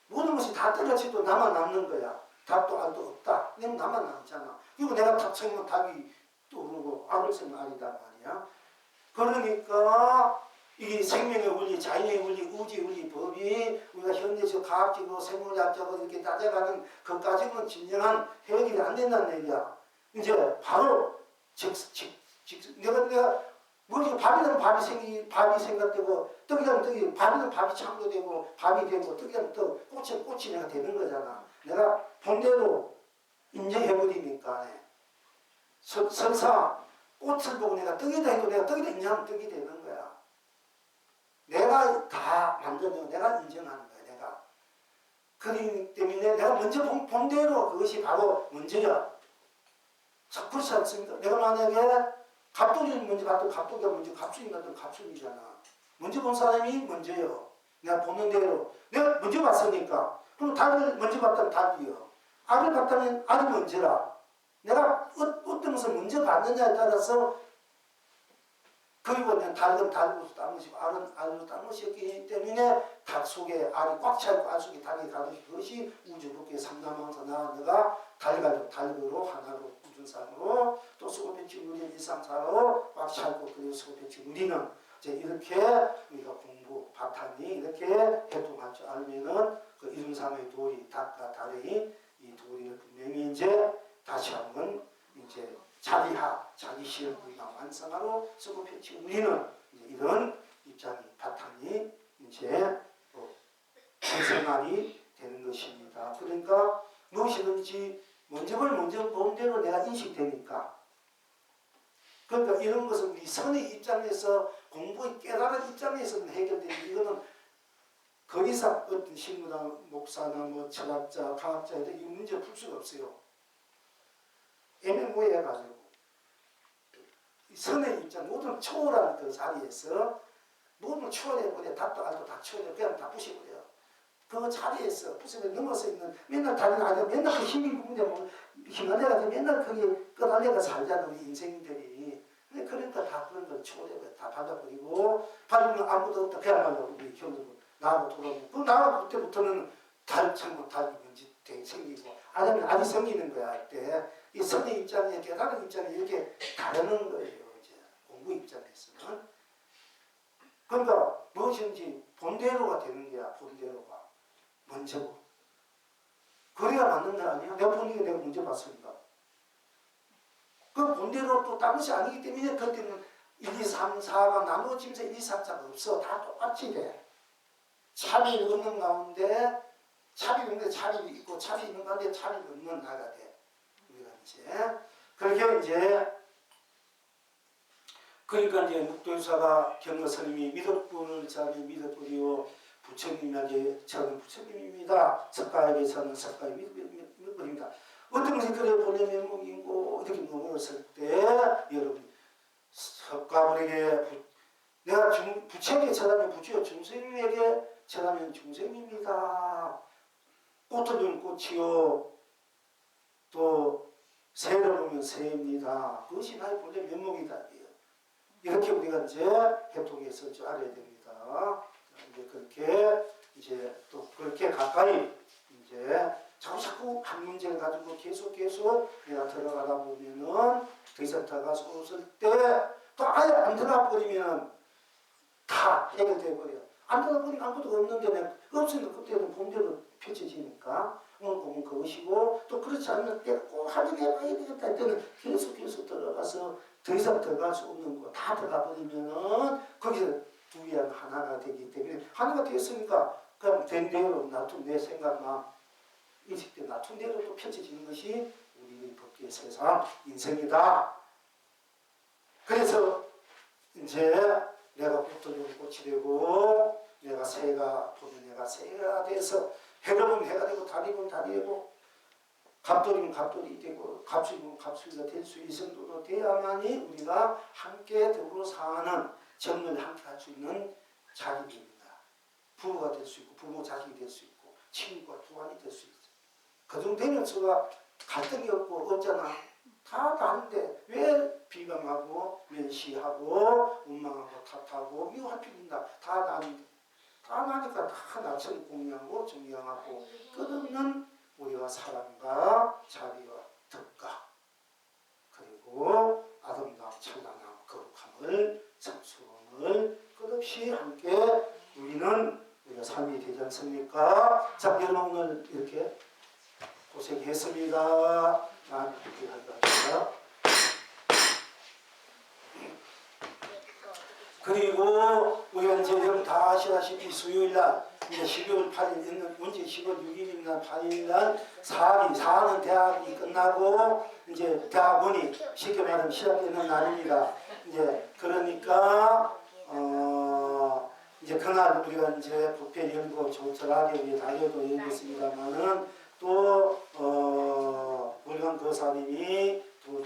[SPEAKER 1] 모든 것이 다 떨어지도 나만 남는 거야. 답도 알도 없다. 내가 나만 남잖아. 그리고 내가 답 생각하면 답이 떠오르고 악을 생각하면 아니다 말이야. 그러니까 이 생명의 원리, 자연의 원리, 우주의 원리, 법이 우리가 현대적 과학적으로 생물학적으로 이렇게 따져가는 것까지는 진정한 해결이 안 된다는 얘기야. 이제 바로 내가 뭐 밥이면 밥이 생각되고 떡이면 떡이 밥이면 밥이 창조되고 밥이 되고 떡이면 떡 꽃이 내가 되는 거잖아. 내가 본대로 인정해버리니까 설사 꽃을 보고 내가 떡이다 해도 내가 떡이다 인정하면 떡이 되는 거야. 내가 다 만들어내고 내가 인정하는 거야. 내가 그렇기 때문에 내가 먼저 본 대로 그것이 바로 먼저야. 그렇지 않습니까? 내가 만약에 갑돌이는 먼저 봤던 갑돌이가 먼저 갑순이 봤던 갑순이잖아. 먼저 본 사람이 먼저요. 내가 보는 대로 내가 먼저 봤으니까 그럼 닭을 먼저 봤다면 닭이요. 알을 봤다면 알이 먼저라. 내가 어떤 것을 먼저 봤느냐에 따라서 그리고 내가 닭은 닭으로서 딴 것이고 알은 알로 딴 것이었기 때문에 닭 속에 알이 꽉 차있고 알 속에 닭이 가듯이 그것이 우주법계 삼남왕서 내가 달가로 하나로 우주상으로 또 수고배치 우리는 일상사로 꽉 차있고 그리고 수고배치 우리는 이제 이렇게 우리가 공부 바탕이 이렇게 해동할 줄 알면은 그 이름상의 도리 닭과 달의 이 도리를 분명히 이제 다시 한번 이제 자기하, 자기 시를 우리가 완성하러 쓰고 펼치고 우리는 이제 이런 입장이 바탕이 이제 생활이 되는 것입니다. 그러니까 무엇이든지 먼저 본 대로 내가 인식되니까 그러니까 이런 것은 우리 선의 입장에서 공부의 깨달은 입장에서는 해결되지 이거는 더 이상 어떤 신부나 목사나 뭐 철학자, 과학자들 이 문제 풀 수가 없어요. 애매모호해가지고 선의 입장 모든 초월한 그 자리에서 모든 초월해버려 답도 알도 다 초월해 그냥 다 부셔버려요. 그 자리에서 부서져 넘어서 있는 맨날 다른 아들 맨날 그 힘이 부분에 뭐 힘한 애가 맨날 거기 끄달려가 살잖아 우리 인생들이. 그러니까 다 그런 걸 초월해버려 다 받아버리고 받으면 아무도 없다 그야말로 우리 형들은 나하고 돌아오고 그 나하고 그때부터는 달창문 달이 뭔지 되게 생기고 아니면 아직 생기는 거야 할때 이 선의 입장에 깨달은 입장에 이렇게 다르는 거예요 이제 공부 입장에서는. 그러니까 무엇인지 본대로가 되는 거야 본대로가 먼저고 그래야 맞는 거 아니야? 내가 보니까 내가 문제 봤으니까 그 본대로 또 다른 것이 아니기 때문에 그때는 1, 2, 3, 4가 나누어지면서 1, 2, 3자가 없어 다 똑같이 돼. 차비 없는 가운데 차비 있고 차비 있는 가운데 차비 없는 나가 돼. 우리가 이제 그렇게 이제 그러니까 이제 묵도유사가 경거스님이 믿었군을 자기 믿었군이요 부처님에게 저는 부처님입니다. 석가에게서는 석가의 믿음입니다. 어떤 것이 그래 보내면 목이고 이렇게 넘어갔을 때 여러분 석가분에게 내가 부처에게 전하면 부처요 중생에게 전하면 중생입니다. 꽃을 보면 꽃이요 또 새를 보면 새입니다. 그것이 나의 본래 면목이다. 이렇게 우리가 이제 해통해서 알아야 됩니다. 이제 그렇게 이제 또 그렇게 가까이 이제 자꾸 한 문제를 가지고 계속 내가 들어가다 보면은 더 이상 들어가서 없을 때 또 아예 안 들어가 버리면 다 해결돼 버려. 안 들어가 버리면 아무것도 없는데 없으니까 그때는 본대로 펼쳐지니까 오늘 보면 그것이고 또 그렇지 않을 때 꼭 확인해봐야 되겠다 할 때는 계속 들어가서 더 이상 들어갈 수 없는 거 다 들어가 버리면은 거기서 두리안 하나가 되기 때문에 하나가 되었으니까 그냥 된 대로 놔둔 내 생각만 인식대 놔둔 대로 또 펼쳐지는 것이 우리 법계의 세상 인생이다. 그래서 이제 내가 꽃들면 꽃이 되고 내가 새가 보면 내가 새가 돼서 해가 보면 해가 되고 달이 보면 달이 되고 갑돌이면 갑돌이 되고 갑술이면 갑술이가 될 수 있는 정도로 돼야만이 우리가 함께 더불어 사는 정을 함께 할 수 있는 자리입니다. 부부가 될 수 있고 부모 자식이 될 수 있고 친구가 두환이 될 수 있어요. 그 정도 되면 서가 갈등이 없고 없잖아. 다 다른데 왜 비방하고 멸시하고 원망하고 탓하고 미워할 필요 있나. 다 나는데 다 나니까 다 나처럼 공유하고 존경하고 끝없는 우리와 사랑과 자비와 덕과 그리고 아름다움 찬란함 거룩함을 성스러움을 끝없이 함께 누리는 우리가 삶이 되지 않습니까? 자 여러분 오늘 이렇게 고생했습니다. 난 이렇게 한다. 그리고 우리가 이제 여러분 다 아시다시피 수요일날 이제 12월 8일 있는 문제 10월 6일이나 8일날 4는 대학이 끝나고 이제 대학원이 쉽게 말하면 시작되는 날입니다. 이제 그러니까 이제 그날 우리가 이제 부패 열고 조촐하게 우리 다녀도 열겠습니다만은 또 물건 거사님이 또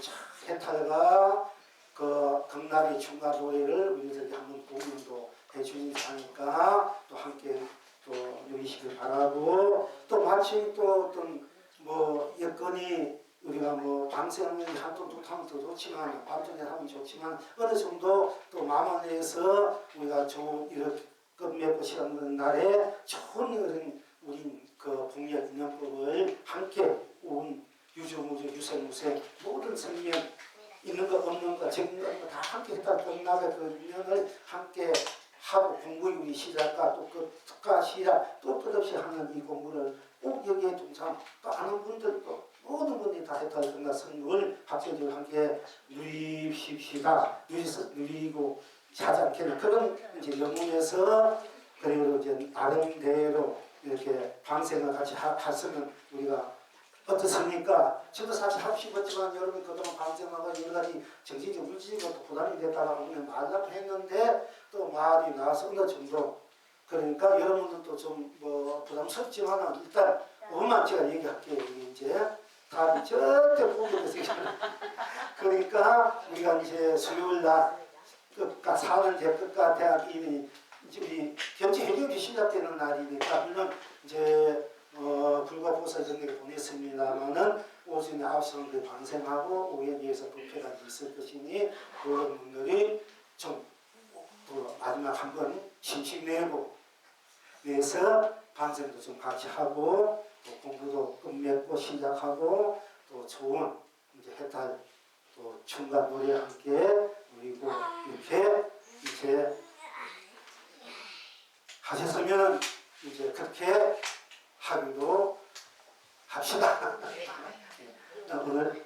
[SPEAKER 1] 해탈가 그 극락의 중가 노래를 우리들이 한번 공연도 해주니 하니까 또 함께 또 누리시길 바라고 또 마침 또 어떤 뭐 여건이 우리가 뭐 밤새는 한돈 두 타면 더 좋지만 밤전에 하면 좋지만 어느 정도 또 마음 안에서 우리가 좋은 이렇게 끝맺고 시간 먹는 날에 좋은 그런 우리 그 복리학 인연법을 함께 온 유주무주 유생무생 모든 생명 있는 거 없는 거 적은 거 다 함께 했다 끝나게 그 인연을 함께 하고 공부유리 시작과 또 그 특가 시작 또 끝없이 하는 이 공부를 꼭 여기에 동참 또 아는 분들도 모든 분들이 다 했다 정말 선물 합쳐지고 함께 누리십시다. 누리고 하지 않겠는 그런 이제 영문에서 그리고 이제 나름대로 이렇게 방생을 같이 했으면 우리가 어떻습니까? 저도 사실 하고 싶었지만 여러분 그동안 방생하고 여러 가지 정신적 물질적으로 부담이 됐다가 그냥 말라고 했는데 또 말이 나와서 어느 정도 그러니까 여러분들도 좀 뭐 부담스럽지만 일단 오만 제가 얘기할게요. 이제 답이 절대 포기돼서 그러니까 우리가 이제 수요일 날 끝과 4년제 끝과 대학 이제 우리 경제 해경이 시작되는 날이니까 물론 이제 불과보살 전역에 보냈습니다만은 오전에 9시는 그 방생하고 오후에 위해서 부패가 있을 것이니 그런 분들이 좀 마지막 한번 심식 내서 방생도 좀 같이 하고 또 공부도 끝맺고 시작하고 또 좋은 이제 해탈 또 춤과 노래 함께 누리고 이렇게 이제 하셨으면 이제 그렇게 하기로 합시다. 오늘